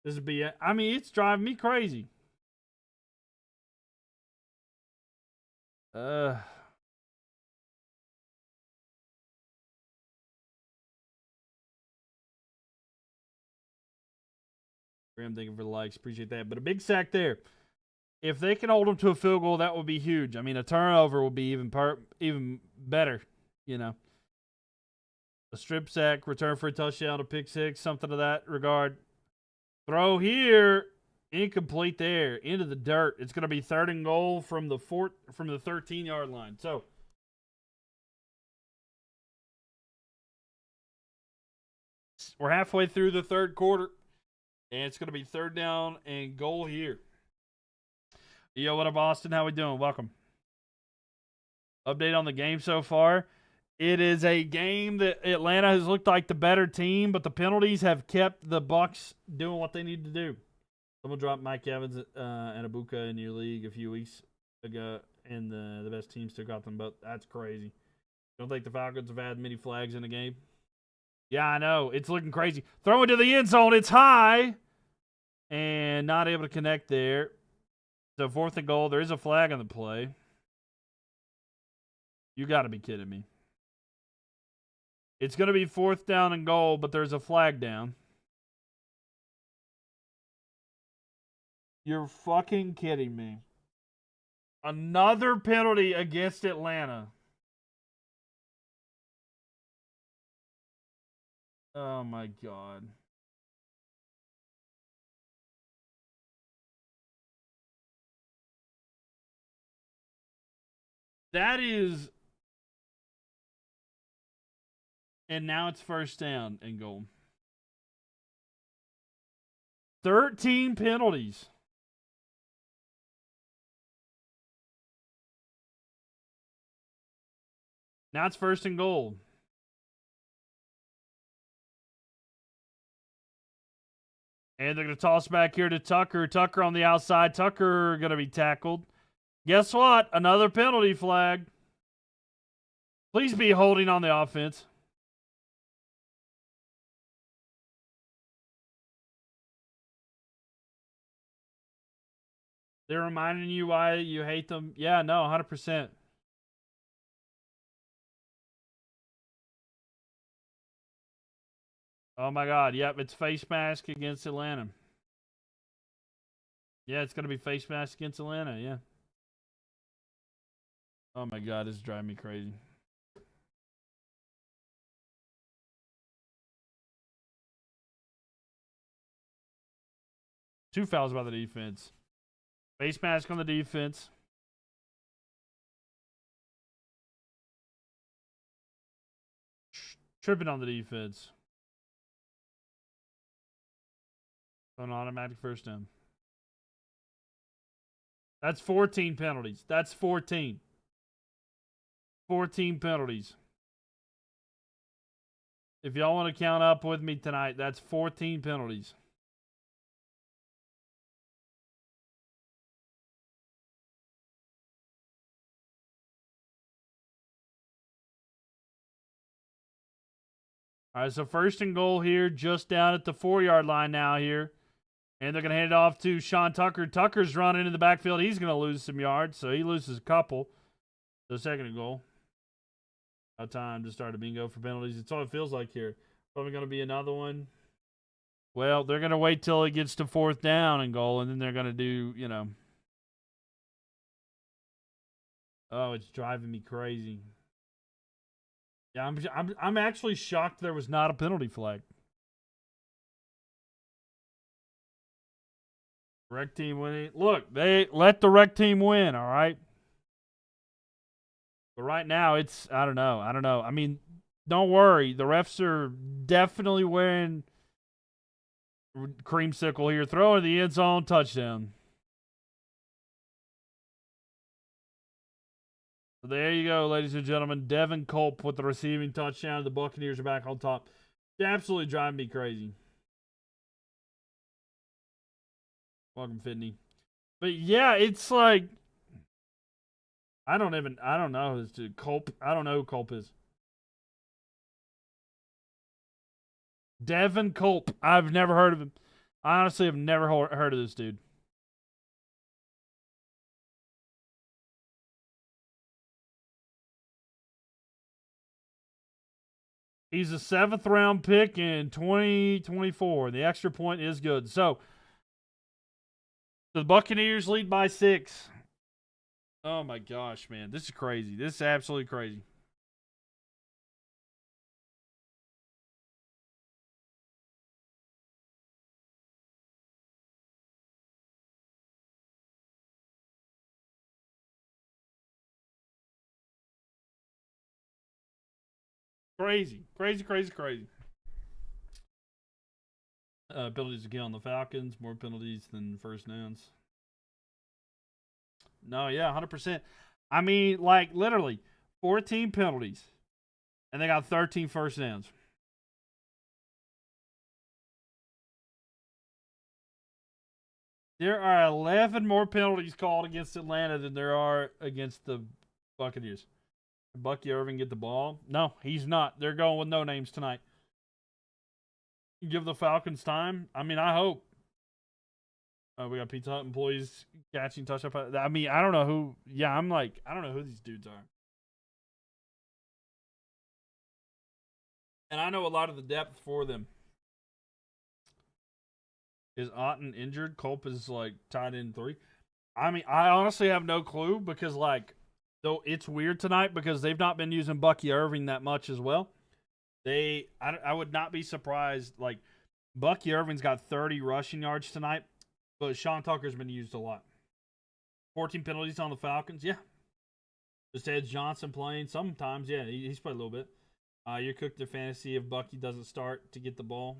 This would be, I mean, it's driving me crazy. I'm thanking for the likes. Appreciate that. But a big sack there. If they can hold them to a field goal, that would be huge. I mean, a turnover would be even better, you know. A strip sack, return for a touchdown, a pick six, something of that regard. Throw here, incomplete there, into the dirt. It's going to be 3rd and goal from the 13-yard line. So, we're halfway through the 3rd quarter, and it's going to be 3rd down and goal here. Yo, what up, Austin? How we doing? Welcome. Update on the game so far. It is a game that Atlanta has looked like the better team, but the penalties have kept the Bucks doing what they need to do. Someone dropped Mike Evans and Abuka in your league a few weeks ago, and the best teams took out them, but that's crazy. Don't think the Falcons have had many flags in the game? Yeah, I know. It's looking crazy. Throw it to the end zone. It's high, and not able to connect there. So 4th and goal. There is a flag on the play. You got to be kidding me. It's going to be 4th down and goal, but there's a flag down. You're fucking kidding me. Another penalty against Atlanta. Oh my God. That is... And now it's 1st down and goal. 13 penalties. Now it's 1st and goal. And they're going to toss back here to Tucker. Tucker on the outside. Tucker going to be tackled. Guess what? Another penalty flag. Please be holding on the offense. They're reminding you why you hate them. Yeah, no, 100%. Oh, my God. Yep, it's face mask against Atlanta. Yeah, it's going to be face mask against Atlanta, yeah. Oh, my God, this is driving me crazy. 2 fouls by the defense. Face mask on the defense. Tripping on the defense. An automatic first down. That's 14 penalties. That's 14. 14 penalties. If y'all want to count up with me tonight, that's 14 penalties. All right, so first and goal here, just down at the 4-yard line now here. And they're going to hand it off to Sean Tucker. Tucker's running into the backfield. He's going to lose some yards, so he loses a couple. So second and goal. No time to start a bingo for penalties. It's all it feels like here. Probably going to be another one. Well, they're going to wait till it gets to 4th down and goal, and then they're going to do, you know. Oh, it's driving me crazy. Yeah, I'm actually shocked there was not a penalty flag. Rec team winning. Look, they let the rec team win, all right? But right now, it's, I don't know. I mean, don't worry. The refs are definitely wearing creamsicle here. Throwing the end zone, touchdown. So there you go, ladies and gentlemen. Devin Culp with the receiving touchdown. The Buccaneers are back on top. It's absolutely driving me crazy. Welcome, Fitney. But yeah, it's like, I don't know who this dude, Culp. I don't know who Culp is. Devin Culp. I've never heard of him. I honestly have never heard of this dude. He's a 7th round pick in 2024. The extra point is good. So, the Buccaneers lead by 6. Oh my gosh, man. This is crazy. This is absolutely crazy. Crazy. Penalties again on the Falcons. More penalties than first downs. No, yeah, 100%. I mean, like, literally, 14 penalties. And they got 13 first downs. There are 11 more penalties called against Atlanta than there are against the Buccaneers. Did Bucky Irving get the ball? No, he's not. They're going with no names tonight. Give the Falcons time? I mean, I hope. We got Pizza Hut employees catching touchdown. I mean, I don't know who. Yeah, I'm like, I don't know who these dudes are. And I know a lot of the depth for them. Is Otten injured? Culp is like tied in 3. I mean, I honestly have no clue because, like, though it's weird tonight because they've not been using Bucky Irving that much as well. I would not be surprised. Like, Bucky Irving's got 30 rushing yards tonight, but Sean Tucker's been used a lot. 14 penalties on the Falcons, yeah. Just Ed Johnson playing sometimes, yeah. He's played a little bit. You're cooked the fantasy if Bucky doesn't start to get the ball.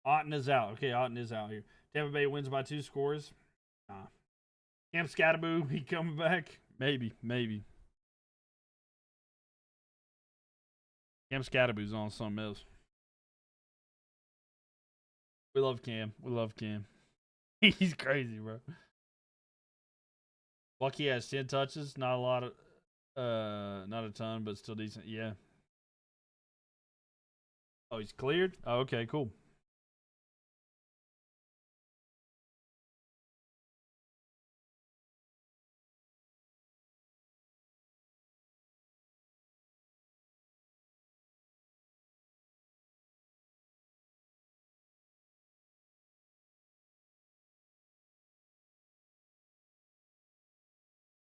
Otten is out. Okay, Otten is out here. Tampa Bay wins by 2 scores. Cam Scattaboo, he coming back? Maybe. Cam Scattaboo's on something else. We love Cam. He's crazy, bro. Bucky has 10 touches. Not a lot of, not a ton, but still decent. Yeah. Oh, he's cleared? Oh, okay, cool.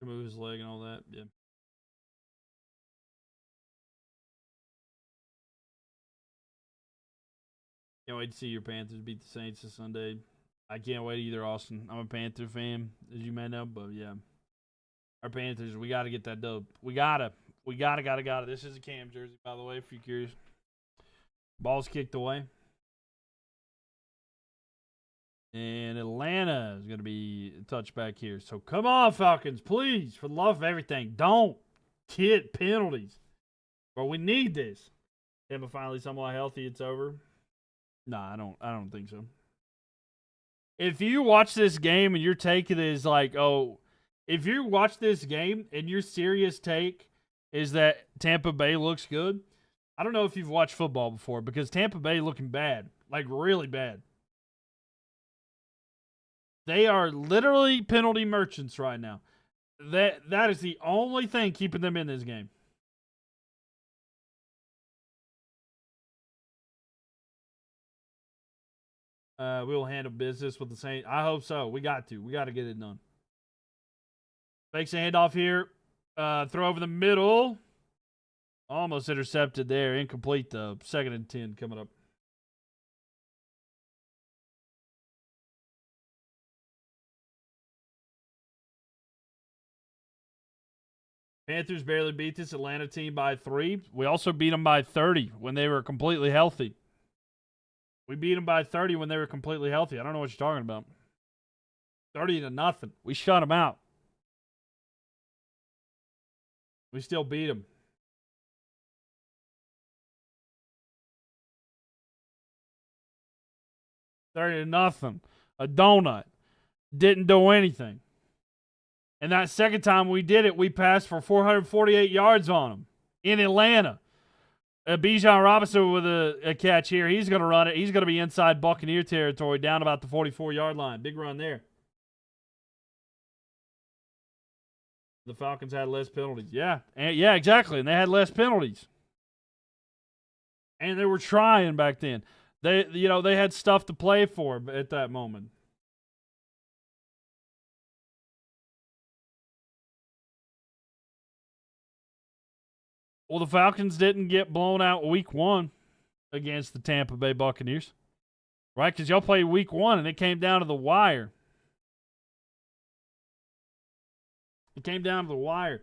Move his leg and all that. Yeah. Can't wait to see your Panthers beat the Saints this Sunday. I can't wait either, Austin. I'm a Panther fan, as you may know, but yeah. Our Panthers, we got to get that dub. We got to. This is a Cam jersey, by the way, if you're curious. Ball's kicked away. And Atlanta is going to be a touchback here. So come on, Falcons, please, for the love of everything, don't get penalties. Bro, we need this. Tampa finally somewhat healthy. It's over. Nah, I don't think so. If you watch this game and your take is like, oh, if you watch this game and your serious take is that Tampa Bay looks good, I don't know if you've watched football before because Tampa Bay looking bad, like really bad. They are literally penalty merchants right now. That is the only thing keeping them in this game. We will handle business with the Saints. I hope so. We got to get it done. Fakes a handoff here. Throw over the middle. Almost intercepted there. Incomplete though. 2nd and 10 coming up. Panthers barely beat this Atlanta team by 3. We also beat them by 30 when they were completely healthy. We beat them by 30 when they were completely healthy. I don't know what you're talking about. 30-0. We shut them out. We still beat them. $30-0. A donut. Didn't do anything. And that second time we did it, we passed for 448 yards on them in Atlanta. Bijan Robinson with a catch here. He's going to run it. He's going to be inside Buccaneer territory down about the 44-yard line. Big run there. The Falcons had less penalties. Yeah, exactly. And they had less penalties. And they were trying back then. They had stuff to play for at that moment. Well, the Falcons didn't get blown out week 1 against the Tampa Bay Buccaneers, right? Because y'all played week 1 and it came down to the wire. It came down to the wire.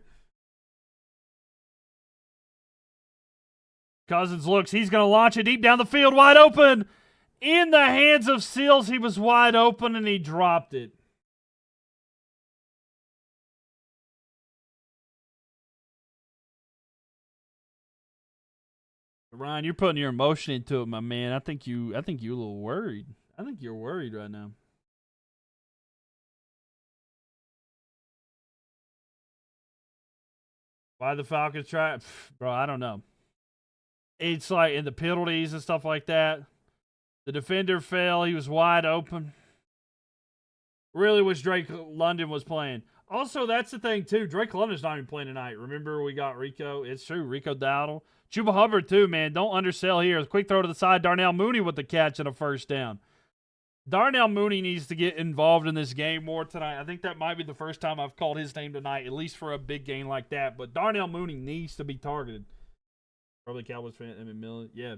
Cousins looks. He's going to launch it deep down the field, wide open. In the hands of Seals, he was wide open and he dropped it. Ryan, you're putting your emotion into it, my man. I think you're a little worried. I think you're worried right now. Why the Falcons try? Bro, I don't know. It's like in the penalties and stuff like that. The defender fell. He was wide open. Really wish Drake London was playing. Also, that's the thing, too. Drake London's not even playing tonight. Remember, we got Rico. It's true. Rico Dowdle. Chuba Hubbard, too, man. Don't undersell here. A quick throw to the side. Darnell Mooney with the catch and a first down. Darnell Mooney needs to get involved in this game more tonight. I think that might be the first time I've called his name tonight, at least for a big game like that. But Darnell Mooney needs to be targeted. Probably Cowboys fan, Emmett Miller. Yeah.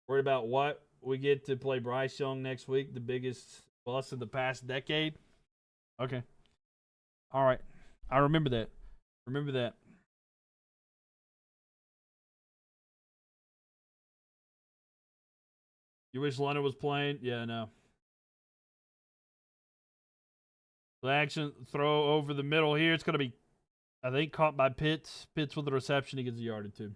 Worried about what? We get to play Bryce Young next week, the biggest bust of the past decade. Okay. All right. I remember that. Remember that. You wish London was playing? Yeah, no. The action throw over the middle here. It's going to be, I think, caught by Pitts. Pitts with the reception. He gets a yard or two.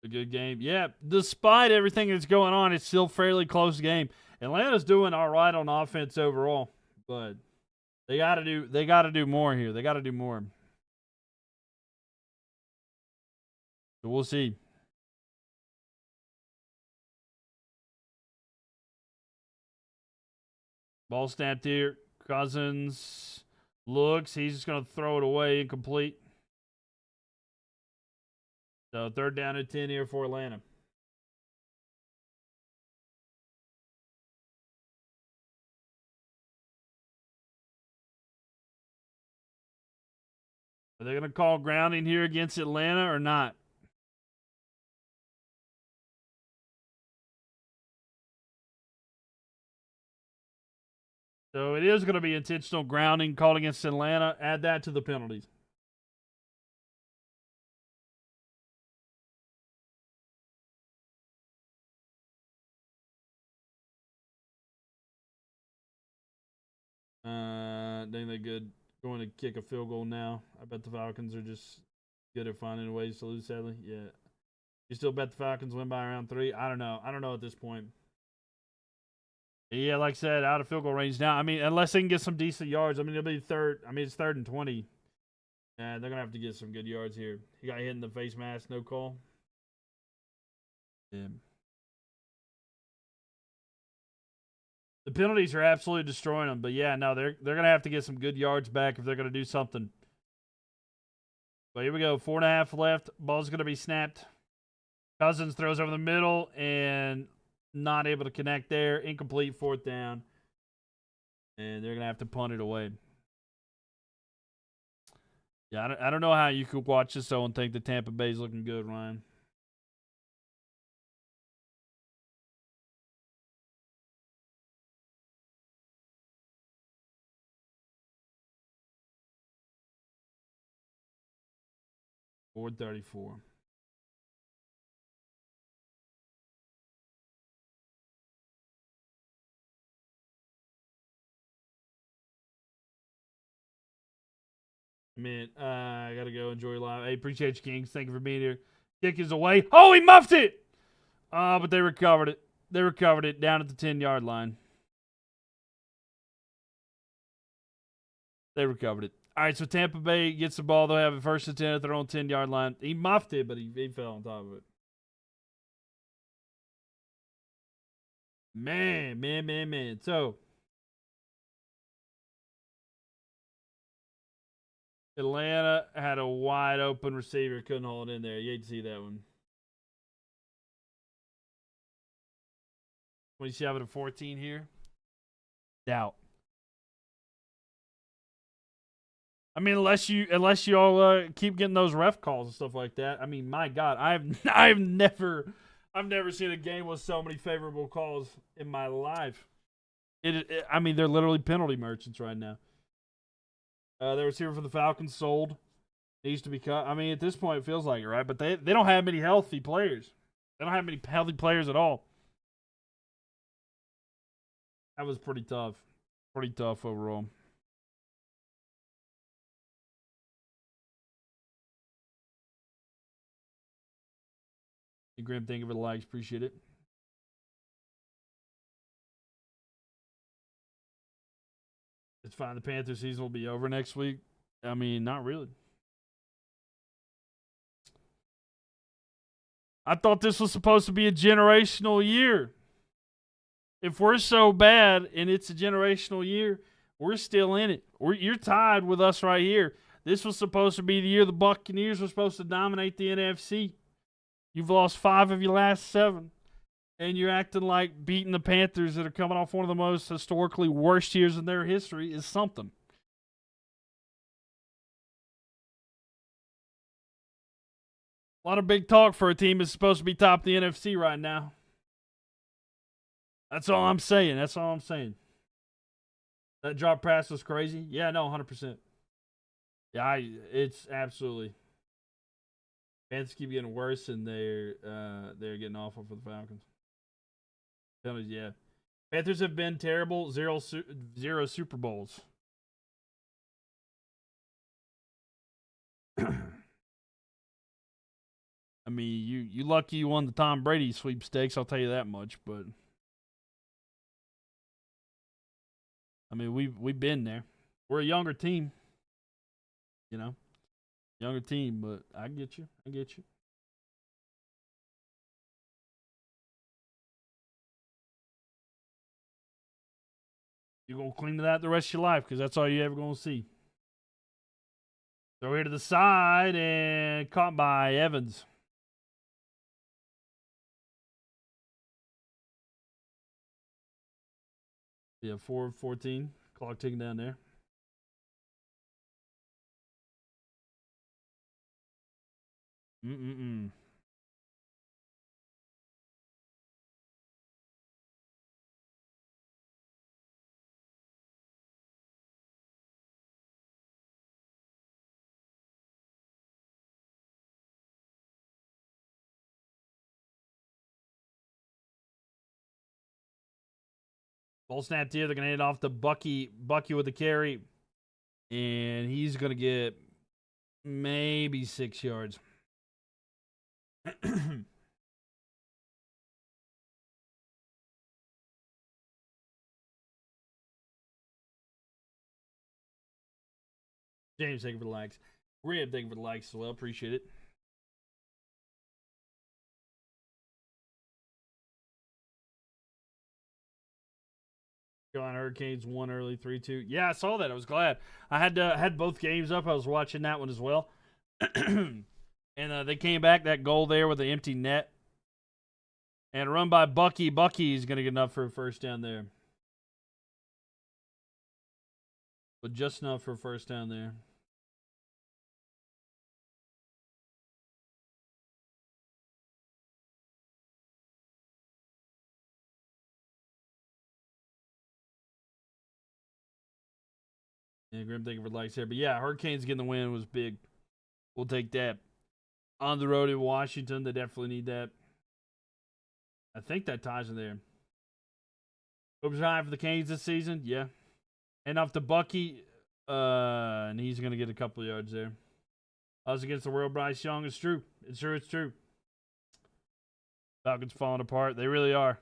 A good game. Yeah, despite everything that's going on, it's still a fairly close game. Atlanta's doing all right on offense overall, but they got to do more here. They got to do more. So we'll see. Ball snapped here. Cousins looks. He's just going to throw it away, incomplete. So 3rd down and 10 here for Atlanta. Are they going to call grounding here against Atlanta or not? So it is going to be intentional grounding called against Atlanta. Add that to the penalties. I think they're good. Going to kick a field goal now. I bet the Falcons are just good at finding ways to lose, sadly. Yeah. You still bet the Falcons win by around 3? I don't know. I don't know at this point. Yeah, like I said, out of field goal range now. I mean, unless they can get some decent yards. I mean, it'll be third. I mean, it's 3rd and 20. They're going to have to get some good yards here. He got hit in the face mask. No call. Yeah. The penalties are absolutely destroying them. But, yeah, no, they're going to have to get some good yards back if they're going to do something. But here we go. 4.5 left. Ball's going to be snapped. Cousins throws over the middle and not able to connect there. Incomplete, 4th down. And they're going to have to punt it away. Yeah, I don't know how you could watch this, though, and think that Tampa Bay's looking good, Ryan. Forward 34. Man, I got to go enjoy live. Hey, appreciate you, Kings. Thank you for being here. Kick is away. Oh, he muffed it! But they recovered it. They recovered it down at the 10-yard line. They recovered it. All right, so Tampa Bay gets the ball. They'll have it 1st and 10 at their own 10-yard line. He muffed it, but he fell on top of it. Man. So, Atlanta had a wide open receiver. Couldn't hold it in there. You hate to see that one. 27 to 14 here. Doubt. I mean, unless you all keep getting those ref calls and stuff like that. I mean, my God, I've never seen a game with so many favorable calls in my life. I mean, they're literally penalty merchants right now. The receiver for the Falcons sold. Needs to be cut. I mean, at this point, it feels like it, right? But they don't have many healthy players. They don't have many healthy players at all. That was pretty tough. Pretty tough overall. Hey, Grim, thank you for the likes. Appreciate it. It's fine. The Panther season will be over next week. I mean, not really. I thought this was supposed to be a generational year. If we're so bad and it's a generational year, we're still in it. You're tied with us right here. This was supposed to be the year the Buccaneers were supposed to dominate the NFC. You've lost 5 of your last 7. And you're acting like beating the Panthers that are coming off one of the most historically worst years in their history is something. A lot of big talk for a team that's supposed to be top of the NFC right now. That's all I'm saying. That drop pass was crazy. Yeah, no, 100%. Yeah, it's absolutely. Panthers keep getting worse, and they're getting awful for the Falcons. Penalties, yeah. Panthers have been terrible. 0 Super Bowls. I mean, you lucky you won the Tom Brady sweepstakes. I'll tell you that much. But I mean, we've been there. We're a younger team, younger team. But I get you. You're going to cling to that the rest of your life because that's all you're ever going to see. Throw here to the side and caught by Evans. Yeah, 4-14. Clock ticking down there. Mm-mm-mm. Ball snapped here. They're going to hand it off to Bucky. Bucky with the carry. And he's going to get maybe 6 yards. James, thank you for the likes. Rib, thank you for the likes as well. Appreciate it. Carolina Hurricanes won early 3-2. Yeah, I saw that. I was glad. I had both games up. I was watching that one as well. And they came back, that goal there with the empty net. And a run by Bucky. Bucky's going to get enough for a first down there. But just enough for a first down there. Yeah, Grim, thank you for the likes here. But yeah, Hurricanes getting the win was big. We'll take that. On the road in Washington, they definitely need that. I think that ties in there. Hopes high for the Canes this season. Yeah. And off to Bucky. And he's going to get a couple of yards there. Us against the world, Bryce Young. It's true. It's true. Falcons falling apart. They really are.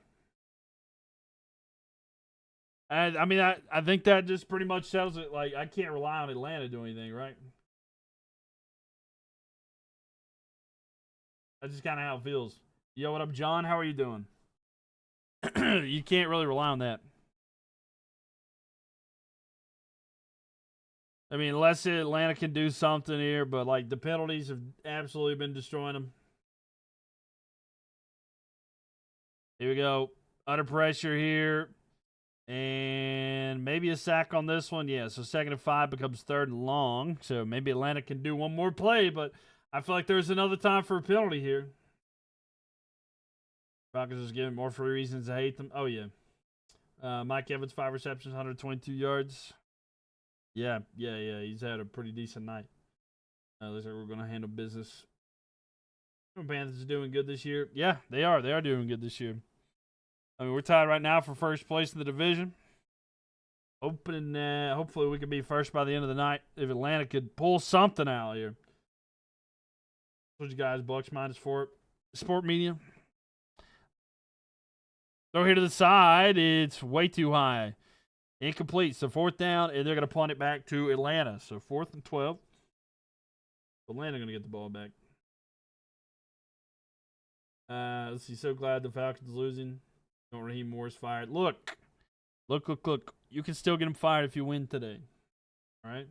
And I mean, I think that just pretty much settles it. Like, I can't rely on Atlanta to do anything, right? That's just kind of how it feels. Yo, what up, John? How are you doing? You can't really rely on that. I mean, unless Atlanta can do something here, but like the penalties have absolutely been destroying them. Here we go. Under pressure here. And maybe a sack on this one. Yeah, so 2nd and 5 becomes 3rd and long. So maybe Atlanta can do one more play, but I feel like there's another time for a penalty here. Falcons is giving more free reasons to hate them. Oh, yeah. Mike Evans, 5 receptions, 122 yards. Yeah. He's had a pretty decent night. Looks like we're going to handle business. Panthers are doing good this year. Yeah, they are. They are doing good this year. I mean, we're tied right now for first place in the division. Hopefully we can be first by the end of the night. If Atlanta could pull something out here. What you guys, Bucks -4. Sport media. Throw here to the side. It's way too high. Incomplete. So 4th down, and they're going to punt it back to Atlanta. So 4th and 12. Atlanta going to get the ball back. Let's see. So glad the Falcons losing. Don't Raheem Morris fired. Look. You can still get him fired if you win today. All right?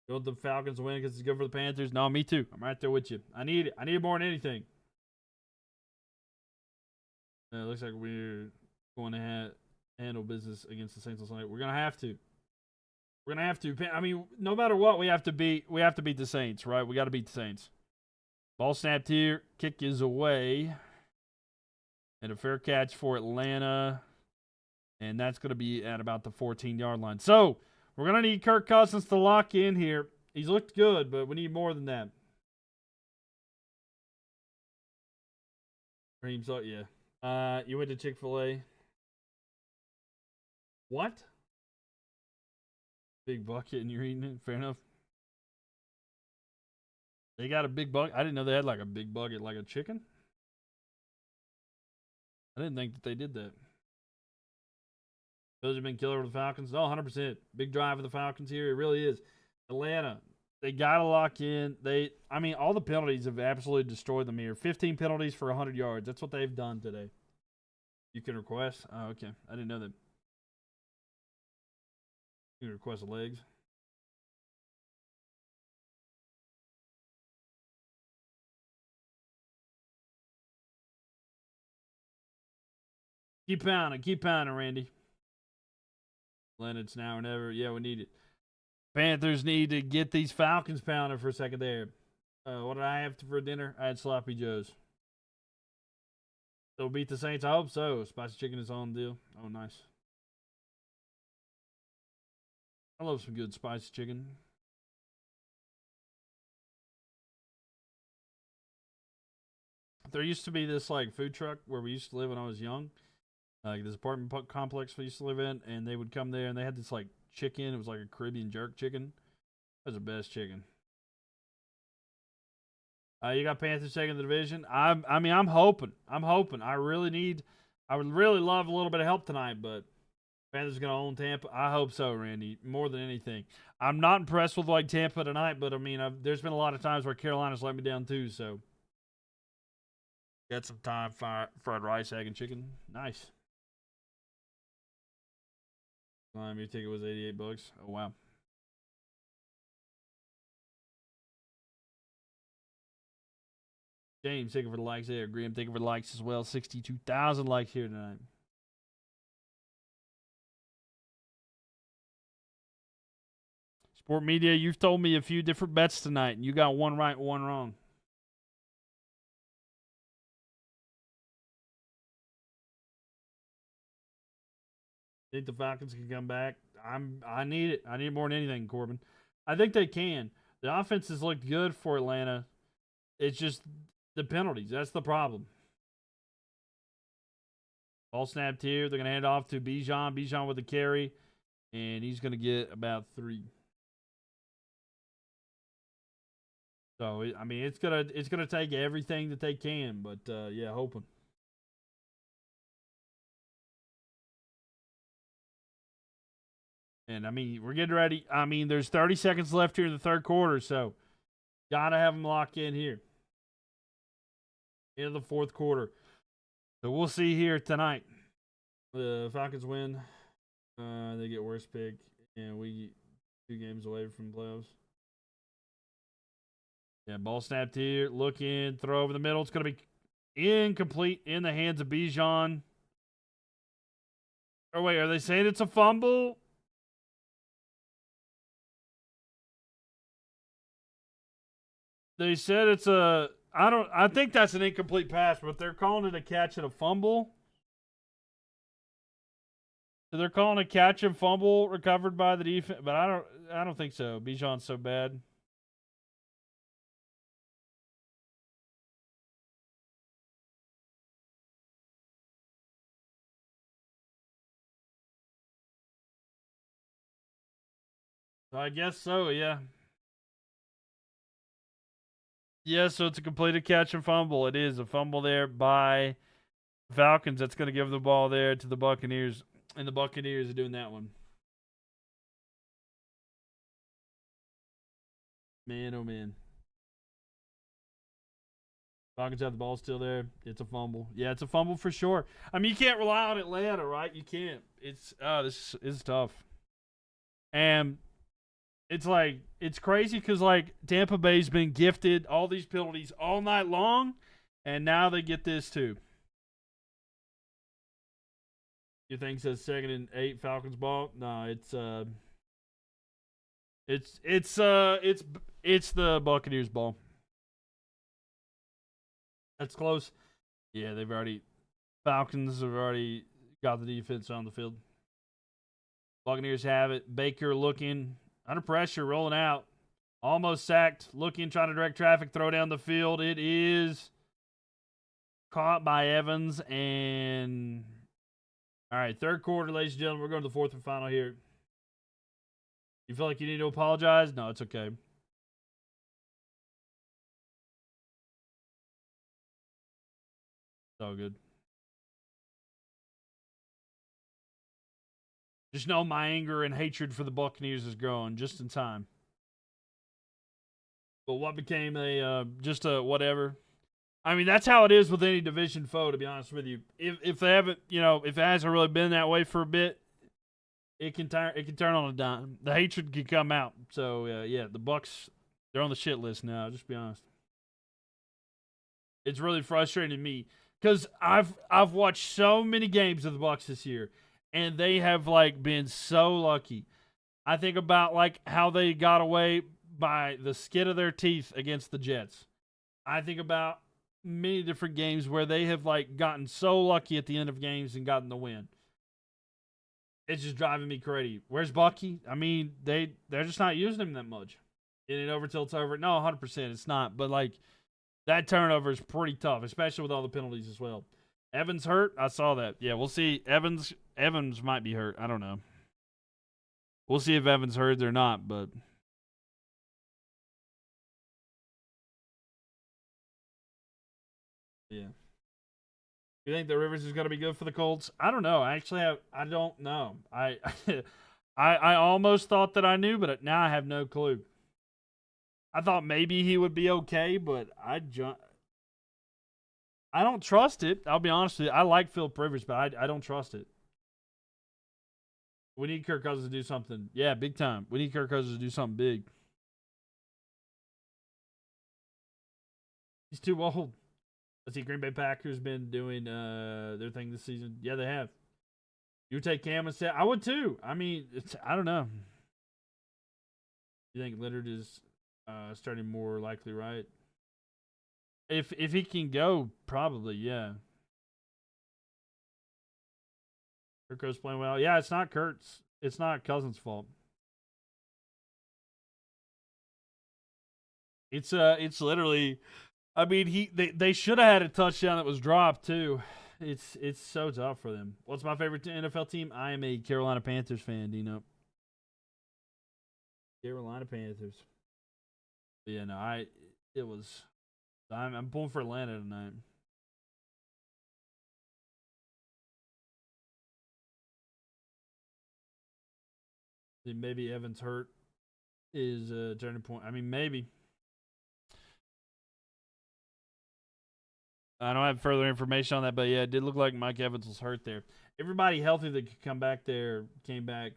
Go with the Falcons win because it's good for the Panthers. No, me too. I'm right there with you. I need it. I need it more than anything. It looks like we're going to handle business against the Saints on Sunday. We're going to have to. We're going to have to. I mean, no matter what, we have to beat the Saints, right? We got to beat the Saints. Ball snapped here. Kick is away. And a fair catch for Atlanta. And that's going to be at about the 14-yard line. So, we're going to need Kirk Cousins to lock in here. He's looked good, but we need more than that. Dreams, yeah. You went to Chick-fil-A. What? Big bucket and you're eating it? Fair enough. They got a big bucket. I didn't know they had like a big bucket like a chicken. I didn't think that they did that. Those have been killer for the Falcons. No, 100%. Big drive for the Falcons here. It really is. Atlanta, they got to lock in. I mean, all the penalties have absolutely destroyed them here. 15 penalties for 100 yards. That's what they've done today. You can request? Oh, okay. I didn't know that. You can request legs. Keep pounding, Randy. It's now or never. Yeah, we need it. Panthers need to get these Falcons pounding for a second there. What did I have for dinner? I had sloppy joes. They'll beat the Saints. I hope so. Spicy chicken is on deal. Oh, nice. I love some good spicy chicken. There used to be this like food truck where we used to live when I was young. Like this apartment complex we used to live in, and they would come there and they had this like chicken. It was like a Caribbean jerk chicken. That was the best chicken. You got Panthers taking the division. I'm hoping. I would really love a little bit of help tonight, but Panthers going to own Tampa. I hope so, Randy. More than anything, I'm not impressed with like Tampa tonight, but I mean, there's been a lot of times where Carolina's let me down too. So, got some time fried rice, egg, and chicken. Nice. Your ticket was $88. Oh wow. James, thank you for the likes there. Graham, thank you for the likes as well. 62,000 likes here tonight. Sport Media, you've told me a few different bets tonight, and you got one right, one wrong. Think the Falcons can come back? I need it. I need it more than anything, Corbin. I think they can. The offense has looked good for Atlanta. It's just the penalties. That's the problem. Ball snapped here. They're going to hand off to Bijan. Bijan with the carry, and he's going to get about 3. So I mean, it's gonna take everything that they can, but yeah, hoping. And I mean, we're getting ready. I mean, there's 30 seconds left here in the third quarter, so gotta have them locked in here. Into the fourth quarter. So we'll see here tonight. The Falcons win. They get worst pick, and we get 2 games away from playoffs. Yeah, ball snapped here. Look in, throw over the middle. It's going to be incomplete in the hands of Bijan. Oh, wait, are they saying it's a fumble? They said it's a... I think that's an incomplete pass, but they're calling it a catch and a fumble. So they're calling a catch and fumble recovered by the defense, but I don't think so. Bijan's so bad. So I guess so, yeah. Yeah, so it's a completed catch and fumble. It is a fumble there by Falcons. That's going to give the ball there to the Buccaneers. And the Buccaneers are doing that one. Man, oh man. Falcons have the ball still there. It's a fumble. Yeah, it's a fumble for sure. I mean, you can't rely on Atlanta, right? You can't. This is tough. And it's like, it's crazy because like Tampa Bay's been gifted all these penalties all night long, and now they get this too. You think it says 2nd and 8 Falcons ball? No, it's the Buccaneers ball. That's close. Yeah, Falcons have already got the defense on the field. Buccaneers have it. Baker looking under pressure, rolling out. Almost sacked. Looking, trying to direct traffic, throw down the field. It is caught by Evans. And all right, third quarter, ladies and gentlemen. We're going to the fourth and final here. You feel like you need to apologize? No, it's okay. It's all good. Just know my anger and hatred for the Buccaneers is growing just in time. But what became just a whatever. I mean, that's how it is with any division foe, to be honest with you. If they haven't, if it hasn't really been that way for a bit, it can turn on a dime. The hatred can come out. So yeah, the Bucs, they're on the shit list now. Just be honest. It's really frustrating to me because I've watched so many games of the Bucs this year, and they have like been so lucky. I think about like how they got away by the skin of their teeth against the Jets. I think about many different games where they have like gotten so lucky at the end of games and gotten the win. It's just driving me crazy. Where's Bucky? I mean, they're just not using him that much. Getting it over till it's over. No, 100% it's not. But like that turnover is pretty tough, especially with all the penalties as well. Evans hurt. I saw that. Yeah, we'll see. Evans might be hurt. I don't know. We'll see if Evans hurt or not. But yeah. You think the Rivers is going to be good for the Colts? I don't know. I don't know. I almost thought that I knew, but now I have no clue. I thought maybe he would be okay, but I don't trust it. I'll be honest with you. I like Philip Rivers, but I don't trust it. We need Kirk Cousins to do something. Yeah, big time. We need Kirk Cousins to do something big. He's too old. Let's see, Green Bay Packers been doing their thing this season. Yeah, they have. You would take Cam instead? I would too. I mean, I don't know. You think Leonard is starting more likely, right? If he can go, probably, yeah. Kirk's playing well. Yeah, it's not Cousins' fault. It's literally, I mean, they should have had a touchdown that was dropped too. It's so tough for them. What's my favorite NFL team? I am a Carolina Panthers fan, Dino. Carolina Panthers. But yeah, no, I'm pulling for Atlanta tonight. Maybe Evans hurt is a turning point. I mean, maybe. I don't have further information on that, but yeah, it did look like Mike Evans was hurt there. Everybody healthy that could come back there came back.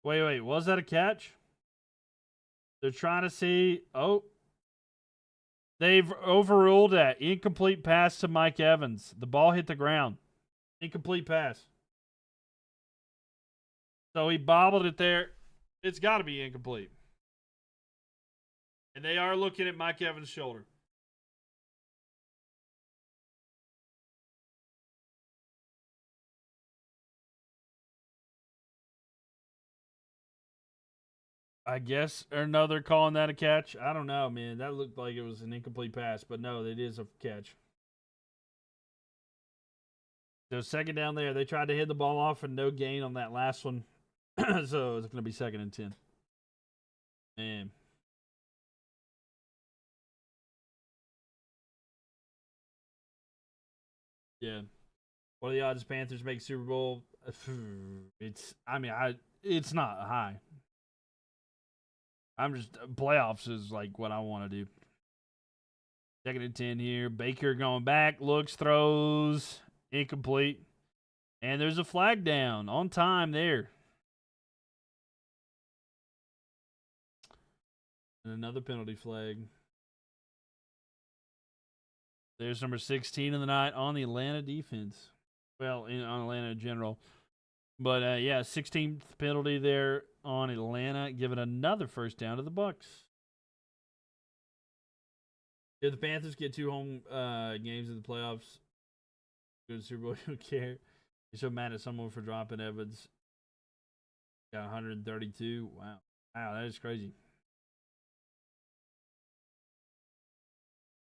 Wait, was that a catch? They're trying to see. Oh, they've overruled that. Incomplete pass to Mike Evans. The ball hit the ground. Incomplete pass. So he bobbled it there. It's got to be incomplete. And they are looking at Mike Evans' shoulder. I guess, or no, they're calling that a catch. I don't know, man. That looked like it was an incomplete pass, but no, it is a catch. So second down there, they tried to hit the ball off and no gain on that last one. So it's going to be 2nd and 10. Man. Yeah. What are the odds Panthers make Super Bowl? It's not high. I'm just playoffs is like what I want to do. 2nd and 10 here. Baker going back, looks, throws, incomplete. And there's a flag down on time there. And another penalty flag. There's number 16 of the night on the Atlanta defense. Well, on Atlanta in general. But, yeah, 16th penalty there on Atlanta, giving another first down to the Bucks. If the Panthers get 2 home games in the playoffs, go to the Super Bowl, you don't care. You're so mad at someone for dropping Evans. Got 132. Wow, that is crazy.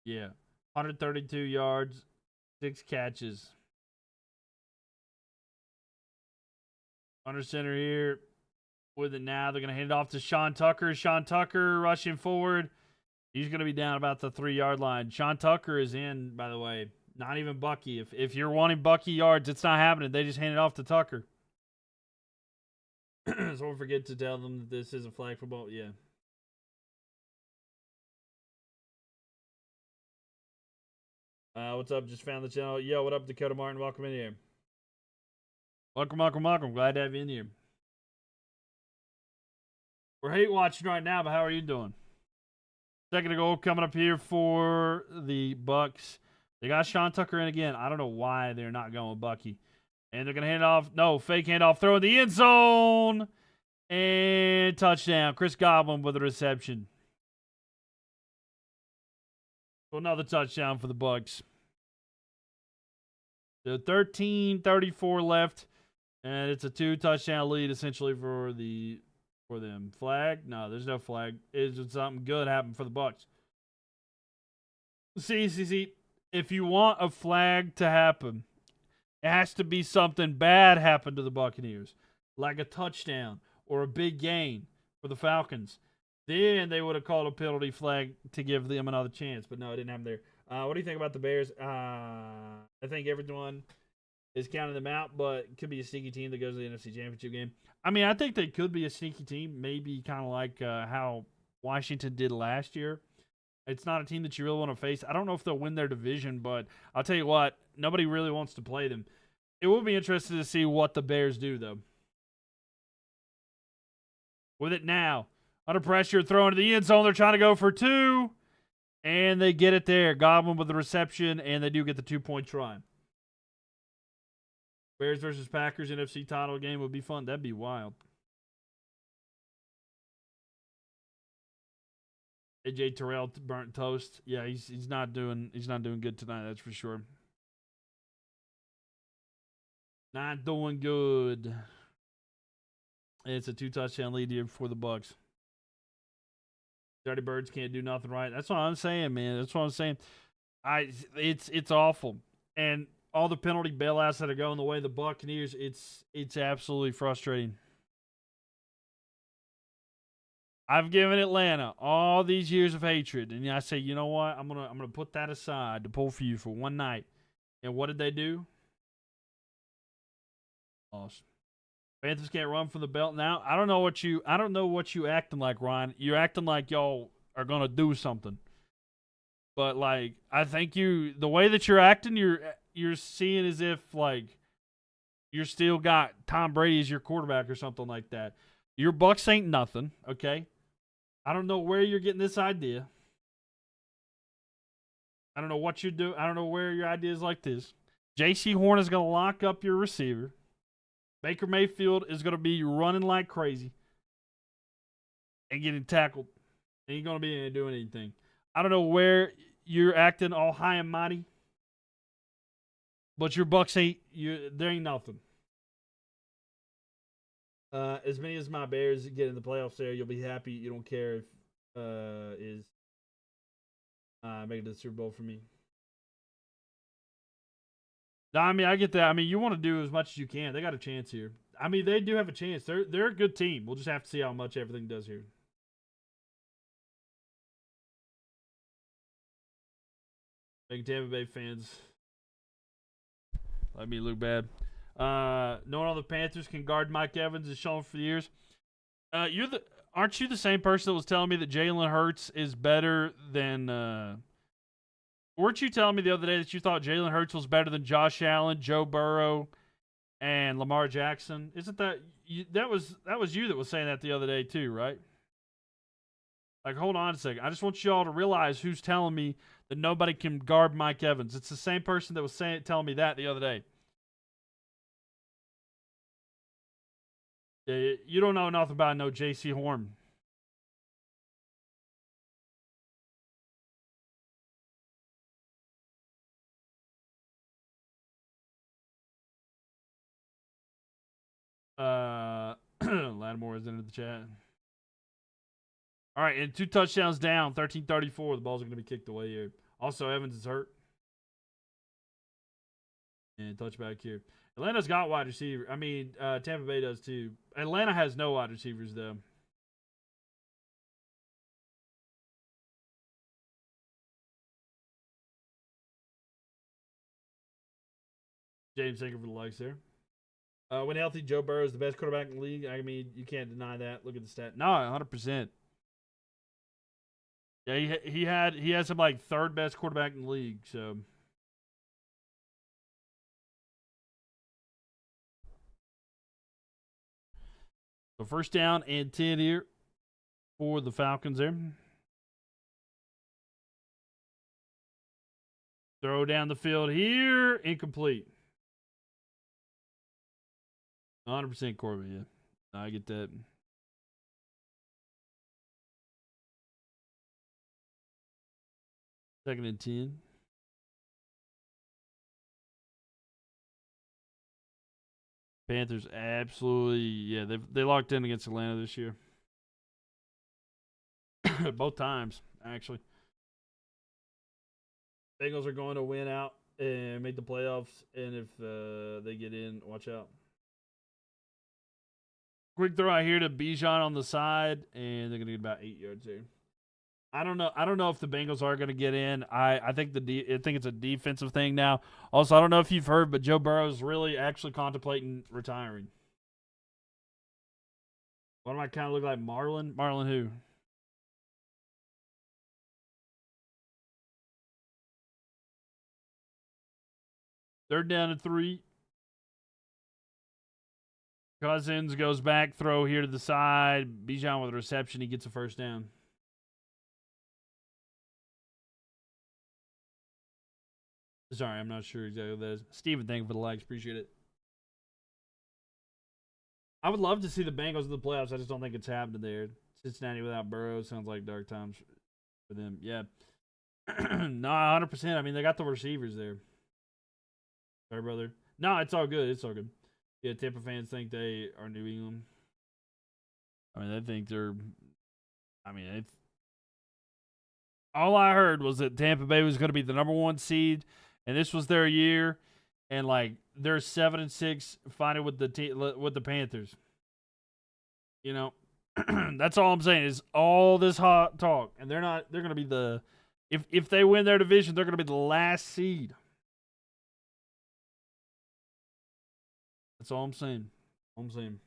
Yeah, 132 yards, 6 catches. Under center here with it now. They're going to hand it off to Sean Tucker. Sean Tucker rushing forward. He's going to be down about the 3-yard line. Sean Tucker is in, by the way. Not even Bucky. If you're wanting Bucky yards, it's not happening. They just hand it off to Tucker. So don't forget to tell them that this is a flag football. Yeah. What's up? Just found the channel. Yo, what up, Dakota Martin? Welcome in here. Welcome. Glad to have you in here. We're hate watching right now, but how are you doing? Second goal coming up here for the Bucks. They got Sean Tucker in again. I don't know why they're not going with Bucky. And they're going to hand off. No, fake handoff. Throw in the end zone. And touchdown. Chris Godwin with a reception. So another touchdown for the Bucs. So 13:34 left. And it's a 2-touchdown lead essentially for them. Flag? No, there's no flag. It's just something good happened for the Bucs. See. If you want a flag to happen, it has to be something bad happen to the Buccaneers, like a touchdown or a big gain for the Falcons. Then they would have called a penalty flag to give them another chance. But no, it didn't happen there. What do you think about the Bears? I think everyone is counting them out, but it could be a sneaky team that goes to the NFC Championship game. I mean, I think they could be a sneaky team, maybe kind of like how Washington did last year. It's not a team that you really want to face. I don't know if they'll win their division, but I'll tell you what, nobody really wants to play them. It will be interesting to see what the Bears do, though. With it now, under pressure, throwing to the end zone. They're trying to go for 2, and they get it there. Godwin with the reception, and they do get the 2-point try. Bears versus Packers NFC title game would be fun. That'd be wild. AJ Terrell burnt toast. Yeah, he's not doing good tonight. That's for sure. Not doing good. It's a 2-touchdown lead here for the Bucs. Dirty Birds can't do nothing right. That's what I'm saying, man. That's what I'm saying. It's awful, and all the penalty bailouts that are going the way of the Buccaneers. It's absolutely frustrating. I've given Atlanta all these years of hatred, and I say, you know what? I'm gonna put that aside to pull for you for one night. And what did they do? Lost. Panthers can't run from the belt now. I don't know what you acting like, Ryan. You're acting like y'all are gonna do something. But like, I think the way that you're acting, you're seeing as if like you're still got Tom Brady as your quarterback or something like that. Your Bucs ain't nothing, okay? I don't know where you're getting this idea. I don't know what you do. I don't know where your idea is like this. J.C. Horn is going to lock up your receiver. Baker Mayfield is going to be running like crazy and getting tackled. Ain't going to be doing anything. I don't know where you're acting all high and mighty, but your Bucs there ain't nothing. As many as my Bears get in the playoffs there, you'll be happy. You don't care if is making it to the Super Bowl for me. No, I mean, I get that. I mean, you want to do as much as you can. They got a chance here. I mean, they do have a chance. They're a good team. We'll just have to see how much everything does here. Making Tampa Bay fans let me look bad. Knowing all the Panthers can guard Mike Evans is shown for years. Aren't you the same person that was telling me that Jalen Hurts is better than? Weren't you telling me the other day that you thought Jalen Hurts was better than Josh Allen, Joe Burrow, and Lamar Jackson? Isn't that that was you that was saying that the other day too, right? Like, hold on a second. I just want y'all to realize who's telling me that nobody can guard Mike Evans. It's the same person that was telling me that the other day. Yeah, you don't know nothing about no J.C. Horn. Lattimore is into the chat. All right, and 2 touchdowns down, 13:34. The ball's going to be kicked away here. Also, Evans is hurt. And touchback here. Atlanta's got wide receiver. I mean, Tampa Bay does too. Atlanta has no wide receivers, though. James, thank you for the likes there. When healthy, Joe Burrow is the best quarterback in the league. I mean, you can't deny that. Look at the stat. No, 100%. Yeah, he has him like third best quarterback in the league. So. So first down and 10 here for the Falcons there. Throw down the field here. Incomplete. 100% Corbett, yeah. I get that. Second and 10. Panthers absolutely, yeah, they locked in against Atlanta this year. Both times, actually. Bengals are going to win out and make the playoffs, and if they get in, watch out. Quick throw out here to Bijan on the side, and they're going to get about 8 yards there. I don't know. I don't know if the Bengals are going to get in. I think I think it's a defensive thing now. Also, I don't know if you've heard, but Joe Burrow's really actually contemplating retiring. What am I kind of look like, Marlon? Marlon who? Third down and 3. Cousins goes back, throw here to the side. Bijan with a reception. He gets a first down. Sorry, I'm not sure exactly what that is. Steven, thank you for the likes. Appreciate it. I would love to see the Bengals in the playoffs. I just don't think it's happening there. Cincinnati without Burrow sounds like dark times for them. Yeah. No, 100%. I mean, they got the receivers there. Sorry, brother. No, it's all good. It's all good. Yeah, Tampa fans think they are New England. I mean, they think they're. I mean, it's. All I heard was that Tampa Bay was going to be the number 1 seed, and this was their year, and like they're 7-6 fighting with the Panthers. You know, that's all I'm saying is all this hot talk, and they're not. They're going to be the. If they win their division, they're going to be the last seed. That's all I'm saying. All I'm saying.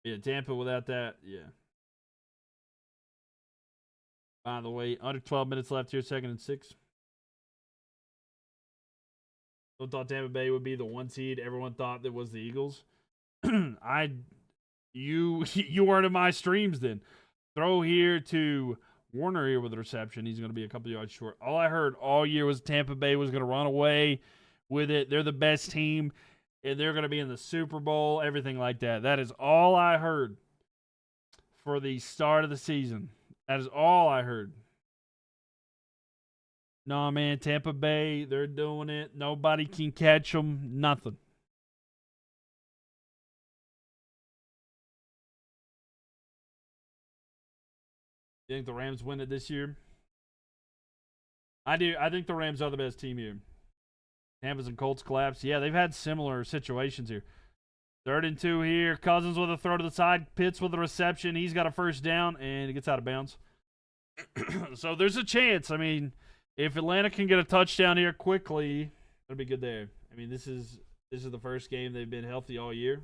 Yeah, Tampa without that, yeah. By the way, under 12 minutes left here, 2nd and 6. Someone thought Tampa Bay would be the 1 seed. Everyone thought that was the Eagles. You weren't in my streams then. Throw here to Warner here with the reception. He's going to be a couple yards short. All I heard all year was Tampa Bay was going to run away with it. They're the best team, and they're going to be in the Super Bowl, everything like that. That is all I heard for the start of the season. That is all I heard. No, man, Tampa Bay, they're doing it. Nobody can catch them. Nothing. You think the Rams win it this year? I do. I think the Rams are the best team here. Tampa's and Colts collapse. Yeah, they've had similar situations here. 3rd and 2 here. Cousins with a throw to the side. Pitts with a reception. He's got a first down, and he gets out of bounds. So there's a chance. I mean, if Atlanta can get a touchdown here quickly, it'll be good there. I mean, this is the first game they've been healthy all year.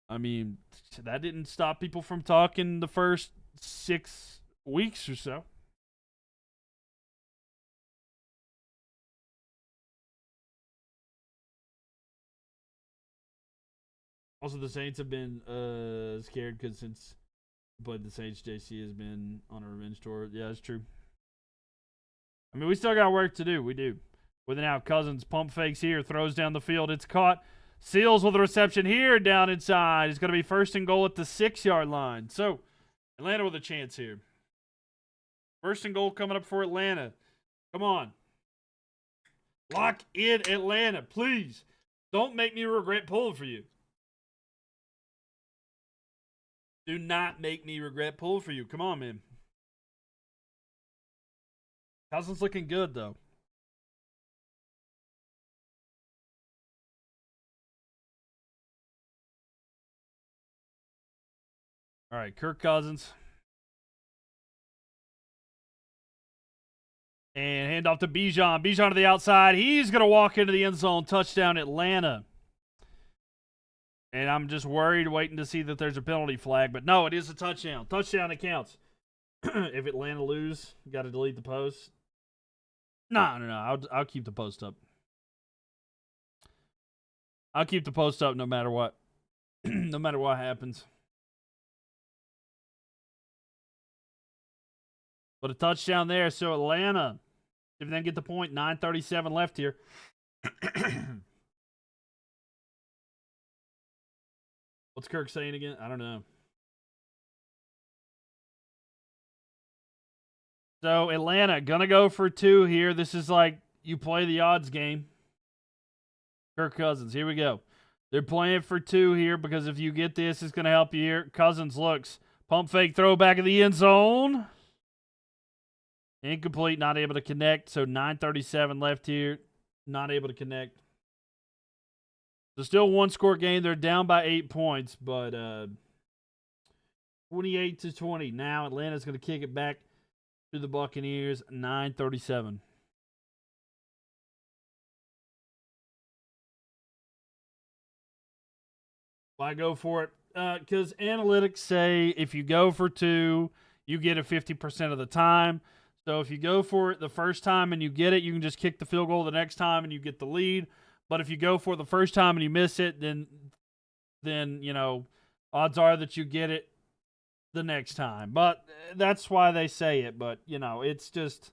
I mean, that didn't stop people from talking the first 6 weeks or so. Also, the Saints have been scared because since we played the Saints, JC has been on a revenge tour. Yeah, that's true. I mean, we still got work to do. We do. With an out, Cousins pump fakes here, throws down the field. It's caught. Seals with a reception here down inside. It's going to be 1st and goal at the 6-yard line. So, Atlanta with a chance here. 1st and goal coming up for Atlanta. Come on. Lock in Atlanta, please. Don't make me regret pulling for you. Do not make me regret pulling for you. Come on, man. Cousins looking good, though. All right, Kirk Cousins. And hand off to Bijan. Bijan to the outside. He's going to walk into the end zone. Touchdown, Atlanta. And I'm just worried, waiting to see that there's a penalty flag. But no, it is a touchdown. Touchdown, it counts. If Atlanta lose, you got to delete the post. No. I'll keep the post up. I'll keep the post up no matter what. No matter what happens. But a touchdown there. So Atlanta, if they get the point, 9:37 left here. What's Kirk saying again? I don't know. So Atlanta gonna go for 2 here. This is like you play the odds game. Kirk Cousins. Here we go. They're playing for 2 here because if you get this, it's gonna help you here. Cousins looks. Pump fake throw back in the end zone. Incomplete, not able to connect. So 9:37 left here. Not able to connect. So still 1-score game. They're down by 8 points, but 28-20. Now Atlanta's going to kick it back to the Buccaneers. 9:37. Why go for it? Because analytics say if you go for 2, you get it 50% of the time. So if you go for it the first time and you get it, you can just kick the field goal the next time and you get the lead. But if you go for it the first time and you miss it, then odds are that you get it the next time. But that's why they say it. But it's just,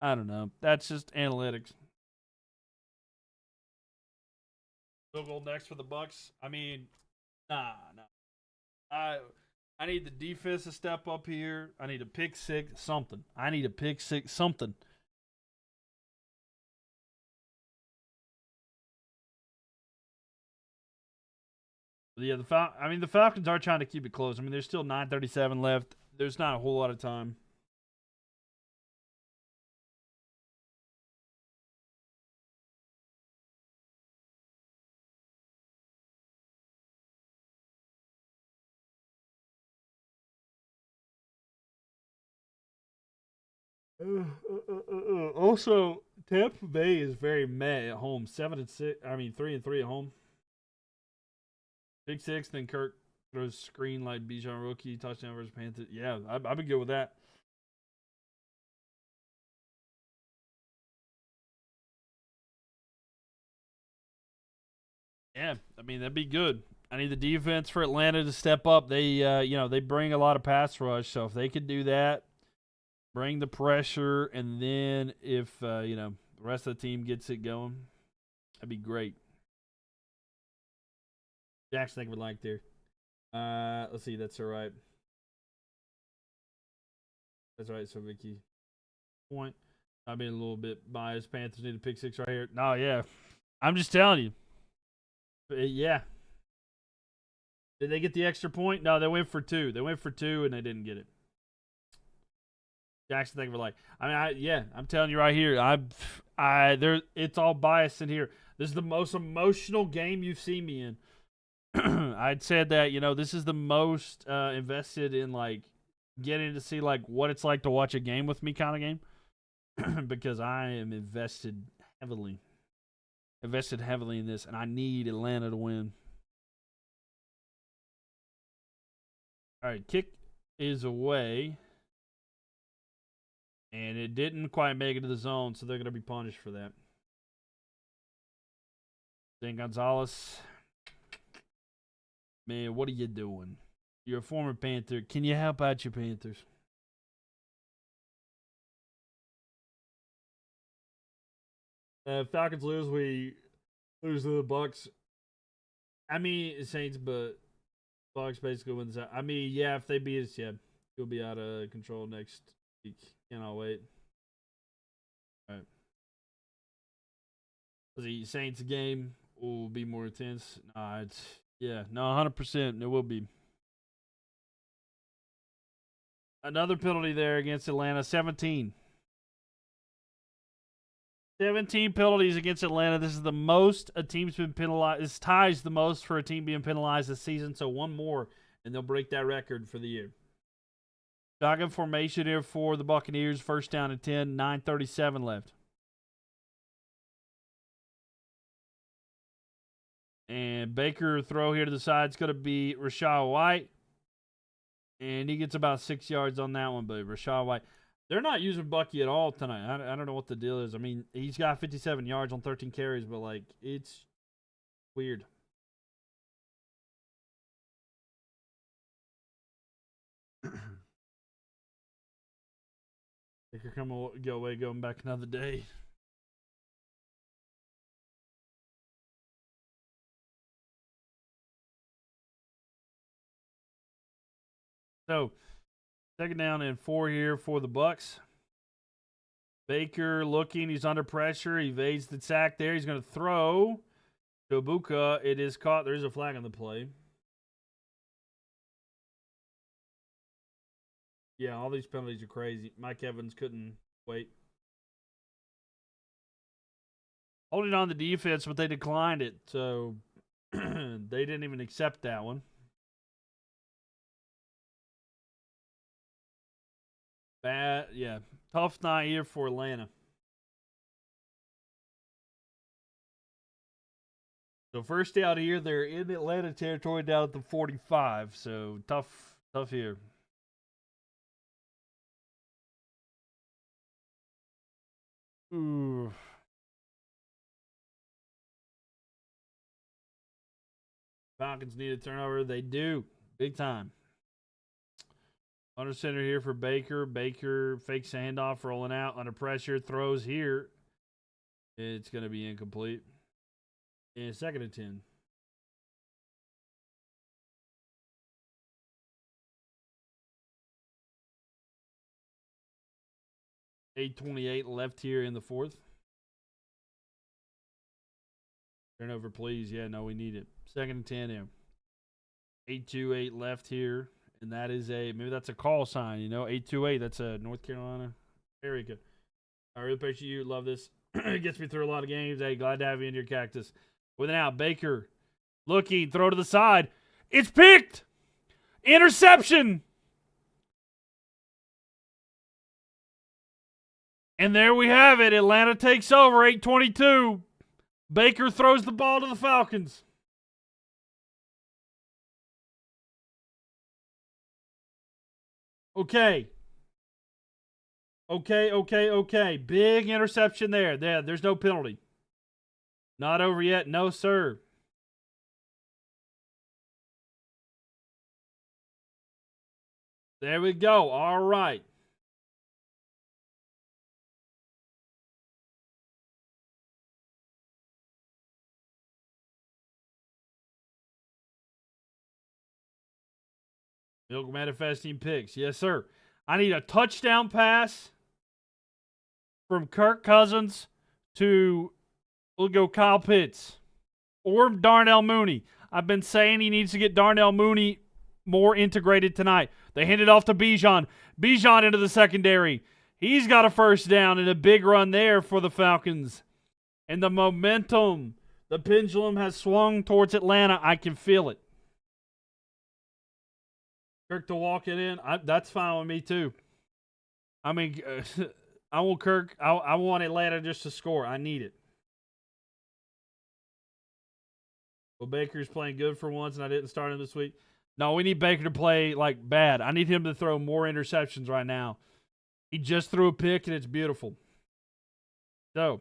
I don't know. That's just analytics. Field goal next for the Bucs. I mean, nah. I need the defense to step up here. I need a pick six, something. I need a pick six, something. Yeah, the Falcons are trying to keep it close. I mean, there's still 9:37 left. There's not a whole lot of time. Also, Tampa Bay is very meh at home. 7-6. I mean, 3-3 at home. Big six. Then Kirk throws screen like Bijan rookie touchdown versus Panthers. Yeah, I'd be good with that. Yeah, I mean that'd be good. I need the defense for Atlanta to step up. They bring a lot of pass rush, so if they could do that, bring the pressure, and then if the rest of the team gets it going, that'd be great. Jackson, I would like there. Let's see. That's all right. That's all right. So Vicky, point. I've been a little bit biased. Panthers need a pick six right here. No, yeah, I'm just telling you. Yeah. Did they get the extra point? No, they went for 2. They went for 2 and they didn't get it. Jackson, thank you for like. I'm telling you right here. It's all biased in here. This is the most emotional game you've seen me in. I'd said that this is the most invested in like getting to see like what it's like to watch a game with me kind of game because I am invested heavily in this, and I need Atlanta to win. All right, kick is away. And it didn't quite make it to the zone, so they're going to be punished for that. Dan Gonzalez. Man, what are you doing? You're a former Panther. Can you help out your Panthers? Falcons lose, we lose to the Bucs. I mean, Saints, but Bucs basically wins out. I mean, yeah, if they beat us, yeah, he'll be out of control next week. Cannot wait. All right. The Saints game will be more intense. No, 100%. It will be. Another penalty there against Atlanta. 17. 17 penalties against Atlanta. This is the most a team's been penalized. This ties the most for a team being penalized this season. So one more, and they'll break that record for the year. Shotgun formation here for the Buccaneers. First down and 10. 9:37 left. And Baker throw here to the side. It's going to be Rachaad White. And he gets about 6 yards on that one. But Rachaad White, they're not using Bucky at all tonight. I don't know what the deal is. I mean, he's got 57 yards on 13 carries, but, like, it's weird. They could come go away going back another day. So, second down and 4 here for the Bucs. Baker looking. He's under pressure. He evades the sack there. He's going to throw to Ibuka. It is caught. There's a flag on the play. Yeah, all these penalties are crazy. Mike Evans couldn't wait. Holding on the defense, but they declined it. So they didn't even accept that one. Bad, yeah. Tough night here for Atlanta. So first out here, they're in Atlanta territory down at the 45. So tough here. Ooh. Falcons need a turnover. They do. Big time. Under center here for Baker. Baker fakes a handoff, rolling out under pressure. Throws here. It's going to be incomplete. And second and 10. $8:28 left here in the fourth. Turnover, please. Yeah, no, we need it. Second and 10 here. 8:28 left here. And that is maybe that's a call sign, 828. That's a North Carolina. Very good. I really appreciate you. Love this. It gets me through a lot of games. Hey, glad to have you in your Cactus. With an out, Baker looking, throw to the side. It's picked. Interception. And there we have it. Atlanta takes over, 8:22. Baker throws the ball to the Falcons. Okay. Big interception there. There's no penalty. Not over yet. No, sir. There we go. All right. Mylk manifesting picks. Yes, sir. I need a touchdown pass from Kirk Cousins to, we'll go Kyle Pitts or Darnell Mooney. I've been saying he needs to get Darnell Mooney more integrated tonight. They handed off to Bijan. Bijan into the secondary. He's got a first down and a big run there for the Falcons. And the momentum, the pendulum has swung towards Atlanta. I can feel it. Kirk to walk it in, that's fine with me too. I mean, I want Kirk. I want Atlanta just to score. I need it. Well, Baker's playing good for once, and I didn't start him this week. No, we need Baker to play like bad. I need him to throw more interceptions right now. He just threw a pick, and it's beautiful. So,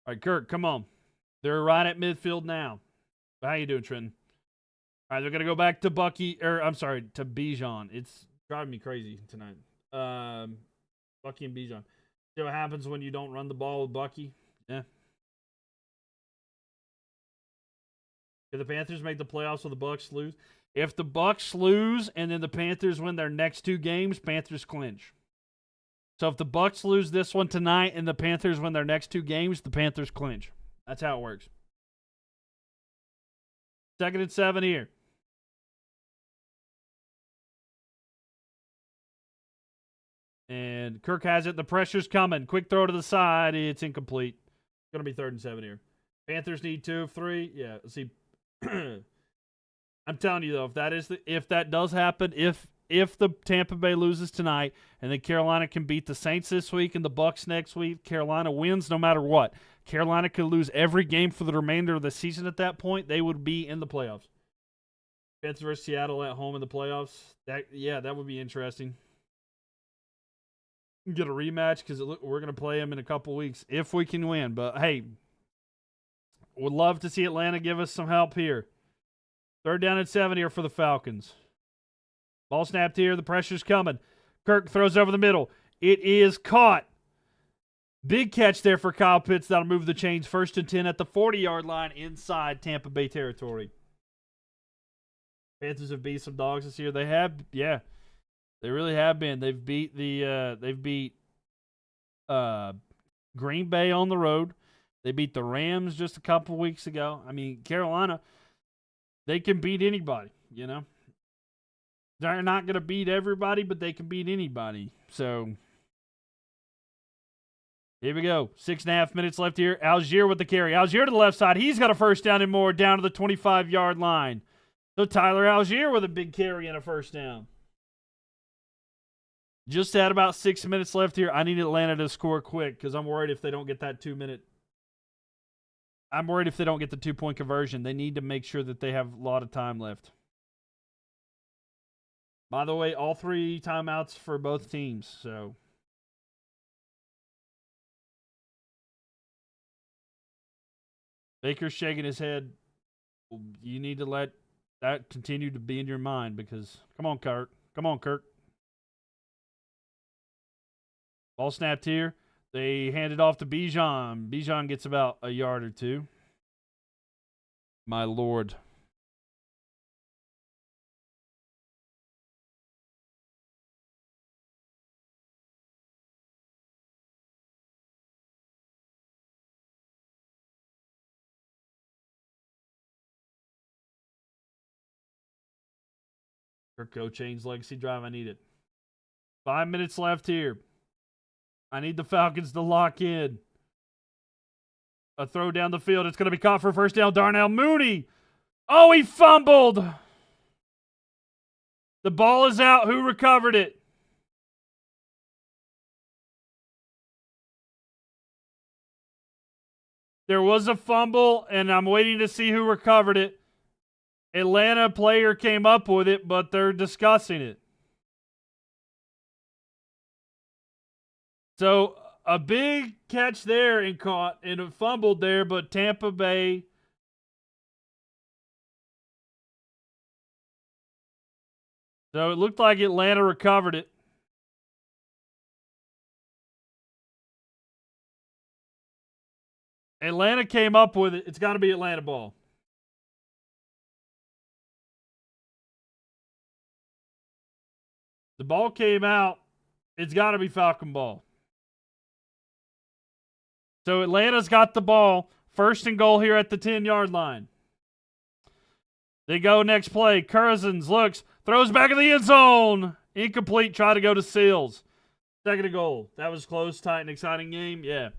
all right, Kirk, come on. They're right at midfield now. How you doing, Trenton? All right, they're going to go back to to Bijan. It's driving me crazy tonight. Bucky and Bijan. See what happens when you don't run the ball with Bucky? Yeah. Did the Panthers make the playoffs or the Bucs lose? If the Bucs lose and then the Panthers win their next two games, Panthers clinch. So if the Bucs lose this one tonight and the Panthers win their next two games, the Panthers clinch. That's how it works. Second and 7 here. And Kirk has it. The pressure's coming. Quick throw to the side. It's incomplete. It's going to be 3rd and 7 here. Panthers need 2 of 3. Yeah, see. I'm telling you, though, if that does happen, if the Tampa Bay loses tonight and then Carolina can beat the Saints this week and the Bucs next week, Carolina wins no matter what. Carolina could lose every game for the remainder of the season at that point. They would be in the playoffs. Panthers versus Seattle at home in the playoffs. That would be interesting. Get a rematch because we're going to play them in a couple weeks if we can win. But, hey, would love to see Atlanta give us some help here. 3rd down and 7 here for the Falcons. Ball snapped here. The pressure's coming. Kirk throws over the middle. It is caught. Big catch there for Kyle Pitts. That'll move the chains. 1st and 10 at the 40-yard line inside Tampa Bay territory. Panthers have beat some dogs this year. They have, yeah. They really have been. They've beat Green Bay on the road. They beat the Rams just a couple weeks ago. I mean, Carolina, they can beat anybody, you know. They're not going to beat everybody, but they can beat anybody. So, here we go. 6.5 minutes left here. Algier with the carry. Algier to the left side. He's got a first down and more down to the 25-yard line. So, Tyler Algier with a big carry and a first down. Just had about 6 minutes left here. I need Atlanta to score quick because I'm worried if they don't get that 2-minute. I'm worried if they don't get the 2-point conversion. They need to make sure that they have a lot of time left. By the way, all 3 timeouts for both teams. So Baker's shaking his head. You need to let that continue to be in your mind because come on, Kirk. Come on, Kirk. Ball snapped here. They hand it off to Bijan. Bijan gets about a yard or 2. My lord. Kirk Chain's legacy drive. I need it. 5 minutes left here. I need the Falcons to lock in. A throw down the field. It's going to be caught for a first down. Darnell Mooney. Oh, he fumbled. The ball is out. Who recovered it? There was a fumble, and I'm waiting to see who recovered it. Atlanta player came up with it, but they're discussing it. So a big catch there and caught and it fumbled there, but Tampa Bay. So it looked like Atlanta recovered it. Atlanta came up with it. It's got to be Atlanta ball. The ball came out. It's got to be Falcon ball. So Atlanta's got the ball. First and goal here at the 10-yard line. They go next play. Cousins looks, throws back in the end zone. Incomplete. Try to go to Seals. Second and goal. That was close, tight, and exciting game. Yeah.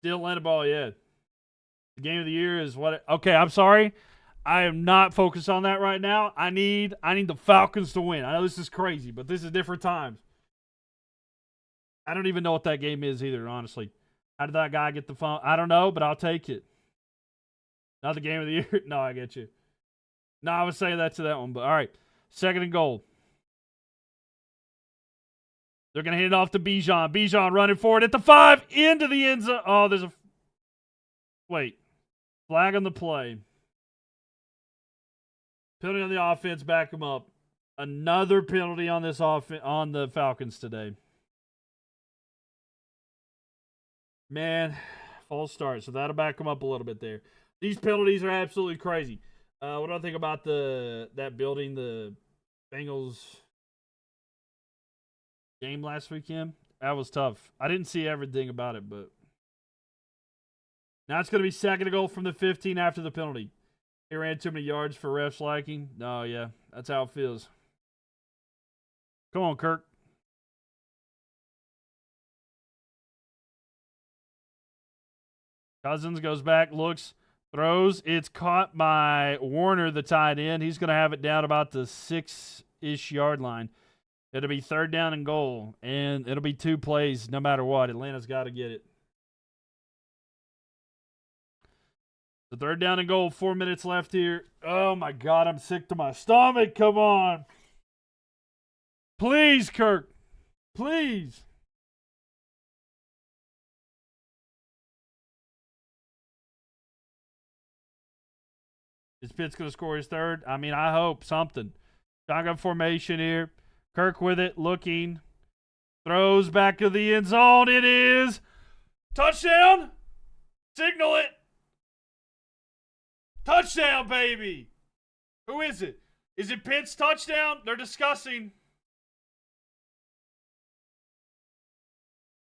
Still Atlanta ball, yeah. The game of the year is what? Okay, I'm sorry. I am not focused on that right now. I need the Falcons to win. I know this is crazy, but this is different times. I don't even know what that game is either, honestly. How did that guy get the phone? I don't know, but I'll take it. Not the game of the year. No, I get you. No, I was saying that to that one, but all right. Second and goal. They're going to hand it off to Bijan. Bijan running forward at the 5, into the end zone. Oh, there's a... Wait. Flag on the play. Penalty on the offense, back them up. Another penalty on this on the Falcons today. Man, false start. So that'll back them up a little bit there. These penalties are absolutely crazy. What do I think about that building, the Bengals game last weekend? That was tough. I didn't see everything about it, but now it's going to be second and goal from the 15 after the penalty. He ran too many yards for refs liking. No, yeah, that's how it feels. Come on, Kirk. Cousins goes back, looks, throws. It's caught by Warner, the tight end. He's going to have it down about the 6-ish yard line. It'll be third down and goal, and it'll be 2 plays no matter what. Atlanta's got to get it. The third down and goal, 4 minutes left here. Oh, my God, I'm sick to my stomach. Come on. Please, Kirk. Please. Is Pitts going to score his third? I mean, I hope something. Shotgun formation here. Kirk with it, looking. Throws back to the end zone. It is touchdown. Signal it. Touchdown, baby. Who is it? Is it Pitt's touchdown? They're discussing.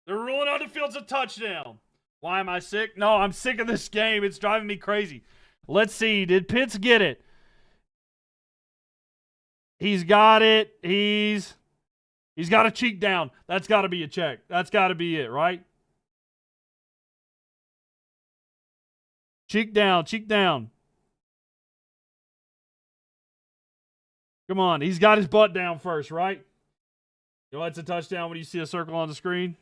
They're ruling on the field's a touchdown. Why am I sick? No, I'm sick of this game. It's driving me crazy. Let's see. Did Pitts get it? He's got it. He's got a cheek down. That's got to be a check. That's got to be it, right? Cheek down. Cheek down. Come on. He's got his butt down first, right? You know it's a touchdown when you see a circle on the screen?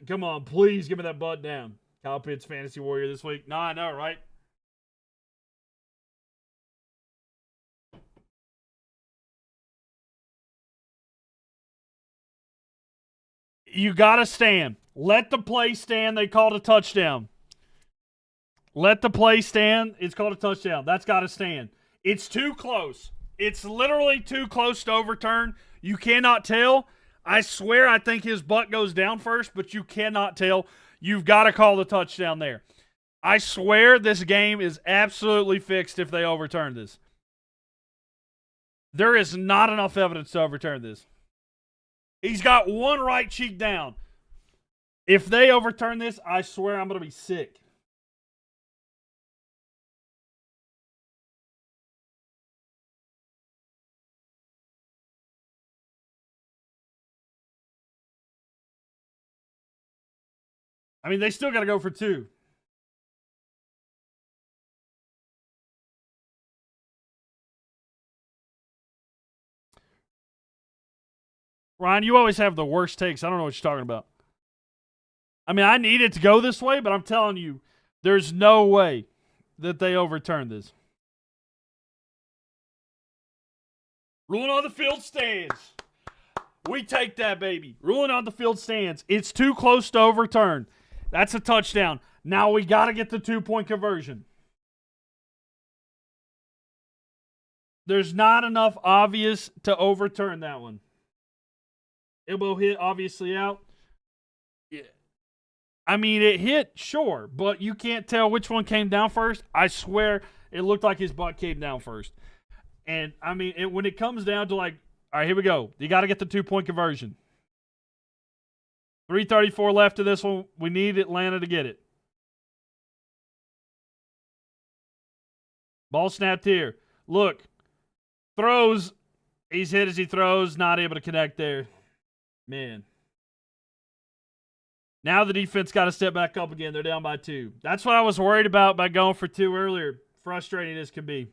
Come on, please give me that butt down. Kyle Pitts, Fantasy Warrior this week. No, I know, right? You got to stand. Let the play stand. They called a touchdown. Let the play stand. It's called a touchdown. That's got to stand. It's too close. It's literally too close to overturn. You cannot tell. I swear I think his butt goes down first, but you cannot tell. You've got to call the touchdown there. I swear this game is absolutely fixed if they overturn this. There is not enough evidence to overturn this. He's got one right cheek down. If they overturn this, I swear I'm going to be sick. I mean, they still got to go for two. Ryan, you always have the worst takes. I don't know what you're talking about. I mean, I need it to go this way, but I'm telling you, there's no way that they overturn this. Ruling on the field stands. We take that, baby. Ruling on the field stands. It's too close to overturn. That's a touchdown. Now we got to get the 2-point conversion. There's not enough obvious to overturn that one. Elbow hit, obviously out. Yeah. I mean, it hit, sure, but you can't tell which one came down first. I swear it looked like his butt came down first. And, I mean, when it comes down to, like, all right, here we go. You got to get the 2-point conversion. 3:34 left to this one. We need Atlanta to get it. Ball snapped here. Look. Throws. He's hit as he throws. Not able to connect there. Man. Now the defense got to step back up again. They're down by 2. That's what I was worried about by going for 2 earlier. Frustrating as can be.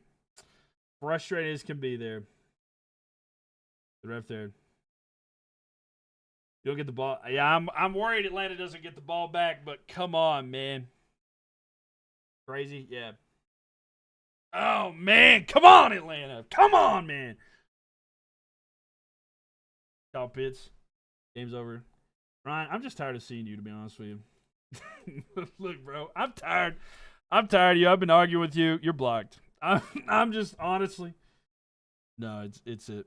Frustrating as can be there. The ref there. You don't get the ball. Yeah, I'm worried Atlanta doesn't get the ball back, but come on, man. Crazy? Yeah. Oh, man. Come on, Atlanta. Come on, man. Kyle Pitts. Game's over. Ryan, I'm just tired of seeing you, to be honest with you. Look, bro, I'm tired. I'm tired of you. I've been arguing with you. You're blocked. I'm just, honestly. No, it's it.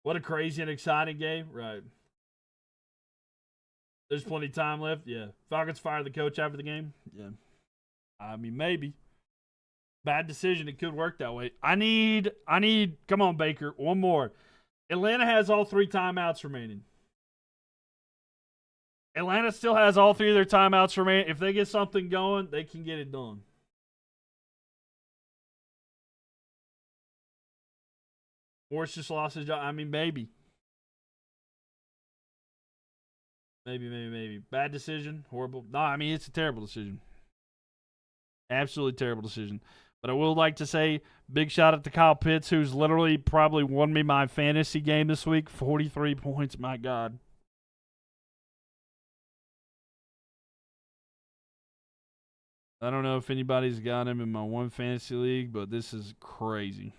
What a crazy and exciting game. Right. There's plenty of time left. Yeah. Falcons fired the coach after the game. Yeah. I mean, maybe. Bad decision. It could work that way. I need, come on, Baker, one more. Atlanta has all 3 timeouts remaining. Atlanta still has all 3 of their timeouts remaining. If they get something going, they can get it done. Morris just lost his job. I mean, maybe. Maybe. Bad decision. Horrible. No, I mean, it's a terrible decision. Absolutely terrible decision. But I will like to say, big shout out to Kyle Pitts, who's literally probably won me my fantasy game this week. 43 points. My God. I don't know if anybody's got him in my one fantasy league, but this is crazy.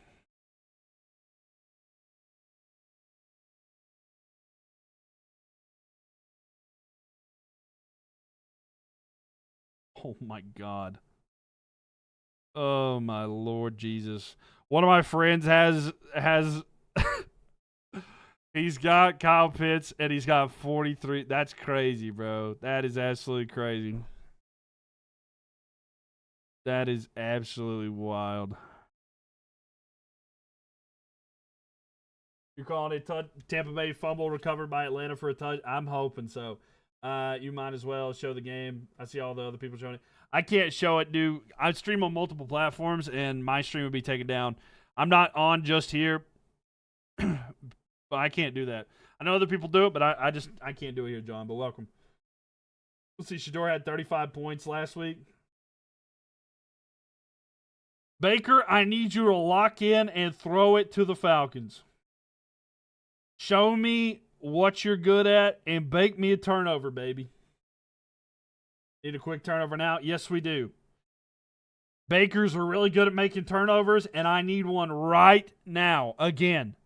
Oh, my God. Oh, my Lord Jesus. One of my friends has He's got Kyle Pitts, and he's got 43. That's crazy, bro. That is absolutely crazy. That is absolutely wild. You're calling it Tampa Bay fumble recovered by Atlanta for a touch? I'm hoping so. You might as well show the game. I see all the other people showing it. I can't show it, dude. I stream on multiple platforms, and my stream would be taken down. I'm not on just here, but I can't do that. I know other people do it, but I can't do it here, John. But welcome. Let's see. Shador had 35 points last week. Baker, I need you to lock in and throw it to the Falcons. Show me what you're good at and bake me a turnover, baby. Need a quick turnover now? Yes, we do. Bakers are really good at making turnovers, and I need one right now. Again.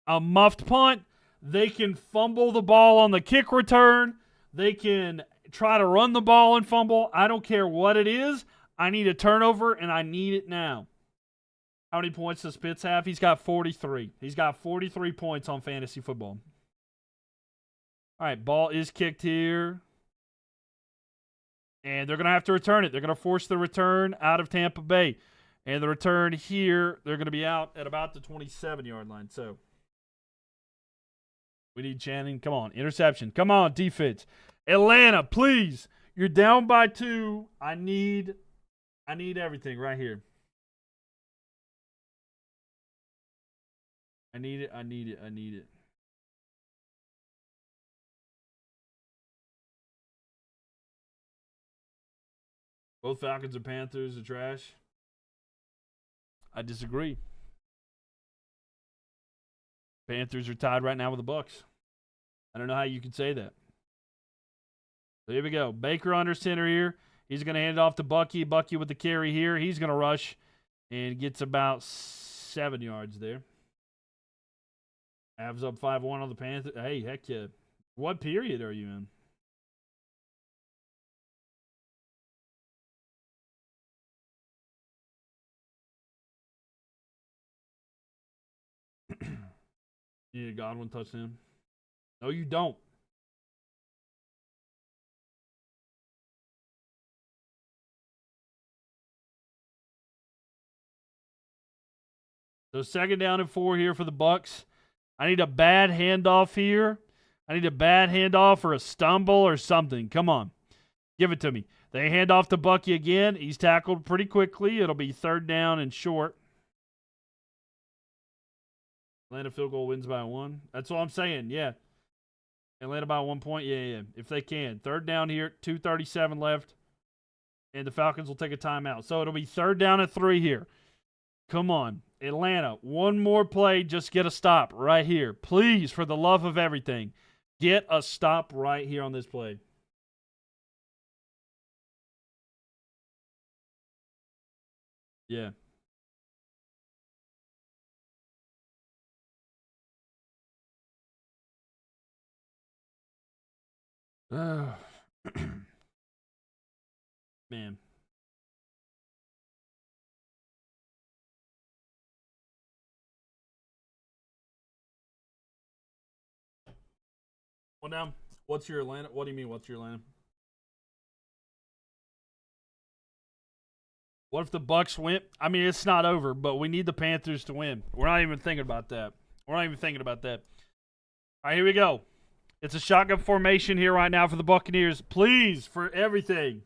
A muffed punt. They can fumble the ball on the kick return. They can try to run the ball and fumble. I don't care what it is. I need a turnover, and I need it now. How many points does Pitts have? He's got 43. He's got 43 points on fantasy football. All right, ball is kicked here. And they're going to have to return it. They're going to force the return out of Tampa Bay. And the return here, they're going to be out at about the 27-yard line. So we need Channing. Come on, interception. Come on, defense. Atlanta, please. You're down by 2. I need everything right here. I need it. Both Falcons and Panthers are trash. I disagree. Panthers are tied right now with the Bucs. I don't know how you could say that. So here we go. Baker under center here. He's going to hand it off to Bucky. Bucky with the carry here. He's going to rush and gets about 7 yards there. Avs up 5-1 on the Panthers. Hey, heck yeah. What period are you in? You need a Godwin touchdown? No, you don't. So 2nd down and 4 here for the Bucs. I need a bad handoff here. I need a bad handoff or a stumble or something. Come on. Give it to me. They hand off to Bucky again. He's tackled pretty quickly. It'll be 3rd down and short. Atlanta field goal wins by 1. That's all I'm saying. Yeah. Atlanta by 1 point. Yeah. If they can. 3rd down here. 2:37 left. And the Falcons will take a timeout. So it'll be 3rd down and 3 here. Come on. Atlanta, one more play. Just get a stop right here. Please, for the love of everything, get a stop right here on this play. Yeah. Man. Well, now, what's your Atlanta? What do you mean, what's your Atlanta? What if the Bucs win? I mean, it's not over, but we need the Panthers to win. We're not even thinking about that. All right, here we go. It's a shotgun formation here right now for the Buccaneers. Please, for everything.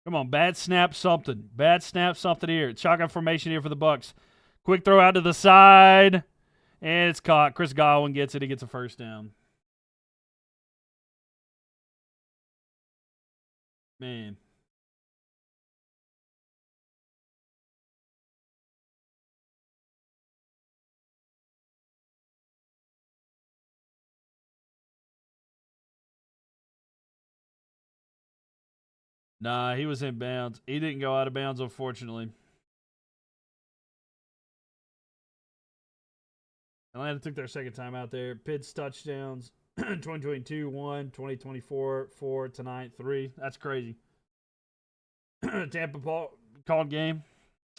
Come on, bad snap something. Bad snap something here. It's shotgun formation here for the Bucs. Quick throw out to the side. And it's caught. Chris Godwin gets it. He gets a 1st down. Man. Nah, he was in bounds. He didn't go out of bounds, unfortunately. Atlanta took their 2nd time out there. Pitts touchdowns. 2022, 1. 2024, 4. Tonight, 3. That's crazy. Tampa called game.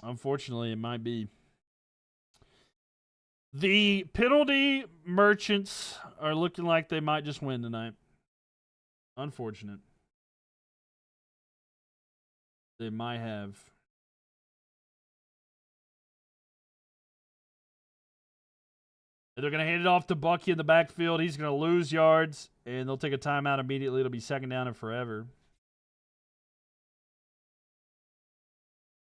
Unfortunately, it might be. The penalty merchants are looking like they might just win tonight. Unfortunate. They might have. They're going to hand it off to Bucky in the backfield. He's going to lose yards, and they'll take a timeout immediately. It'll be second down and forever.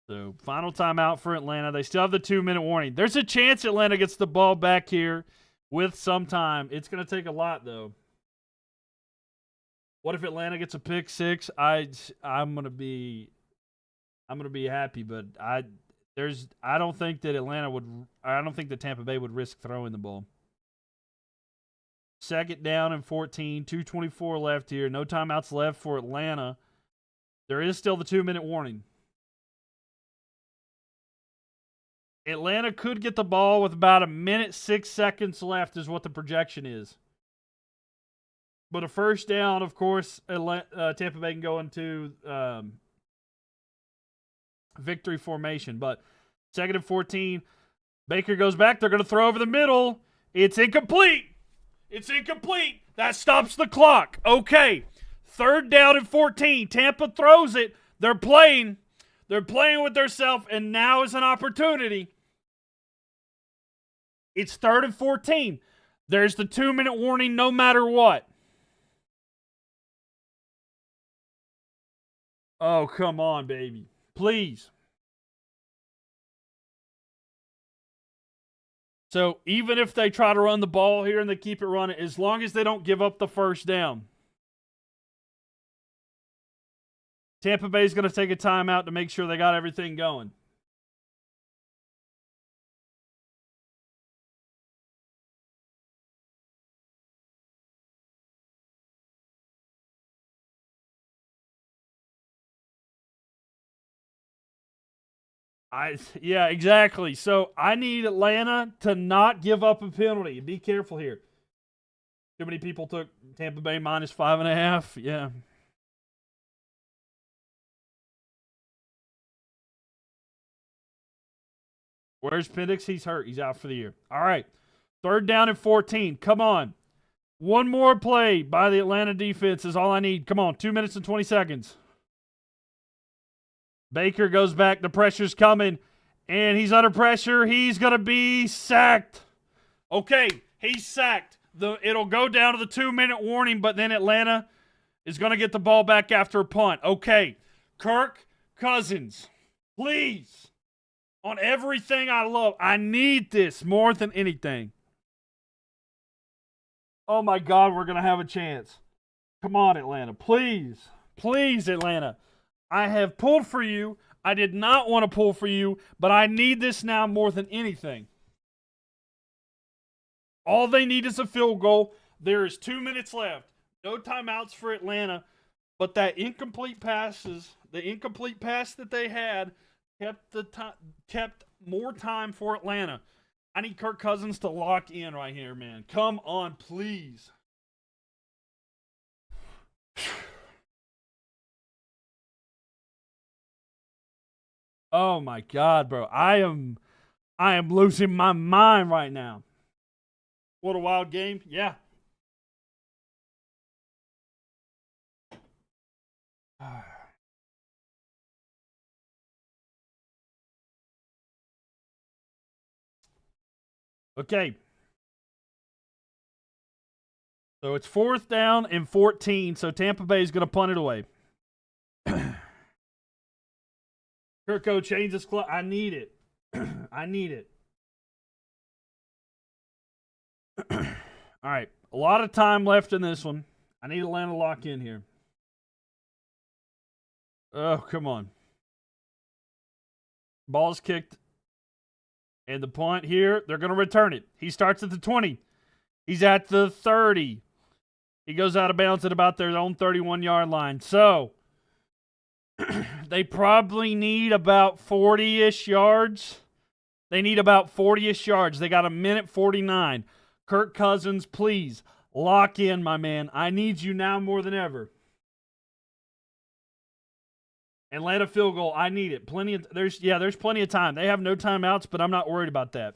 So, final timeout for Atlanta. They still have the 2-minute warning. There's a chance Atlanta gets the ball back here with some time. It's going to take a lot, though. What if Atlanta gets a pick six? I'm going to be happy, but I don't think that Tampa Bay would risk throwing the ball. Second down and 14, 2:24 left here. No timeouts left for Atlanta. There is still the 2-minute warning. Atlanta could get the ball with about 1:06 left is what the projection is. But a first down, of course, Tampa Bay can go into victory formation. But second and 14, Baker goes back. They're going to throw over the middle. It's incomplete. That stops the clock. Okay. Third down and 14. Tampa throws it. They're playing with themselves, and now is an opportunity. It's third and 14. There's the 2-minute warning no matter what. Oh, come on, baby. Please. So, even if they try to run the ball here and they keep it running, as long as they don't give up the first down. Tampa Bay's going to take a timeout to make sure they got everything going. Yeah, exactly. So I need Atlanta to not give up a penalty. Be careful here. Too many people took Tampa Bay minus 5.5. Yeah. Where's Penix? He's hurt. He's out for the year. All right. Third down and 14. Come on. One more play by the Atlanta defense is all I need. Come on. 2 minutes and 20 seconds. Baker goes back. The pressure's coming. And he's under pressure. He's going to be sacked. Okay. He's sacked. It'll go down to the 2-minute warning, but then Atlanta is going to get the ball back after a punt. Okay. Kirk Cousins. Please. On everything I love. I need this more than anything. Oh, my God. We're going to have a chance. Come on, Atlanta. Please. Please, Atlanta. I have pulled for you. I did not want to pull for you, but I need this now more than anything. All they need is a field goal. There is 2 minutes left. No timeouts for Atlanta, but that incomplete pass that they had kept more time for Atlanta. I need Kirk Cousins to lock in right here, man. Come on, please. Oh my God, bro. I am losing my mind right now. What a wild game. Yeah. Okay. So it's fourth down and 14. So Tampa Bay is going to punt it away. Kirko, change this clock. I need it. I need it. All right. A lot of time left in this one. I need Atlanta to lock in here. Oh, come on. Ball's kicked. And the punt here, they're going to return it. He starts at the 20. He's at the 30. He goes out of bounds at about their own 31-yard line. So, they probably need about 40-ish yards. They need about 40-ish yards. They got 1:49. Kirk Cousins, please, lock in, my man. I need you now more than ever. Atlanta field goal, I need it. There's plenty of time. They have no timeouts, but I'm not worried about that.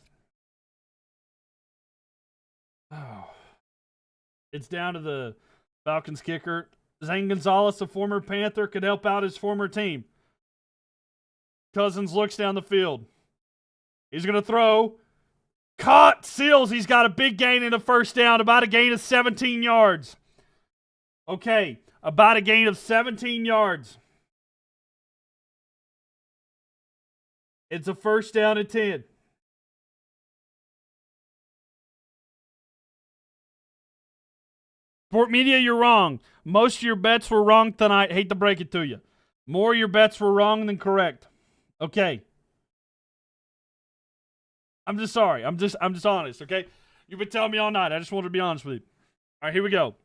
Oh. It's down to the Falcons kicker. Zane Gonzalez, a former Panther, could help out his former team. Cousins looks down the field. He's going to throw. Caught. Seals. He's got a big gain in a first down. About a gain of 17 yards. Okay. About a gain of 17 yards. It's a first down and 10. Sport Media, you're wrong. Most of your bets were wrong tonight. Hate to break it to you. More of your bets were wrong than correct. Okay. I'm just sorry. I'm just honest, okay? You've been telling me all night. I just wanted to be honest with you. All right, here we go.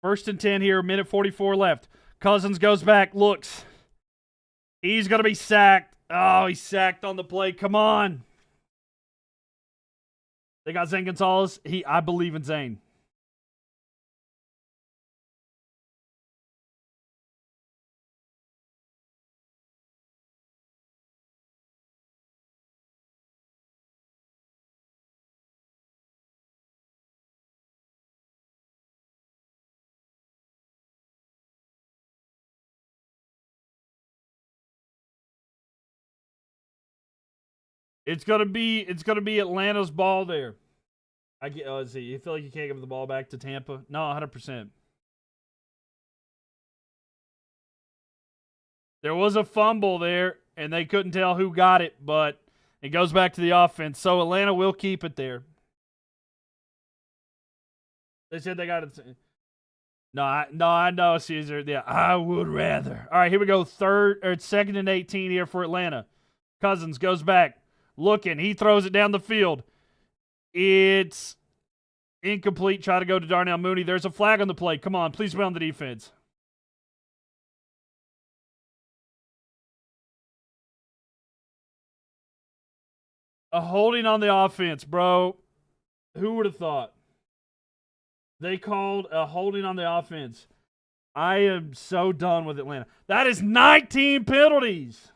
First and 10 here, minute 44 left. Cousins goes back, looks. He's going to be sacked. Oh, he's sacked on the play. Come on. They got Zane Gonzalez. I believe in Zane. It's gonna be Atlanta's ball there. Let's see. You feel like you can't give the ball back to Tampa? No, 100%. There was a fumble there, and they couldn't tell who got it, but it goes back to the offense. So Atlanta will keep it there. They said they got it. No, I know, Caesar. Yeah, I would rather. All right, here we go. Second and 18 here for Atlanta. Cousins goes back, looking. He throws it down the field. It's incomplete. Try to go to Darnell Mooney. There's a flag on the play. Come on, please be on the defense. A holding on the offense, bro. Who would have thought? They called a holding on the offense. I am so done with Atlanta. That is 19 penalties.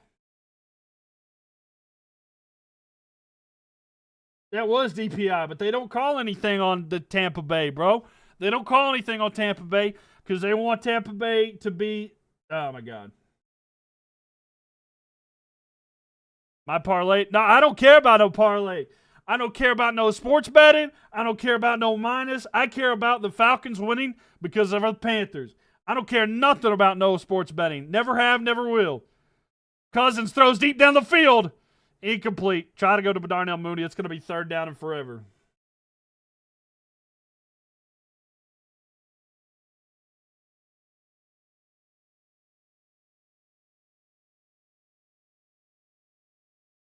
That was DPI, but they don't call anything on the Tampa Bay, bro. They don't call anything on Tampa Bay because they want Tampa Bay to be. Oh, my God. My parlay. No, I don't care about no parlay. I don't care about no sports betting. I don't care about no minus. I care about the Falcons winning because of the Panthers. I don't care nothing about no sports betting. Never have, never will. Cousins throws deep down the field. Incomplete. Try to go to Darnell Mooney. It's going to be third down and forever.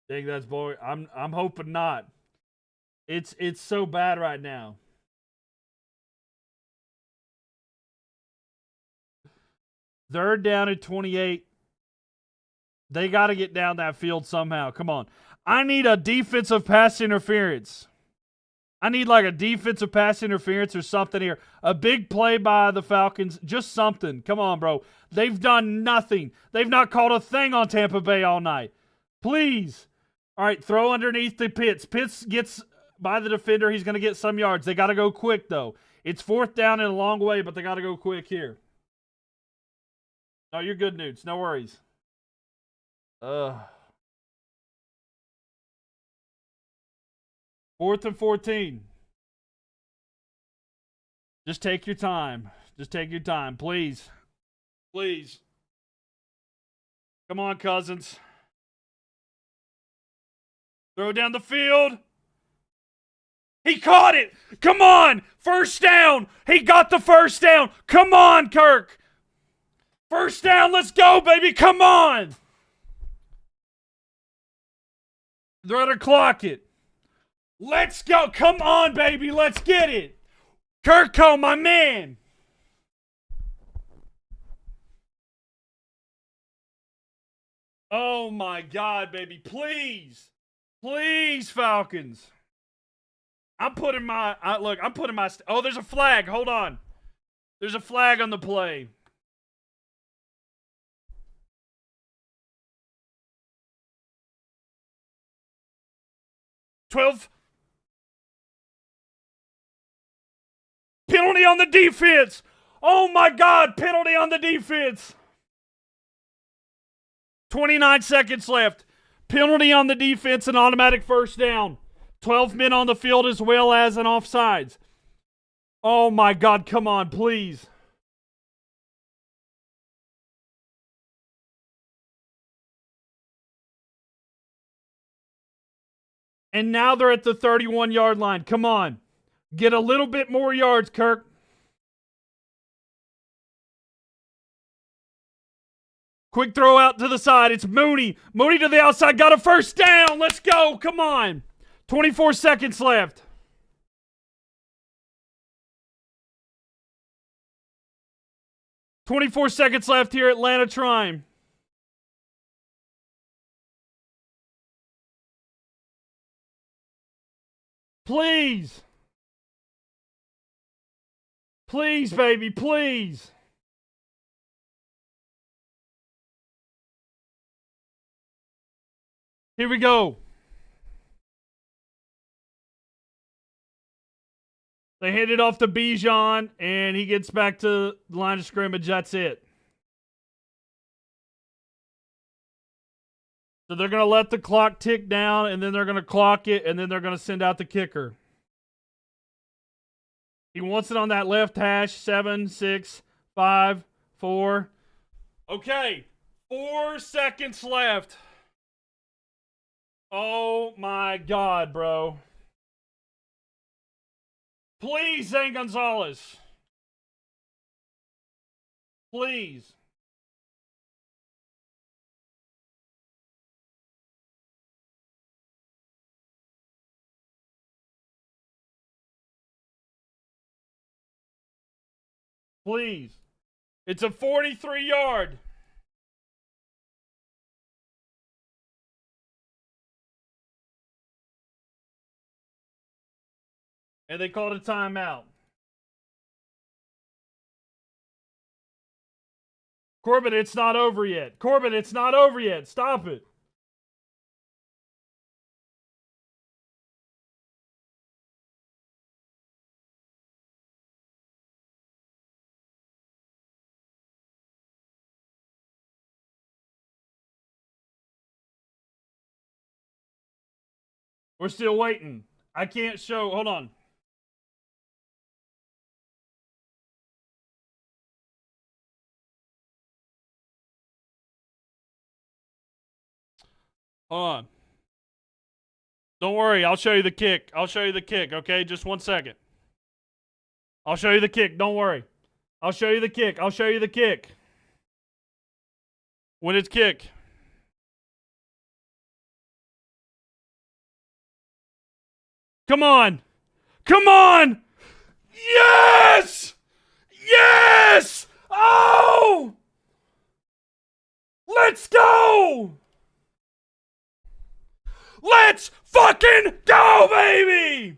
Think that's boy. I'm hoping not. It's so bad right now. Third down at 28. They got to get down that field somehow. Come on. I need a defensive pass interference. I need like a defensive pass interference or something here. A big play by the Falcons. Just something. Come on, bro. They've done nothing. They've not called a thing on Tampa Bay all night. Please. All right, throw underneath the Pitts. Pitts gets by the defender. He's going to get some yards. They got to go quick, though. It's fourth down and a long way, but they got to go quick here. No, you're good, Newts. No worries. Fourth and 14. Just take your time. Just take your time, please. Please. Come on, Cousins. Throw down the field. He caught it. Come on. First down. He got the first down. Come on, Kirk. First down. Let's go, baby. Come on. They're going to clock it. Let's go. Come on, baby. Let's get it. Kirko, my man. Oh, my God, baby. Please. Please, Falcons. I'm putting my... Oh, there's a flag. Hold on. There's a flag on the play. Penalty on the defense. Oh my God, penalty on the defense. 29 seconds left. Penalty on the defense, an automatic first down. 12 men on the field as well as an offsides. Oh my God, come on, please. And now they're at the 31-yard line. Come on. Get a little bit more yards, Kirk. Quick throw out to the side. It's Mooney. Mooney to the outside. Got a first down. Let's go. Come on. 24 seconds left. .24 seconds left here, Atlanta trying. Please. Please, baby, please. Here we go. They hand it off to Bijan, and he gets back to the line of scrimmage. That's it. So they're going to let the clock tick down, and then they're going to clock it, and then they're going to send out the kicker. He wants it on that left hash. 7, 6, 5, 4. Okay. 4 seconds left. Oh, my God, bro. Please, Zane Gonzalez. Please. Please. It's a 43-yard. And they called a timeout. Corbin, it's not over yet. Corbin, it's not over yet. Stop it. We're still waiting. I can't show. Hold on. Hold on. Don't worry. I'll show you the kick. I'll show you the kick, okay? Just 1 second. I'll show you the kick. Don't worry. I'll show you the kick. I'll show you the kick. When it's kick. Come on. Come on. Yes! Yes! Oh! Let's go! Let's fucking go, baby!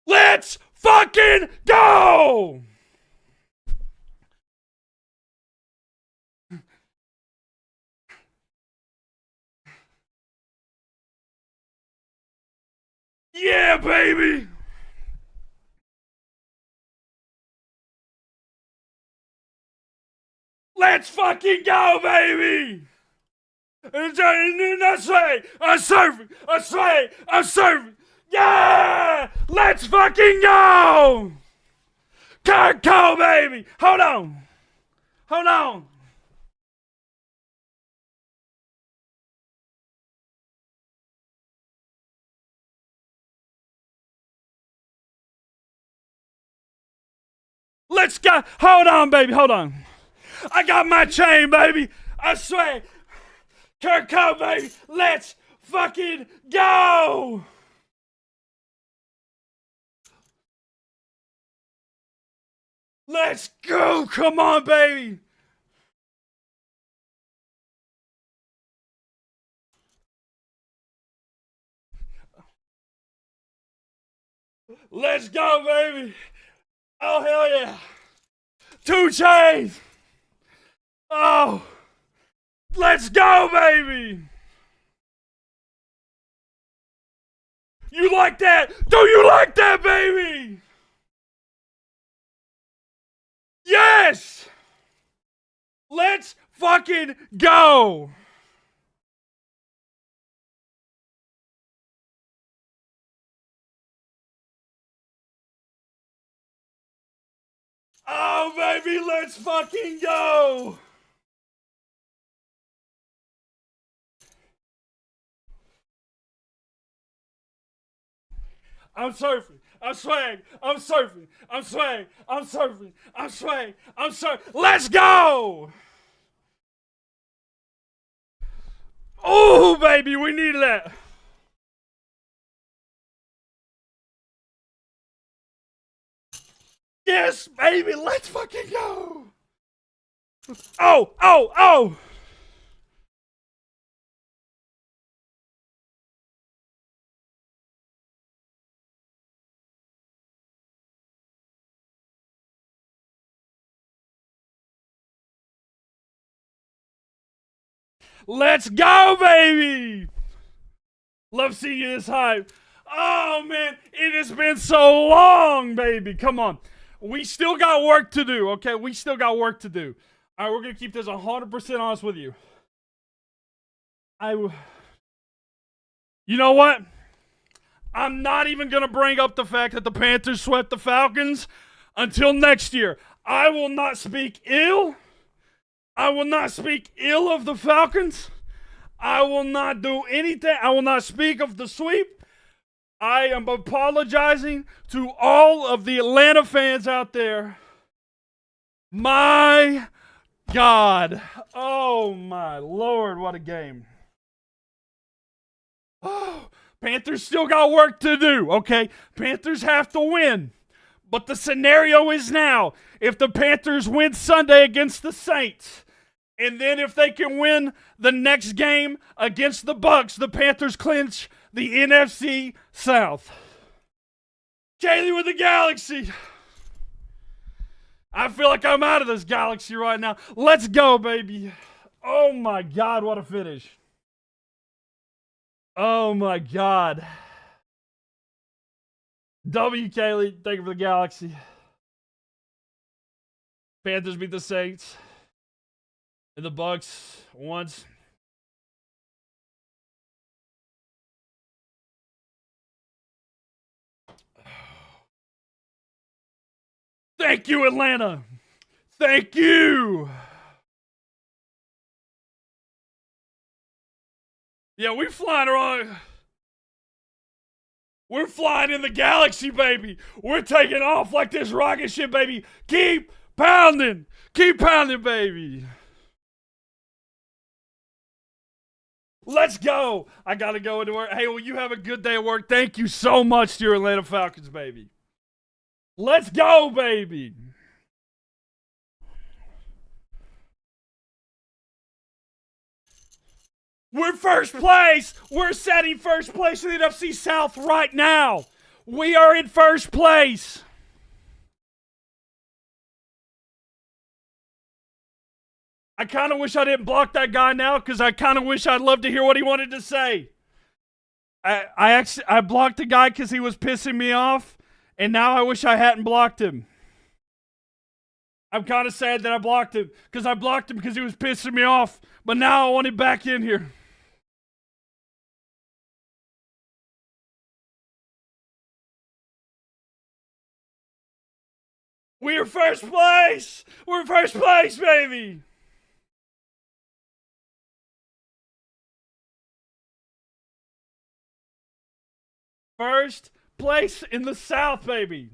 Let's fucking go! Yeah, baby! Let's fucking go, baby! I say, I'm serving. Yeah! Let's fucking go! Go, baby! Hold on. Let's go. Hold on, baby. Hold on. I got my chain, baby. I swear. Go, baby. Let's fucking go. Let's go. Come on, baby. Let's go, baby. Oh, hell yeah. 2 chains. Oh. Let's go, baby. You like that? Do you like that, baby? Yes! Let's fucking go! Oh, baby, let's fucking go! I'm surfing. I'm swag. I'm surfing. I'm swag. I'm surfing. I'm swag. I'm surfing. Let's go! Oh, baby, we need that. Yes, baby, let's fucking go. Oh, oh, oh. Let's go, baby. Love seeing you this hype. Oh, man, it has been so long, baby. Come on. We still got work to do, okay? We still got work to do. All right, we're going to keep this 100% honest with you. You know what? I'm not even going to bring up the fact that the Panthers swept the Falcons until next year. I will not speak ill. I will not speak ill of the Falcons. I will not do anything. I will not speak of the sweep. I am apologizing to all of the Atlanta fans out there. My God. Oh, my Lord, what a game. Oh, Panthers still got work to do, okay? Panthers have to win. But the scenario is now, if the Panthers win Sunday against the Saints, and then if they can win the next game against the Bucs, the Panthers clinch the NFC South. Kaylee with the Galaxy. I feel like I'm out of this galaxy right now. Let's go, baby. Oh, my God, what a finish. Oh, my God. W, Kaylee. Thank you for the Galaxy. Panthers beat the Saints. And the Bucs once. Thank you, Atlanta. Thank you. Yeah, we flying around. We're flying in the galaxy, baby. We're taking off like this rocket ship, baby. Keep pounding. Keep pounding, baby. Let's go. I got to go into work. Hey, well, you have a good day at work. Thank you so much to your Atlanta Falcons, baby. Let's go, baby. We're first place. We're setting first place in the NFC South right now. We are in first place. I kind of wish I didn't block that guy now because I kind of wish I'd love to hear what he wanted to say. I blocked the guy because he was pissing me off, and now I wish I hadn't blocked him. I'm kind of sad that I blocked him because I blocked him because he was pissing me off, but now I want him back in here. We're first place! We're first place, baby! First place in the South, baby.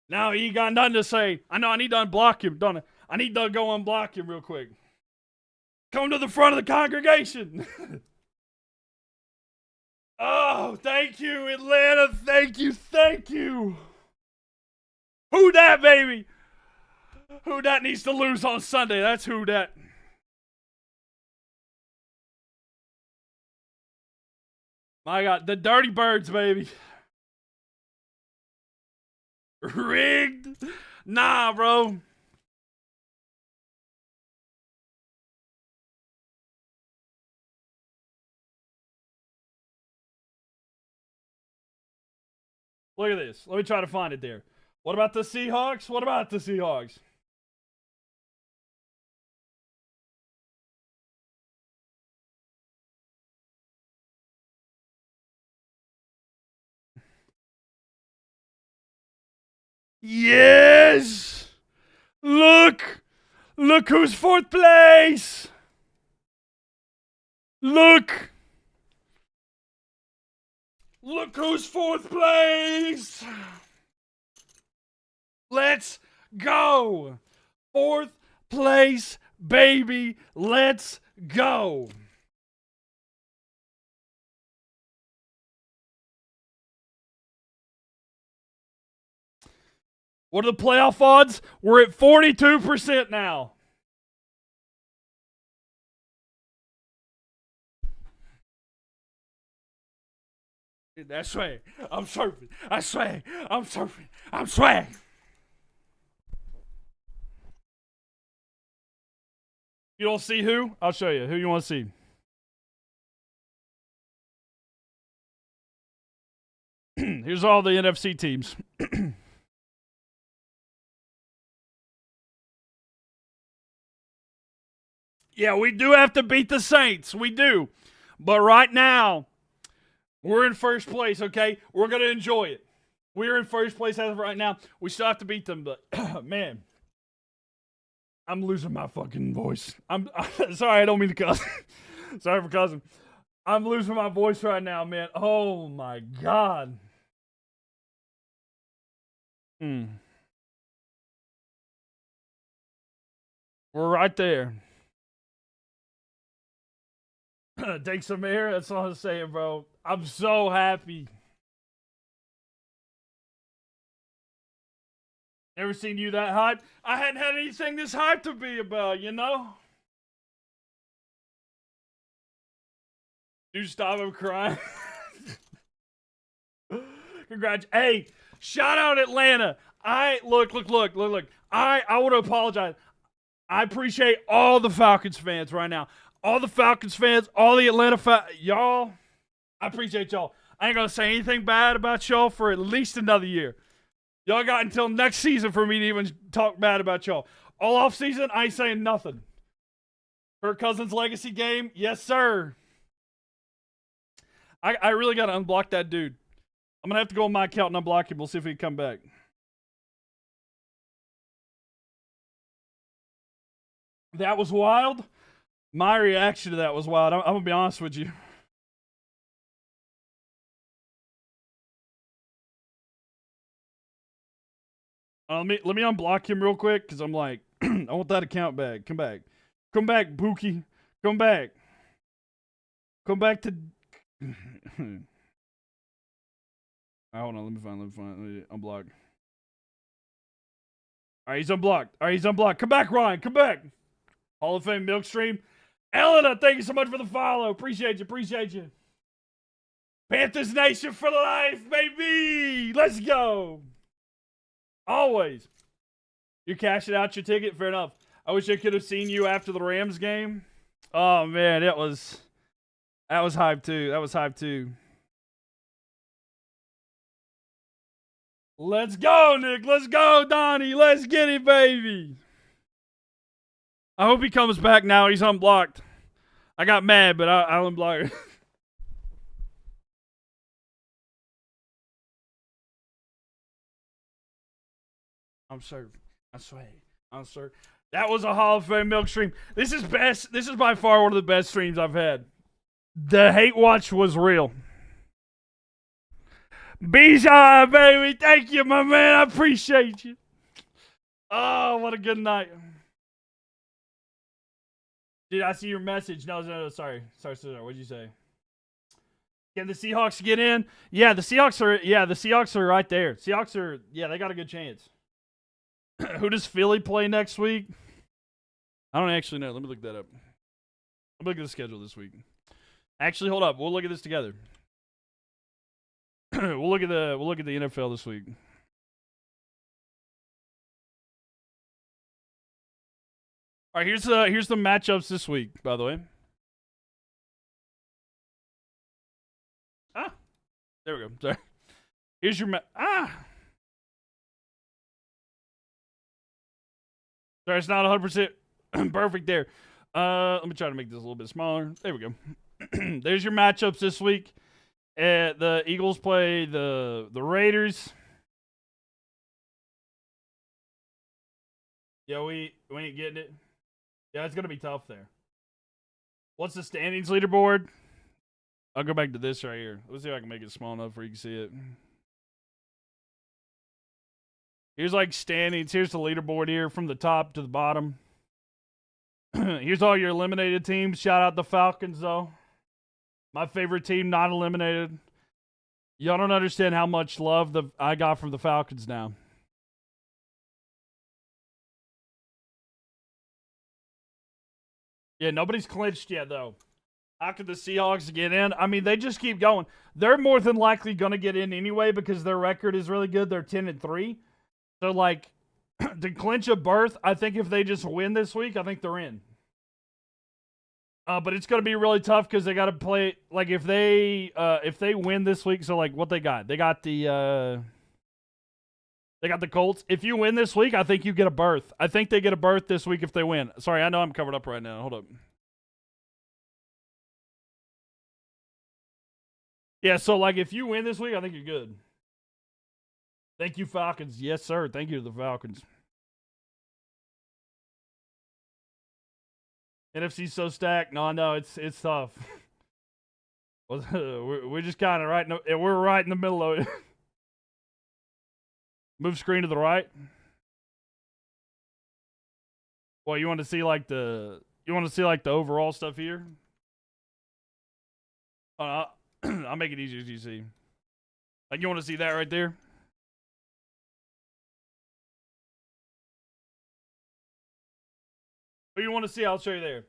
Now he got nothing to say. I know I need to unblock him, don't I? I need to go unblock him real quick. Come to the front of the congregation. Oh, thank you, Atlanta. Thank you, thank you. Who dat, baby? Who dat needs to lose on Sunday? That's who dat. My God, the Dirty Birds, baby. Rigged? Nah, bro. Look at this. Let me try to find it there. What about the Seahawks? What about the Seahawks? Yes! Look! Look who's 4th place! Look! Look who's 4th place! Let's go! 4th place, baby! Let's go! What are the playoff odds? We're at 42% now. That's swag. I'm surfing. I swag. I'm surfing. I'm swag. You don't see who? I'll show you. Who you want to see? Here's all the NFC teams. Yeah, we do have to beat the Saints. We do. But right now, we're in first place, okay? We're going to enjoy it. We're in first place as of right now. We still have to beat them, but man, I'm losing my fucking voice. I'm sorry, I don't mean to cuss. Sorry for cussing. I'm losing my voice right now, man. Oh my God. We're right there. Take some air. That's all I'm saying, bro. I'm so happy. Never seen you that hyped. I hadn't had anything this hyped to be about, you know? Dude, stop him crying. Congrats. Hey, shout out Atlanta. Look. I want to apologize. I appreciate all the Falcons fans right now. All the Falcons fans, all the Atlanta y'all, I appreciate y'all. I ain't going to say anything bad about y'all for at least another year. Y'all got until next season for me to even talk bad about y'all. All off season, I ain't saying nothing. Kirk Cousins legacy game, yes, sir. I really got to unblock that dude. I'm going to have to go on my account and unblock him. We'll see if he can come back. That was wild. My reaction to that was wild. I'm going to be honest with you. Let me unblock him real quick because I'm like, I want that account back. Come back. Come back, Buki. Come back. Come back to... Right, hold on. Let me find. Let me unblock. All right, he's unblocked. Come back, Ryan. Come back. Hall of Fame Mylk stream. Elena, thank you so much for the follow. Appreciate you. Panthers Nation for life, baby. Let's go. Always. You're cashing out your ticket? Fair enough. I wish I could have seen you after the Rams game. Oh, man, that was hype, too. Let's go, Nick. Let's go, Donnie. Let's get it, baby. I hope he comes back now. He's unblocked. I got mad, but I'll unblock him. I'm sorry. I swear. I'm sorry. That was a Hall of Fame Mylk stream. This is best. This is by far one of the best streams I've had. The hate watch was real. Bijan, baby. Thank you, my man. I appreciate you. Oh, what a good night. Did I see your message? No, sorry. What'd you say? Can the Seahawks get in? Yeah, the Seahawks are right there. Seahawks are, they got a good chance. Who does Philly play next week? I don't actually know. Let me look that up. Let me look at the schedule this week. Actually, hold up. We'll look at this together. We'll look at the NFL this week. All right, here's the matchups this week, by the way. Ah, there we go. Sorry. Here's your Sorry, it's not 100% perfect there. Let me try to make this a little bit smaller. There we go. There's your matchups this week. The Eagles play the Raiders. Yeah, we ain't getting it. Yeah, it's gonna be tough there. What's the standings leaderboard? I'll go back to this right here. Let's see if I can make it small enough where you can see it. Here's like standings. Here's the leaderboard here from the top to the bottom. Here's all your eliminated teams. Shout out the Falcons, though. My favorite team not eliminated. Y'all don't understand how much love I got from the Falcons now. Yeah, nobody's clinched yet, though. How could the Seahawks get in? I mean, they just keep going. They're more than likely going to get in anyway because their record is really good. They're 10-3. So, like, to clinch a berth, I think if they just win this week, I think they're in. But it's going to be really tough because they got to play. Like, if they win this week, so like what they got the Colts. If you win this week, I think you get a berth. I think they get a berth this week if they win. Sorry, I know I'm covered up right now. Hold up. Yeah, so like if you win this week, I think you're good. Thank you, Falcons. Yes, sir. Thank you to the Falcons. NFC's so stacked. No, I know it's tough. We're just kind of we're right in the middle of it. Move screen to the right. Well, you want to see like the overall stuff here? I'll make it easier as you see. Like you want to see that right there? What you want to see? I'll show you there.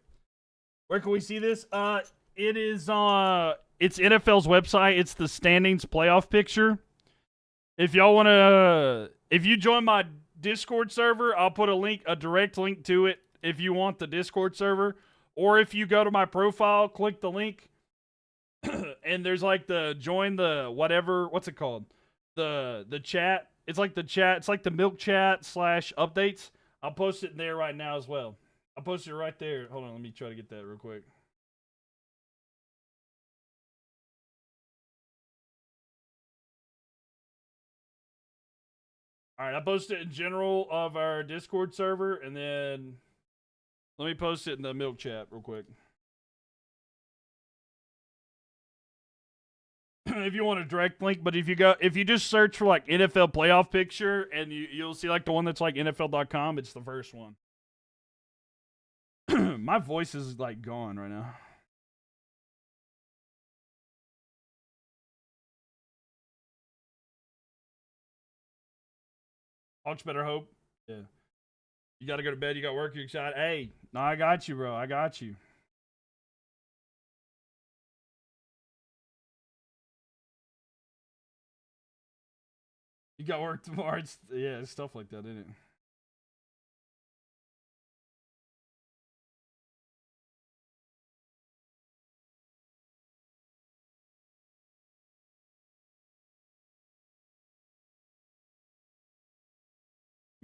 Where can we see this? It is it's NFL's website. It's the standings playoff picture. If y'all want to, if you join my Discord server, I'll put a direct link to it if you want the Discord server. Or if you go to my profile, click the link, and there's like the join the whatever, what's it called? The chat. It's like the chat. It's like the Mylk chat / updates. I'll post it in there right now as well. I'll post it right there. Hold on, let me try to get that real quick. All right, I posted it in general of our Discord server, and then let me post it in the Mylk chat real quick. If you want a direct link, but if you just search for like NFL playoff picture, and you'll see like the one that's like NFL.com, it's the first one. My voice is like gone right now. Hawks better hope. Yeah. You got to go to bed. You got work. You're excited. Hey, no, I got you, bro. I got you. You got work tomorrow. It's stuff like that, isn't it?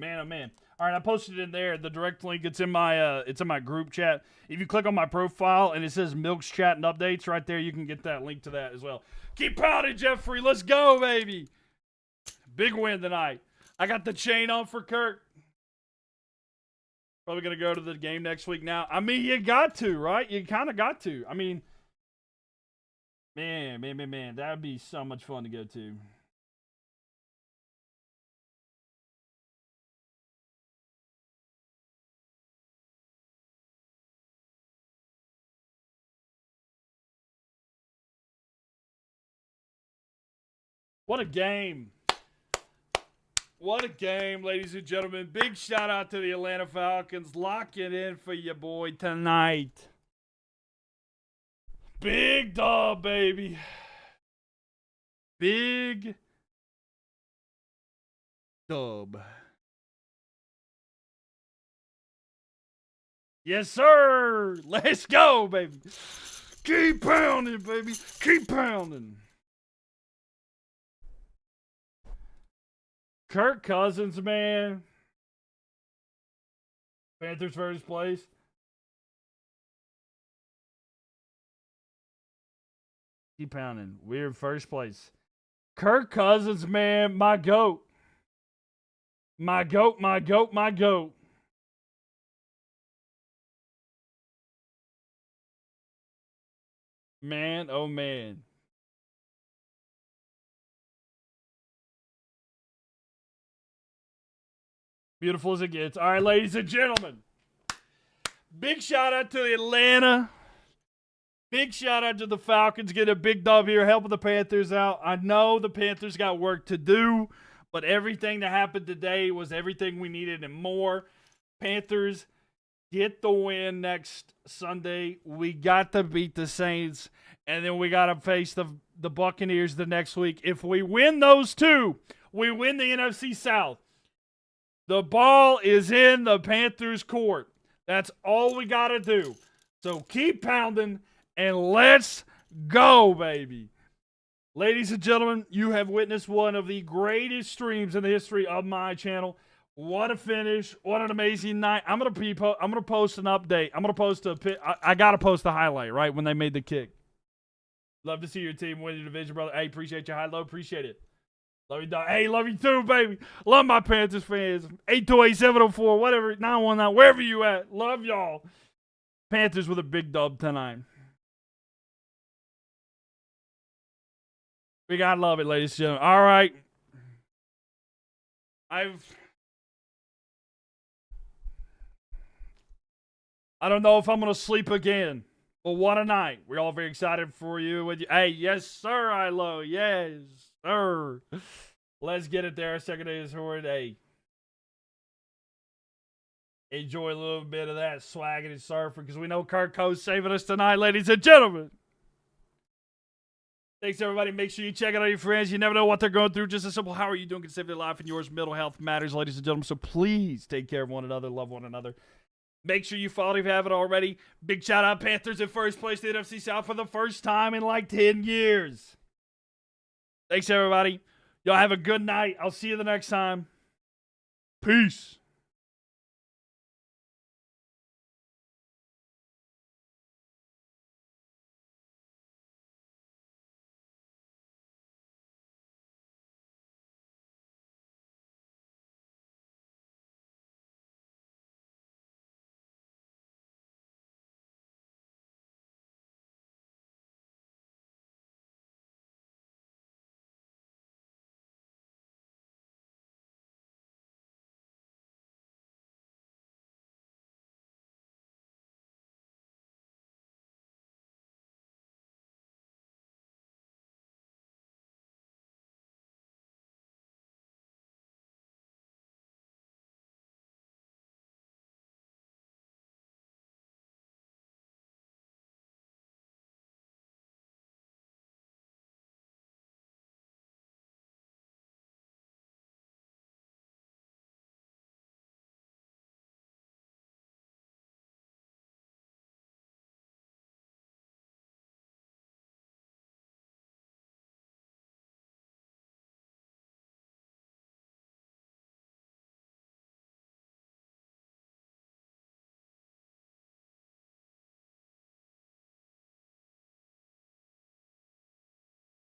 Man, oh man. All right, I posted it in there. The direct link, it's in my group chat. If you click on my profile and it says Mylk's chat and updates right there, you can get that link to that as well. Keep pounding, Jeffrey. Let's go, baby. Big win tonight. I got the chain on for Kirk. Probably going to go to the game next week now. I mean, you got to, right? You kind of got to. I mean, man. That would be so much fun to go to. What a game. What a game, ladies and gentlemen. Big shout out to the Atlanta Falcons. Lock it in for your boy tonight. Big dub, baby. Big dub. Yes, sir. Let's go, baby. Keep pounding, baby. Keep pounding. Kirk Cousins, man. Panthers first place. Keep pounding. We're first place. Kirk Cousins, man, my GOAT. My GOAT, my GOAT, my GOAT. Man, oh man. Beautiful as it gets. All right, ladies and gentlemen. Big shout out to Atlanta. Big shout out to the Falcons. Getting a big dub here, helping the Panthers out. I know the Panthers got work to do, but everything that happened today was everything we needed and more. Panthers get the win next Sunday. We got to beat the Saints, and then we got to face the Buccaneers the next week. If we win those two, we win the NFC South. The ball is in the Panthers' court. That's all we got to do. So keep pounding, and let's go, baby. Ladies and gentlemen, you have witnessed one of the greatest streams in the history of my channel. What a finish. What an amazing night. I'm going to post an update. I'm going to post I got to post the highlight, right, when they made the kick. Love to see your team win your division, brother. Hey, appreciate you. High low, appreciate it. Love you, dog. Hey, love you too, baby. Love my Panthers fans. 828-704, whatever, 919, wherever you at. Love y'all. Panthers with a big dub tonight. We gotta love it, ladies and gentlemen. All right. I don't know if I'm gonna sleep again. But what a night. We're all very excited for you. With you. Hey, yes, sir, Ilo. Yes, sir. Let's get it there. Second day is for day. Enjoy a little bit of that swagging and surfing because we know Kirk Co's saving us tonight, ladies and gentlemen. Thanks, everybody. Make sure you check out your friends. You never know what they're going through. Just a simple, how are you doing? Can save their life and yours. Mental health matters, ladies and gentlemen. So please take care of one another. Love one another. Make sure you follow if you haven't already. Big shout out Panthers in first place to the NFC South for the first time in like 10 years. Thanks, everybody. Y'all have a good night. I'll see you the next time. Peace.